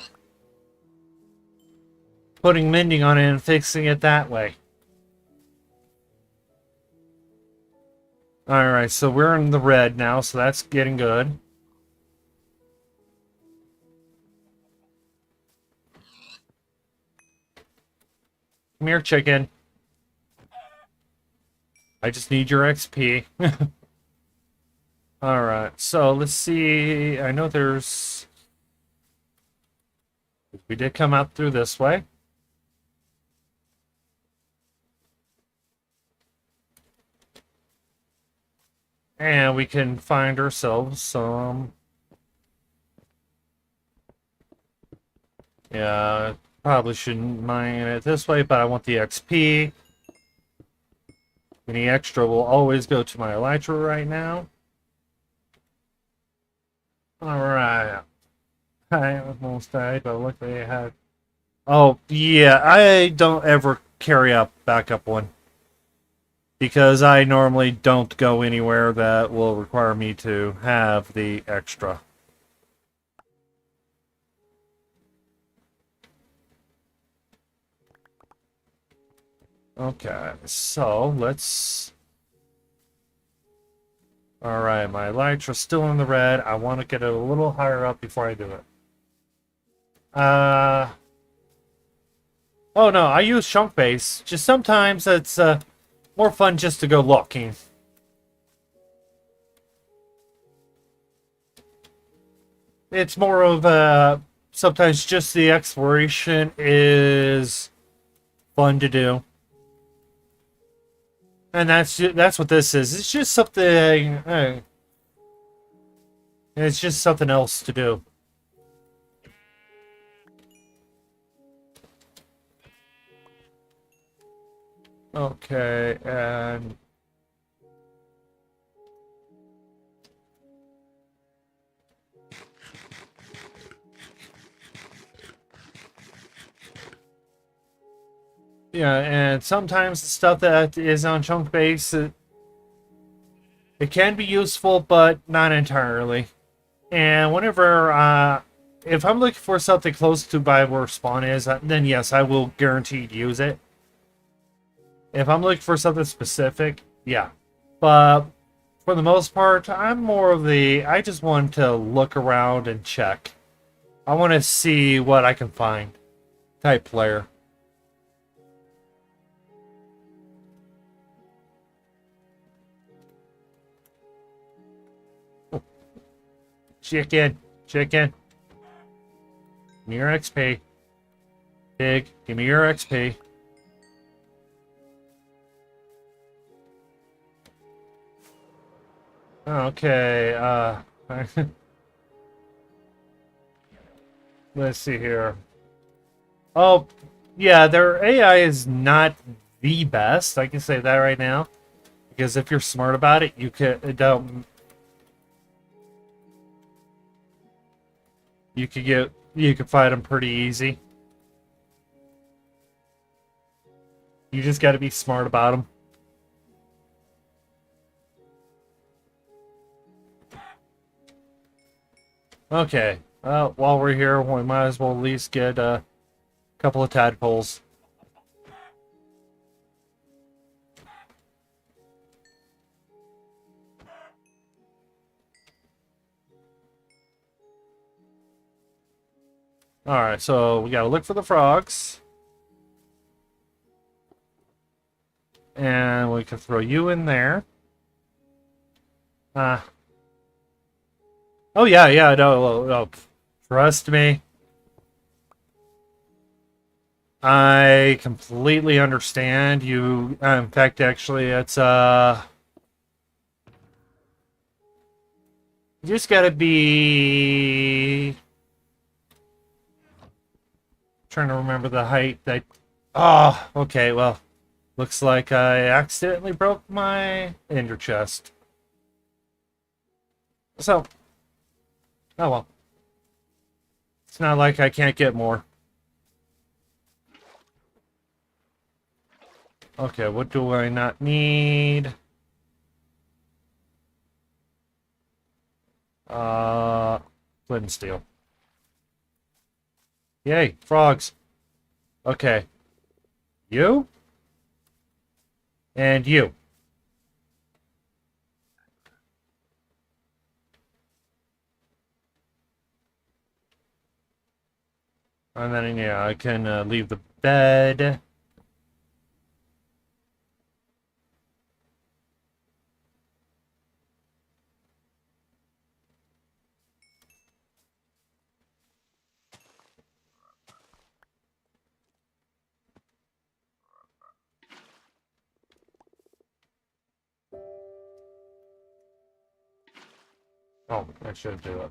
Putting mending on it and fixing it that way. Alright, so we're in the red now, so that's getting good. Come here, chicken. I just need your XP. Alright, so let's see. I know there's... We did come out through this way. And we can find ourselves some... Yeah, probably shouldn't mine it this way, but I want the XP. Any extra will always go to my elytra right now. Alright. I almost died, but look, they had... Oh, yeah, I don't ever carry a backup one. Because I normally don't go anywhere that will require me to have the extra. Okay, so let's... Alright, my elytra's still in the red. I want to get it a little higher up before I do it. Oh no, I use chunk base. Just sometimes it's more fun just to go looking. It's more of sometimes just the exploration is fun to do. And that's what this is. It's just something it's just something else to do. Okay, and yeah, and sometimes the stuff that is on chunk base, it can be useful, but not entirely. And whenever, if I'm looking for something close to by where spawn is, then yes, I will guaranteed use it. If I'm looking for something specific, yeah. But for the most part, I'm more of the, I just want to look around and check. I want to see what I can find type player. Chicken. Chicken. Give me your XP. Pig, give me your XP. Okay, let's see here. Oh, yeah, their AI is not the best. I can say that right now. Because if you're smart about it, you could you could fight them pretty easy. You just got to be smart about them. Okay. While we're here, we might as well at least get a couple of tadpoles. Alright, so we gotta look for the frogs. And we can throw you in there. Oh yeah, yeah, no, trust me. I completely understand you. In fact, actually, it's you just gotta be trying to remember the height that. Oh, okay. Well, looks like I accidentally broke my ender chest. So, oh well. It's not like I can't get more. Okay, what do I not need? Flint and steel. Yay, frogs. Okay. You? And you. And then, yeah, I can leave the bed. Oh, I should do it.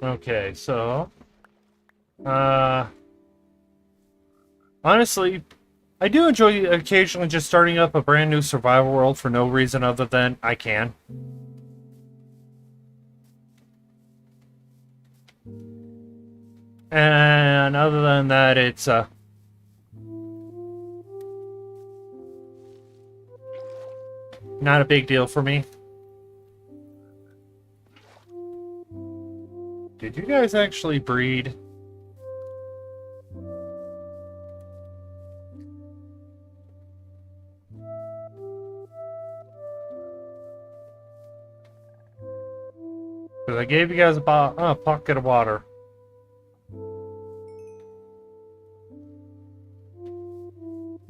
Okay, so honestly, I do enjoy occasionally just starting up a brand new survival world for no reason other than I can. And other than that, it's not a big deal for me. Did you guys actually breed? Because I gave you guys a pocket of water.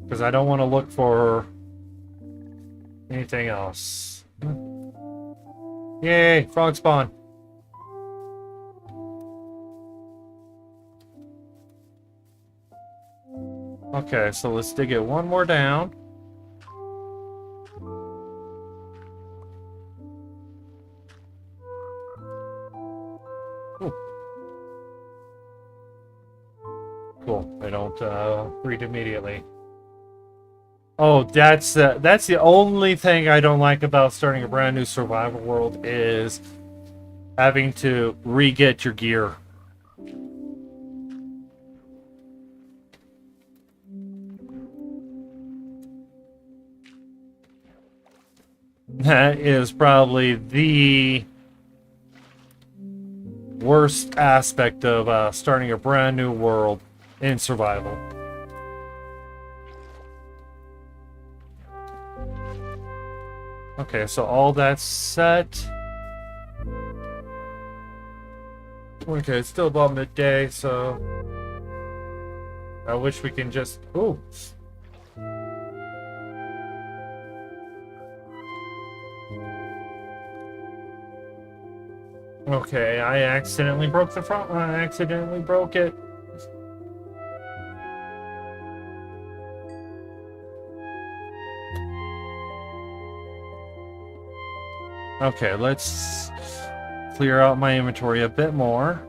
Because I don't want to look for anything else. Yay, frog spawn. Okay, so let's dig it one more down. Ooh. Cool, they don't breed immediately. Oh, that's the only thing I don't like about starting a brand new survival world is having to re-get your gear. That is probably the worst aspect of starting a brand new world in survival. Okay, so all that's set. Okay, it's still about midday, so I wish we can just... Ooh. Okay, I accidentally broke the front. I accidentally broke it. Okay, let's clear out my inventory a bit more.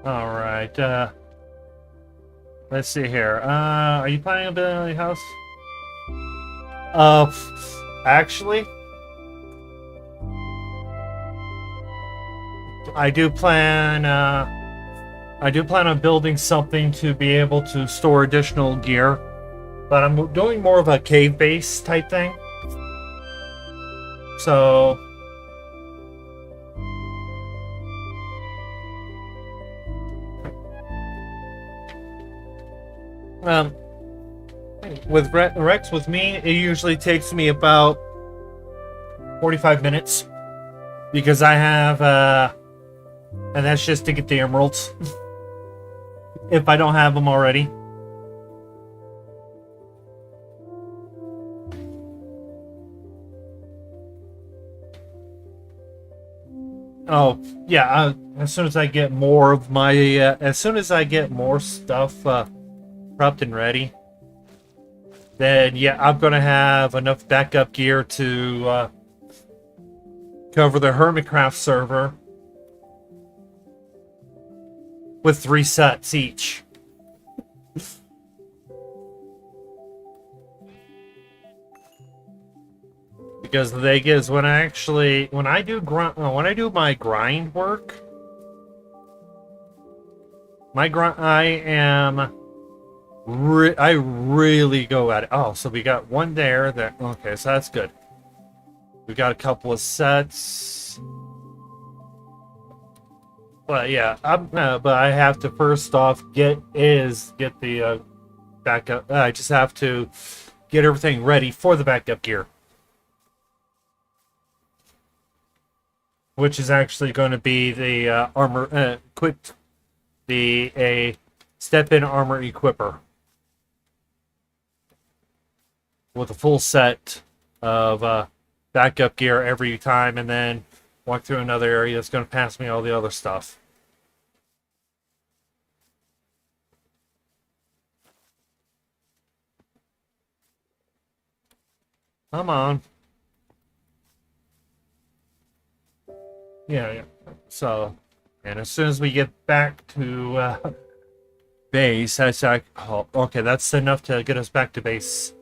All right. Let's see here. Are you planning on building a house? Actually, I do plan on building something to be able to store additional gear, but I'm doing more of a cave base type thing. So, with Rex, with me, it usually takes me about 45 minutes because I have, and that's just to get the emeralds if I don't have them already. Oh, yeah, as soon as I get more of my, as soon as I get more stuff prepped and ready, then yeah, I'm gonna have enough backup gear to cover the Hermitcraft server with 3 sets each. Because the thing is, when I do my grind work, I really go at it. Oh, so we got one there. Okay, so that's good. We got a couple of sets. But yeah, but I have to first off get the backup. I just have to get everything ready for the backup gear, which is actually going to be the armor a step-in armor equipper with a full set of backup gear every time and then walk through another area that's going to pass me all the other stuff. Come on. Yeah. So, and as soon as we get back to base, I say, oh, okay, that's enough to get us back to base.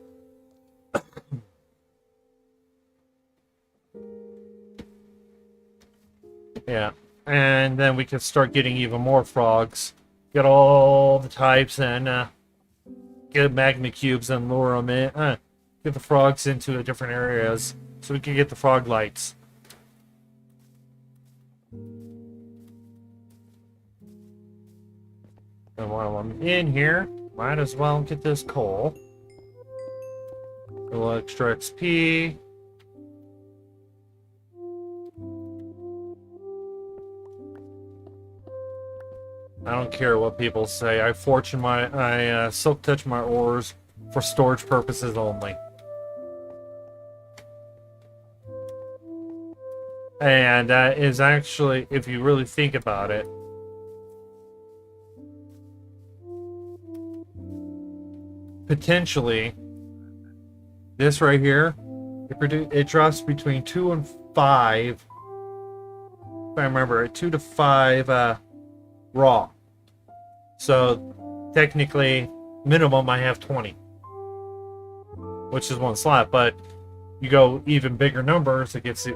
Yeah, and then we can start getting even more frogs. Get all the types and get magma cubes and lure them in. Get the frogs into different areas so we can get the frog lights. And while I'm in here, might as well get this coal. A little extra XP. I don't care what people say. I silk touch my ores for storage purposes only. And that is actually, if you really think about it, potentially, this right here, it drops between 2 and 5. If I remember, 2 to 5 raw. So technically, minimum I have 20, which is 1 slot. But you go even bigger numbers, it gets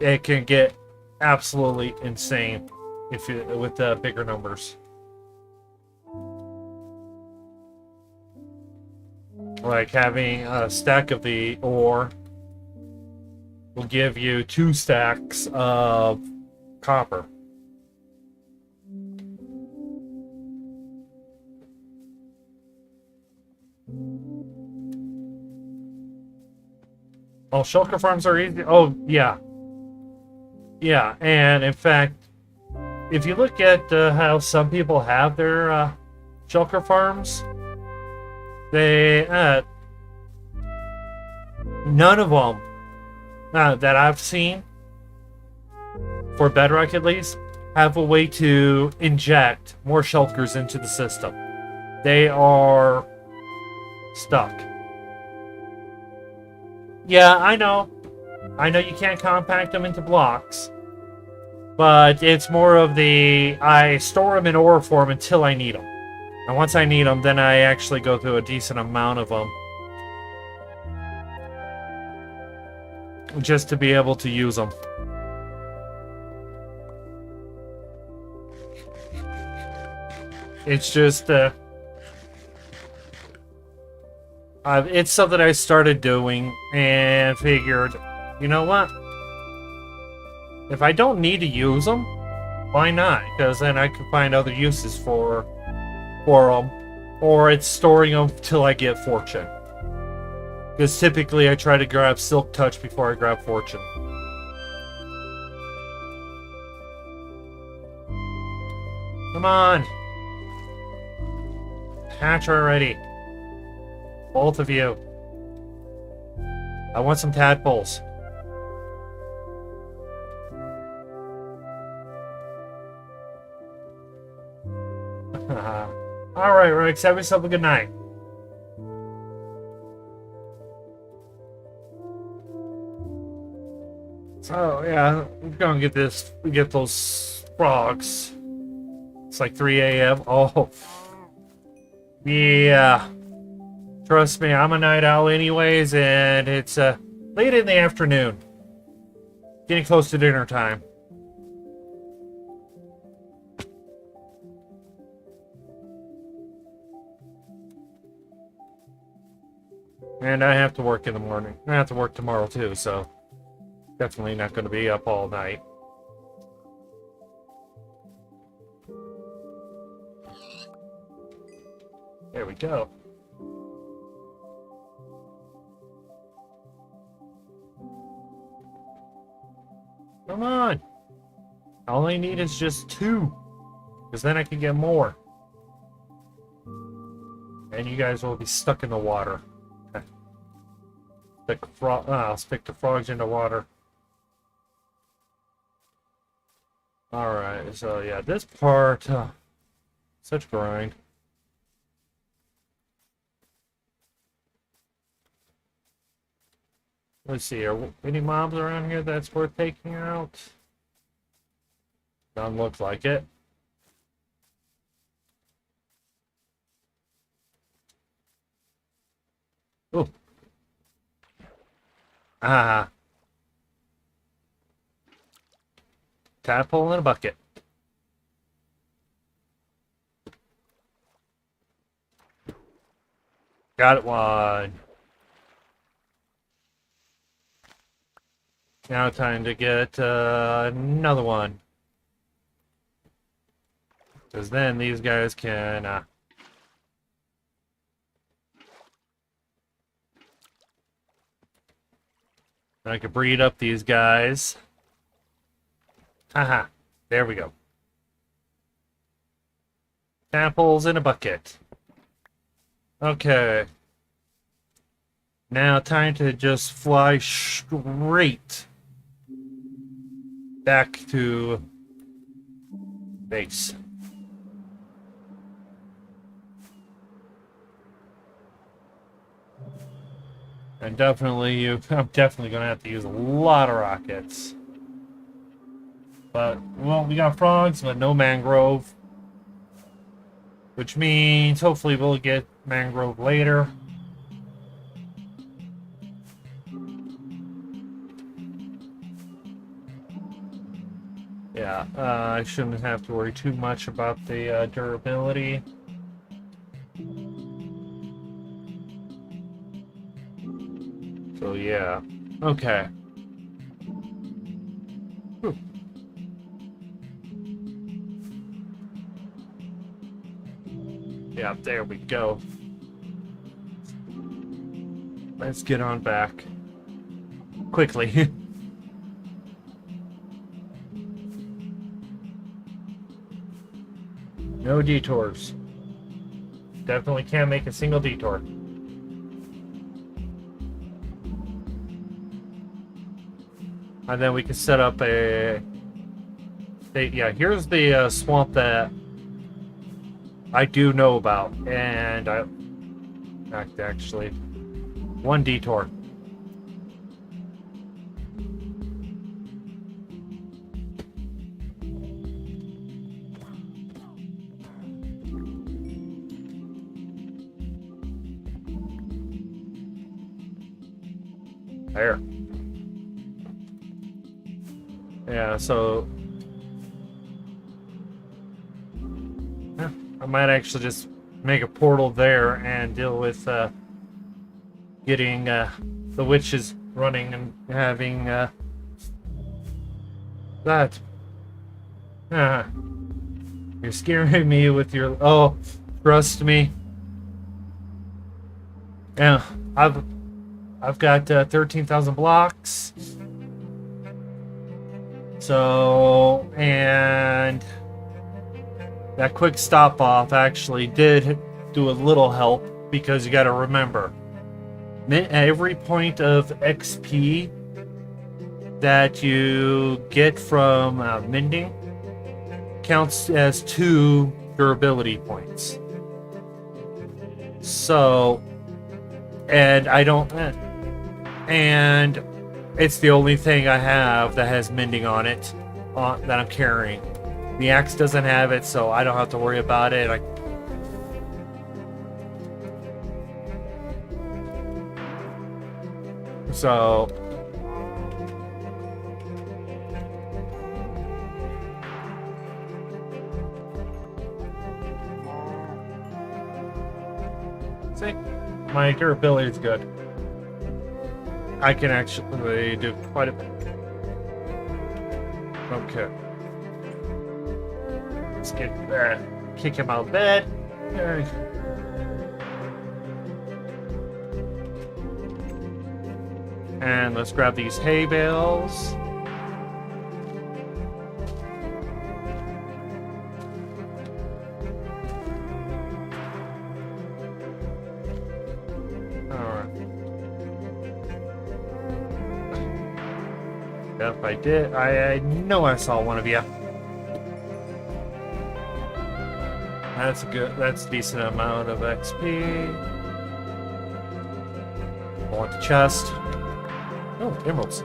it can get absolutely insane if you with bigger numbers. Like having a stack of the ore will give you 2 stacks of copper. Oh, shulker farms are easy. Oh, yeah. Yeah, and in fact, if you look at how some people have their shulker farms, they none of them that I've seen, for Bedrock at least, have a way to inject more shulkers into the system. They are stuck. Yeah, I know you can't compact them into blocks, but it's more of I store them in ore form until I need them. And once I need them, then I actually go through a decent amount of them just to be able to use them. It's just it's something I started doing and figured, you know what? If I don't need to use them, why not? Because then I can find other uses for them, or it's storing them till I get fortune. Because typically I try to grab silk touch before I grab fortune. Come on, hatch already. Both of you. I want some tadpoles. Alright, Rex, have yourself a good night. So, yeah, we're gonna get those frogs. It's like 3 a.m. Oh. Yeah. Trust me, I'm a night owl anyways, and it's late in the afternoon. Getting close to dinner time. And I have to work in the morning. I have to work tomorrow too, so definitely not going to be up all night. There we go. Come on. All I need is just 2. Because then I can get more. And you guys will be stuck in the water. I'll stick the frogs into water. Alright, so yeah, this part, such a grind. Let's see, are any mobs around here that's worth taking out? Doesn't look like it. Oh. Ah. Tadpole in a bucket. Got it one. Now time to get another one. Because then these guys can... I can breed up these guys. Haha. There we go. Apples in a bucket. Okay. Now time to just fly straight back to base. And definitely, I'm definitely going to have to use a lot of rockets. But, well, we got frogs, but no mangrove. Which means, hopefully, we'll get mangrove later. Yeah, I shouldn't have to worry too much about the durability. So, yeah. Okay. Whew. Yeah, there we go. Let's get on back. Quickly. No detours. Definitely can't make a single detour. And then we can set up yeah, here's the swamp that I do know about. And actually, one detour. There. Yeah, so... yeah, I might actually just make a portal there and deal with getting the witches running and having that. You're scaring me with your... oh, trust me. Yeah, I've got 13,000 blocks. So, and that quick stop off actually did do a little help, because you got to remember, every point of XP that you get from mending counts as 2 durability points. So, and I don't... and it's the only thing I have that has mending on it that I'm carrying. The axe doesn't have it, so I don't have to worry about it. So... see? My durability is good. I can actually do quite a bit. Okay. Let's get kick him out of bed. And let's grab these hay bales. Yep, I did. I know I saw one of you. That's good. That's a decent amount of XP. I want the chest. Oh, emeralds.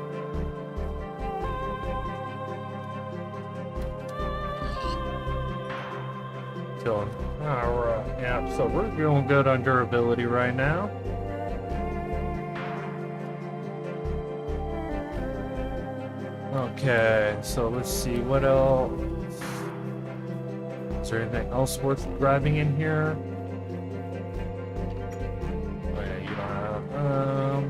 Chilling. Alright, yeah, so we're doing good on durability right now. Okay, so let's see, what else? Is there anything else worth grabbing in here? Oh yeah, you don't have,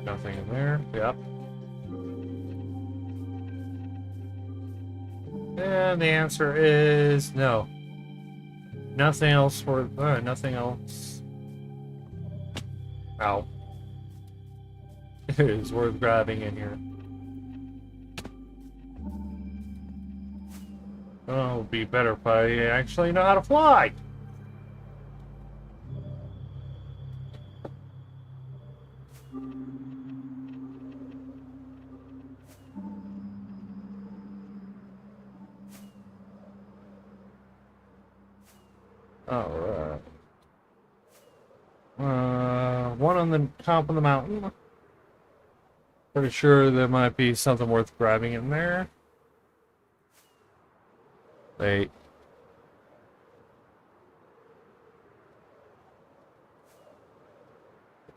nothing in there, yep. And the answer is no. Nothing else worth, nothing else. Ow. Is worth grabbing in here. Oh, it would be better if I actually know how to fly. Alright. One on the top of the mountain. Pretty sure there might be something worth grabbing in there. Wait.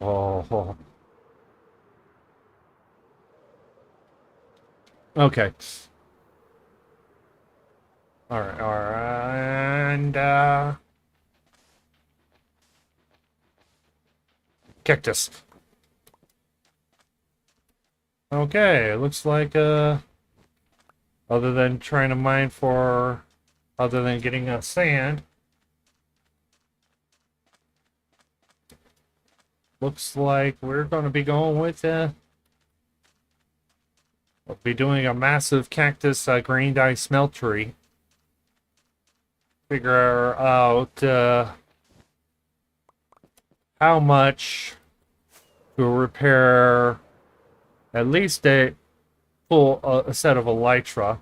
Oh. Okay. Alright, alright. And, cactus. Okay, it looks like, other than trying to mine for, other than getting sand, looks like we're going to be going with, we'll be doing a massive cactus green dye smeltery. Figure out, how much to repair at least a full a set of elytra.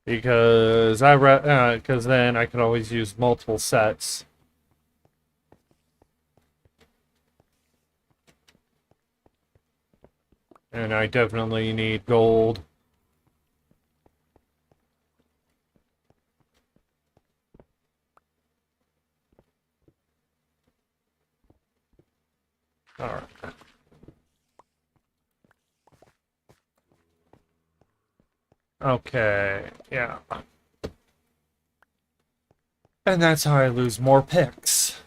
Because because then I can always use multiple sets. And I definitely need gold. Alright. Okay, yeah. And that's how I lose more picks.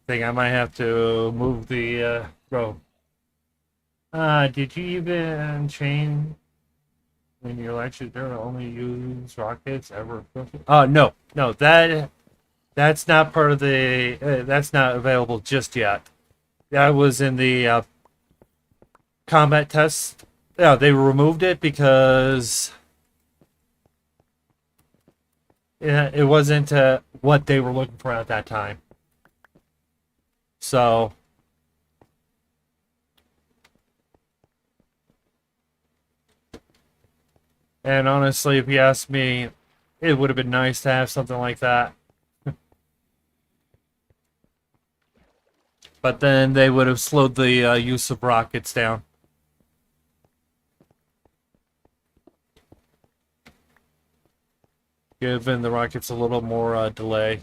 Think I might have to move the row. Did you even change when you're actually there to only use rockets ever? No, that's not part of the. That's not available just yet. That was in the combat test. Yeah, they removed it because it wasn't what they were looking for at that time. So. And honestly, if you ask me, it would have been nice to have something like that. But then they would have slowed the use of rockets down. Giving the rockets a little more delay.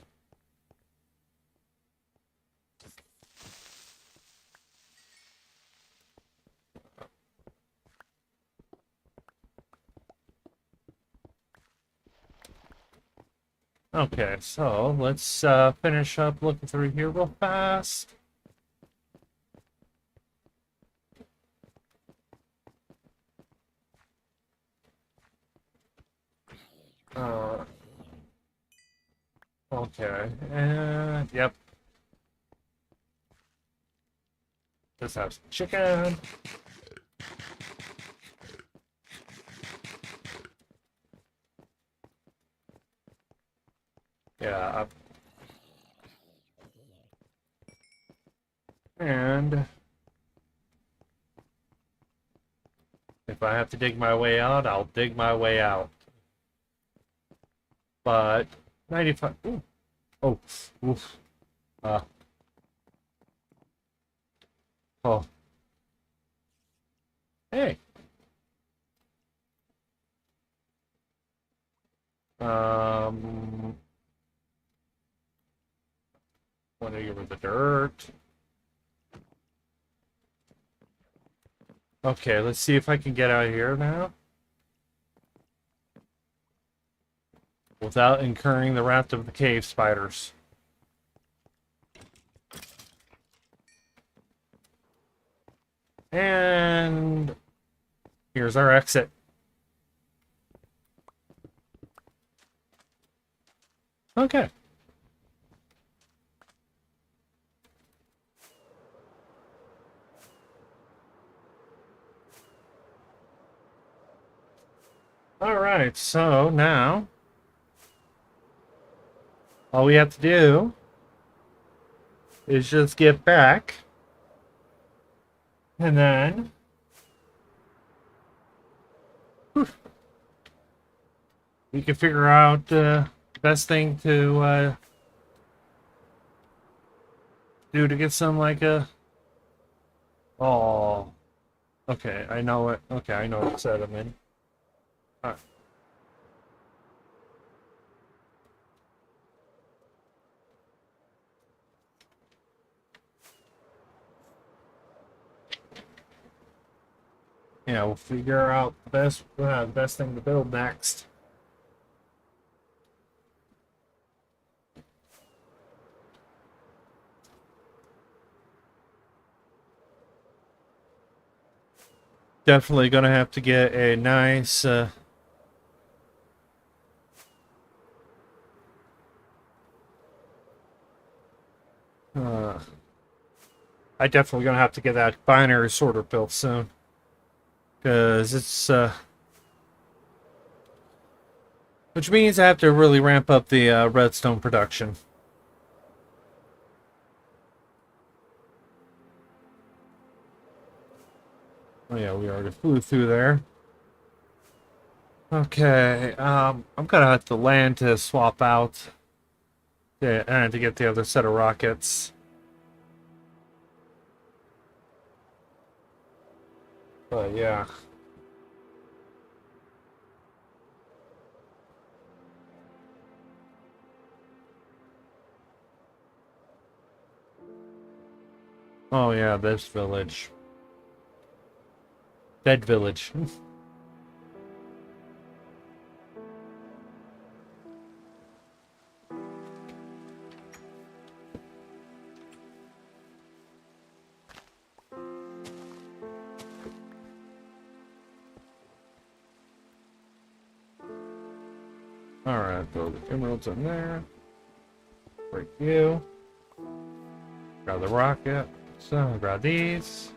Okay, so let's finish up looking through here real fast. Okay, and yep. Let's have some chicken. Yeah. And if I have to dig my way out, I'll dig my way out. But 95. Ooh. Oh. Oof. Uh. Oh. Hey. Want to get rid of the dirt. Okay, let's see if I can get out of here now. Without incurring the wrath of the cave spiders. And here's our exit. Okay. Alright, so now all we have to do is just get back and then we can figure out the best thing to do to get some like a... Oh, okay, I know it. Okay, I know what set I'm in. All right. Yeah, we'll figure out the best thing to build next. Definitely gonna have to get a nice I definitely gonna have to get that binary sorter built soon. Because it's which means I have to really ramp up the redstone production. Oh yeah, we already flew through there. Okay, I'm gonna have to land to swap out and to get the other set of rockets. But yeah. Oh yeah, this village. Dead village. Alright, throw the emeralds in there. Break you. Grab the rocket. So, grab these.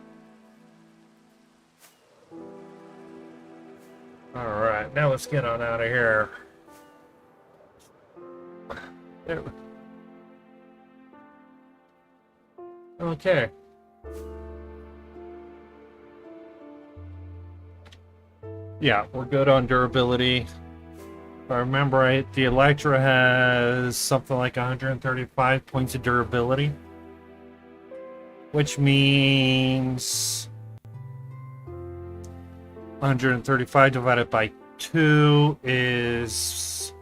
Alright, now let's get on out of here. There. Okay. Yeah, we're good on durability. If I remember right, the Electra has something like 135 points of durability. Which means 135 divided by 2 is,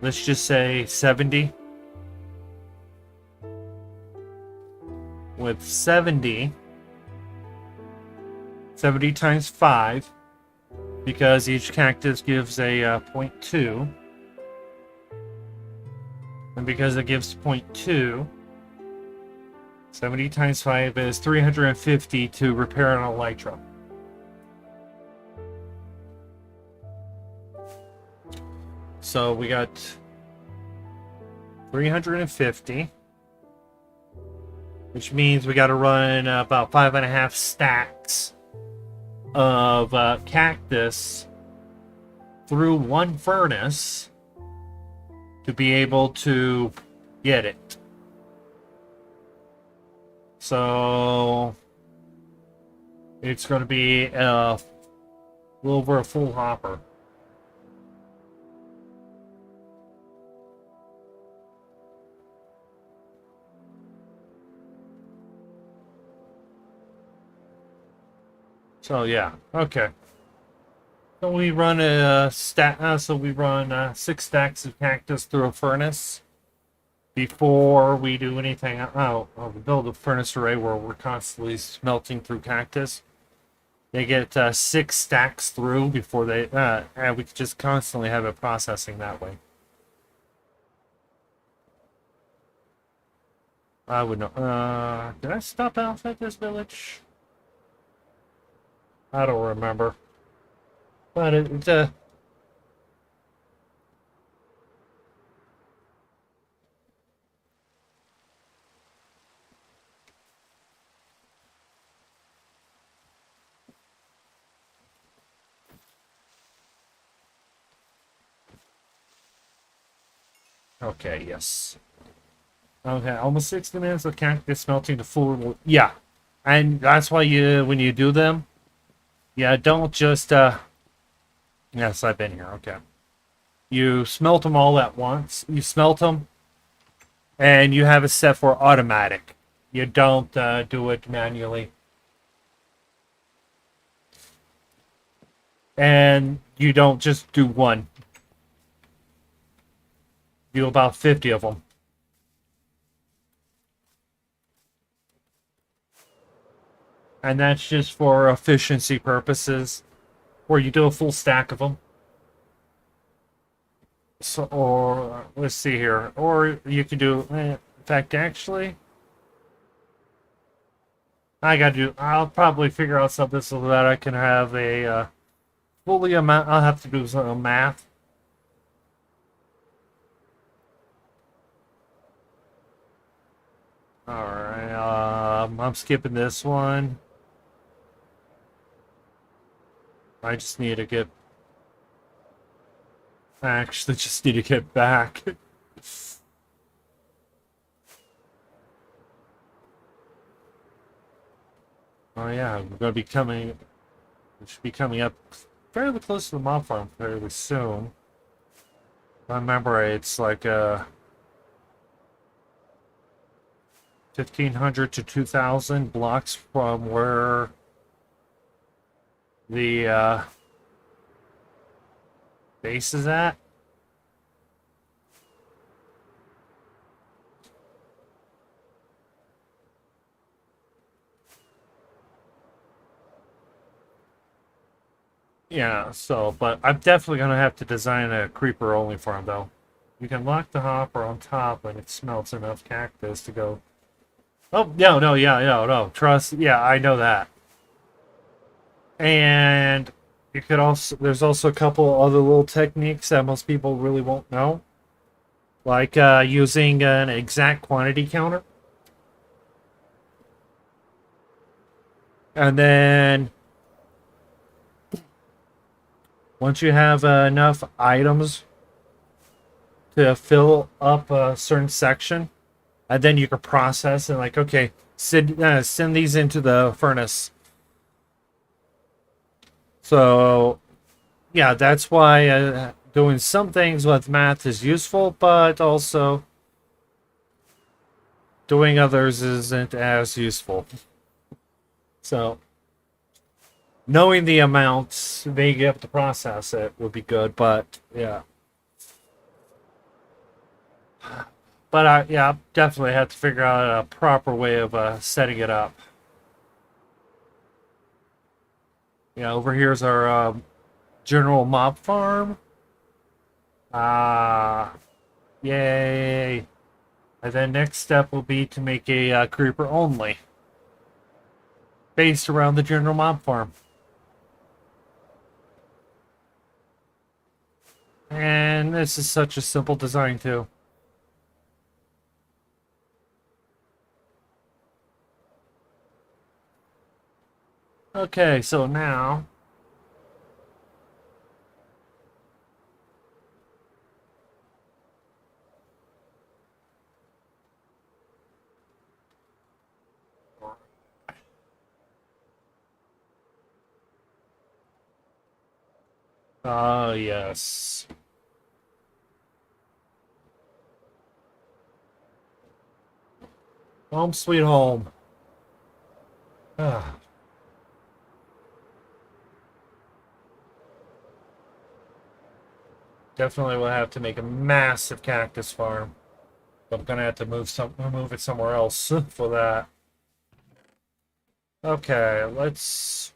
let's just say 70. With 70 times 5, because each cactus gives a 0.2, and because it gives 0.2, 70 times 5 is 350 to repair an elytra. So we got 350 which means we got to run about 5.5 stacks of cactus through one furnace to be able to get it. So it's going to be a little over a full hopper. So yeah, okay. So we run a stack. So we run 6 stacks of cactus through a furnace before we do anything. We build a furnace array where we're constantly smelting through cactus. They get 6 stacks through before they. And we just constantly have it processing that way. I would know. Did I stop off at this village? I don't remember. But okay, yes. Okay, almost 60 minutes of cactus smelting to full. Yeah. And that's why when you do them, yeah, don't just, yes, I've been here, okay. You smelt them all at once. You smelt them, and you have it set for automatic. You don't do it manually. And you don't just do one. You do about 50 of them. And that's just for efficiency purposes, where you do a full stack of them. So, or let's see here, or you can do. In fact, actually, I'll probably figure out something so that I can have a fully amount. I'll have to do some math. All right, I'm skipping this one. I just need to get. I actually just need to get back. Oh yeah, we're gonna be coming. We should be coming up fairly close to the mob farm fairly soon. If I remember, it's like 1,500 to 2,000 blocks from where the base is at. Yeah, so, but I'm definitely gonna have to design a creeper only farm though. You can lock the hopper on top when it smelts enough cactus to go. Oh, no, yeah, no, trust, yeah, I know that. And you could also, there's also a couple other little techniques that most people really won't know. Like using an exact quantity counter. And then once you have enough items to fill up a certain section, and then you can process and like, okay, send these into the furnace. So, yeah, that's why doing some things with math is useful, but also doing others isn't as useful. So, knowing the amounts they have to process it would be good, but yeah. But yeah, definitely have to figure out a proper way of setting it up. Yeah, over here's our general mob farm. Ah, yay! And then next step will be to make a creeper only, based around the general mob farm. And this is such a simple design too. Okay, so now... Oh, yes. Home sweet home. Ah, definitely will have to make a massive cactus farm. I'm gonna have to move it somewhere else for that. Okay, let's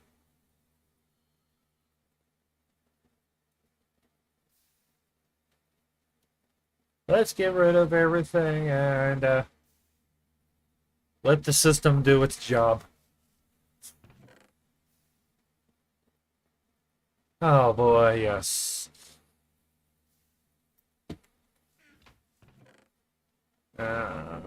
get rid of everything and let the system do its job. Oh boy, yes. Uh,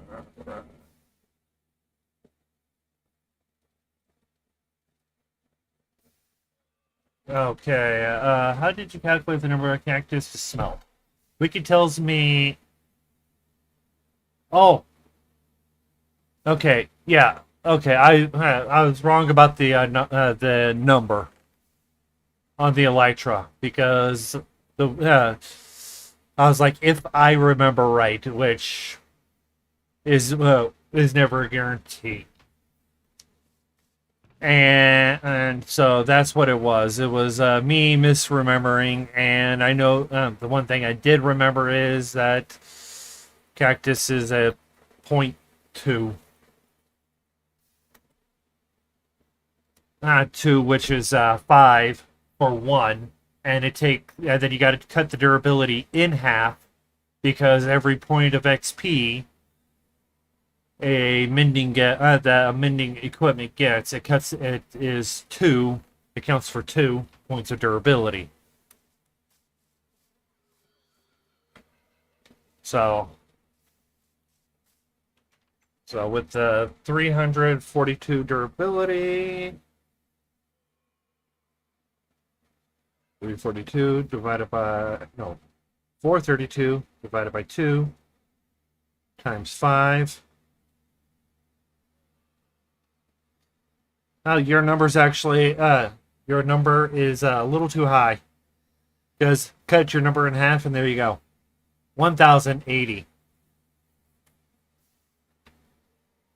okay, how did you calculate the number of cactus to smelt? Wiki tells me. Oh, okay, yeah, okay. I was wrong about the number on the elytra because the I was like, if I remember right, which is never a guarantee. And so that's what it was. It was me misremembering, and I know the one thing I did remember is that cactus is a point two, two, which is five for one, and then you got to cut the durability in half because every point of XP that a mending equipment gets, it is two. It counts for 2 points of durability. So with the 342 durability, 342 divided by no 432 divided by 2 times 5. Oh, your number is a little too high. Just cut your number in half, and there you go. 1,080,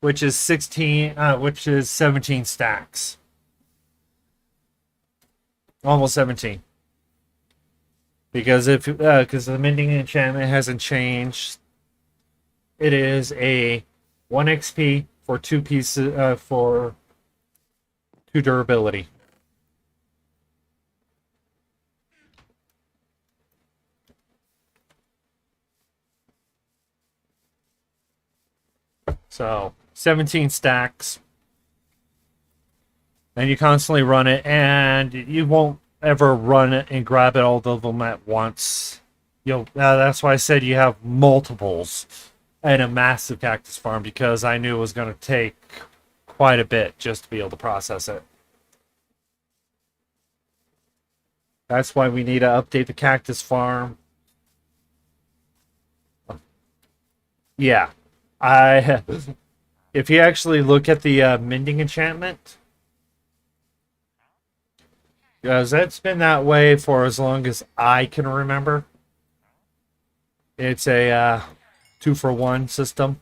which is 17 stacks, almost 17. Because because the mending enchantment hasn't changed, it is a 1 XP for 2 pieces for 2 durability. So 17 stacks, and you constantly run it, and you won't ever run it and grab it all of them at once. That's why I said you have multiples and a massive cactus farm because I knew it was going to take quite a bit just to be able to process it. That's why we need to update the cactus farm. Yeah, I. If you actually look at the mending enchantment, because that's been that way for as long as I can remember. It's a 2-for-1 system.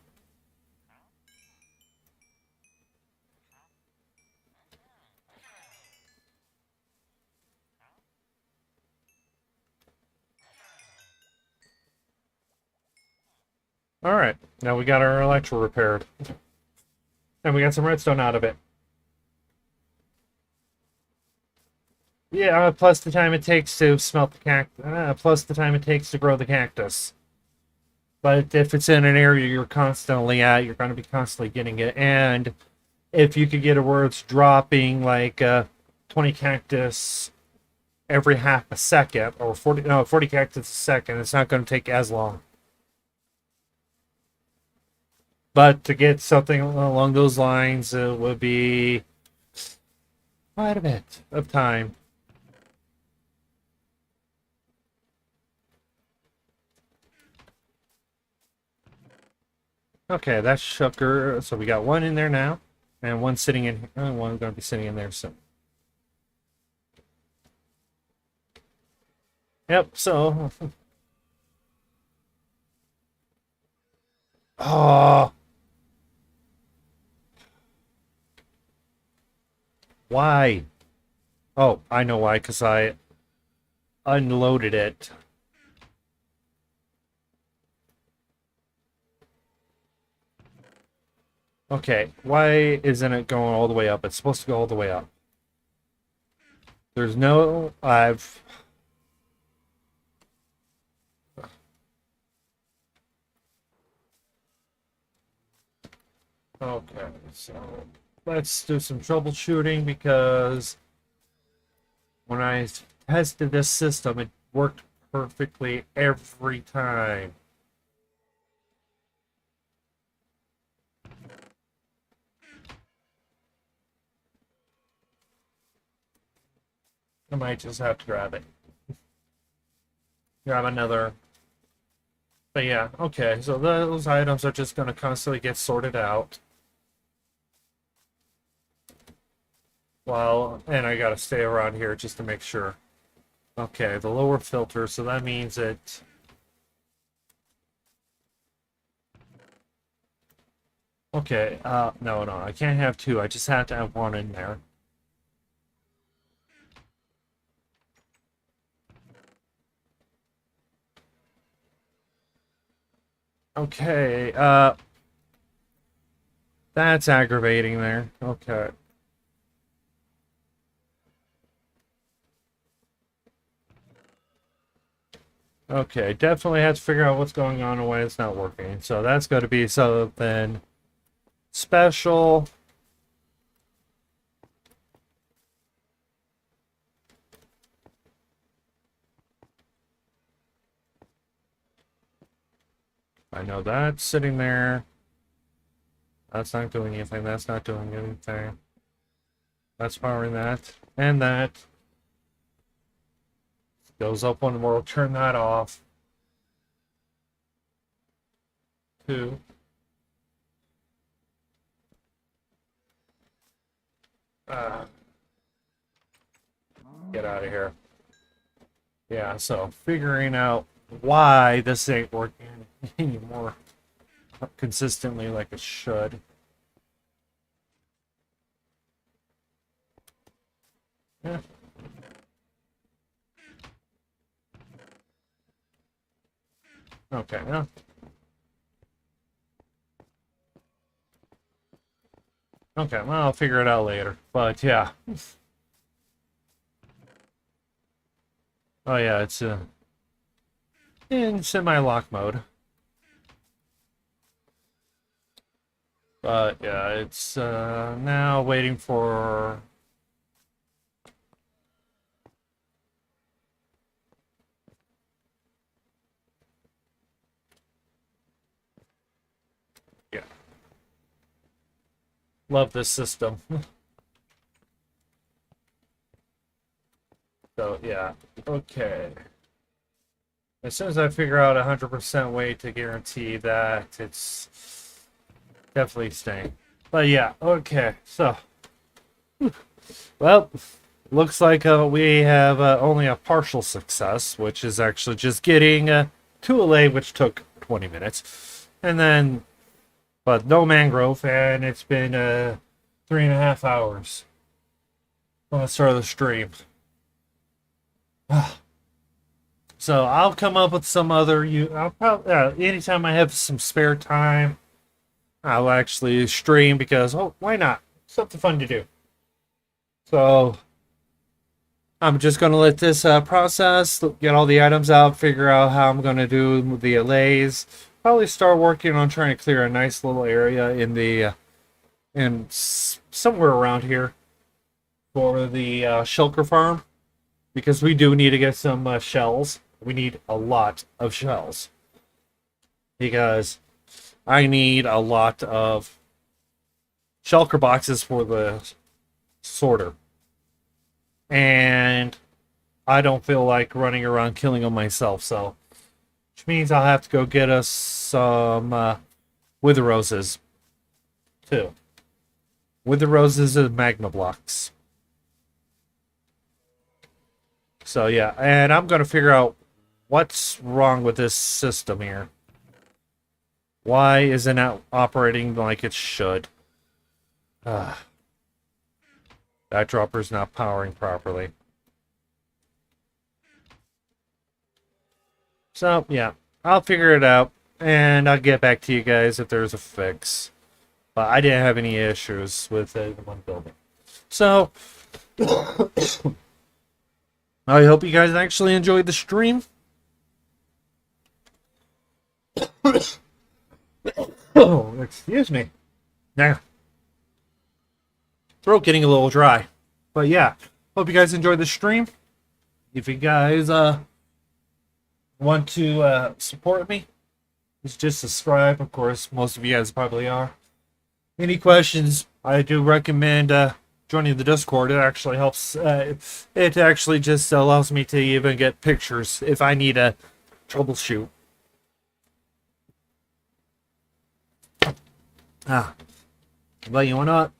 All right, now we got our electro repaired, and we got some redstone out of it. Yeah, plus the time it takes to smelt the plus the time it takes to grow the cactus. But if it's in an area you're constantly at, you're going to be constantly getting it. And if you could get it where it's dropping like 20 cactus every half a second, or 40 cactus a second, it's not going to take as long. But to get something along those lines, it would be quite a bit of time. Okay, that's sugar. So we got one in there now, and one sitting in here, and one going to be sitting in there soon. Yep. So, oh, why? Oh, I know why. Because I unloaded it. Okay, why isn't it going all the way up? It's supposed to go all the way up. There's no. I've. Okay, so let's do some troubleshooting because when I tested this system, it worked perfectly every time. I might just have to grab it. Grab another. But yeah, okay, so those items are just going to constantly get sorted out. Well, and I gotta stay around here just to make sure. Okay, the lower filter, so that means it. Okay, no, no, I can't have two. I just have to have one in there. Okay, that's aggravating there. Okay. Okay, definitely have to figure out what's going on and why it's not working. So that's going to be something special. I know that's sitting there. That's not doing anything. That's not doing anything. That's powering that. And that goes up one more. We'll turn that off. Two. Uh, get out of here. Yeah, so figuring out why this ain't working anymore consistently like it should. Yeah. Okay, yeah. Okay, well, I'll figure it out later. But yeah. Oh yeah, it's in semi-lock mode. But yeah, it's now waiting for. Yeah. Love this system. So yeah, okay. As soon as I figure out 100% way to guarantee that it's definitely staying. But yeah, okay. So, well, looks like we have only a partial success, which is actually just getting to Allay, which took 20 minutes. And then, but no mangrove, and it's been 3.5 hours from the start of the stream. So I'll come up with some other. I'll probably anytime I have some spare time, I'll actually stream because why not? Something fun to do. So I'm just gonna let this process, get all the items out, figure out how I'm gonna do the allays. Probably start working on trying to clear a nice little area in the somewhere around here for the shulker farm because we do need to get some shells. We need a lot of shells because I need a lot of shulker boxes for the sorter. and I don't feel like running around killing them myself, so which means I'll have to go get us some wither roses too. Wither roses and magma blocks. So yeah, and I'm gonna figure out what's wrong with this system here. Why isn't it operating like it should? That dropper's not powering properly. So, yeah, I'll figure it out, and I'll get back to you guys if there's a fix. But I didn't have any issues with the one building. So, I hope you guys actually enjoyed the stream. Oh, excuse me. Now, throat getting a little dry. But yeah, hope you guys enjoyed the stream. If you guys want to support me, just subscribe. Of course, most of you guys probably are. Any questions, I do recommend joining the Discord. It actually helps. It actually just allows me to even get pictures if I need a troubleshoot. But you know what?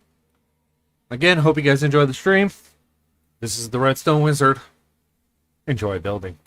Again, hope you guys enjoyed the stream. This is the Redstone Wizard. Enjoy building.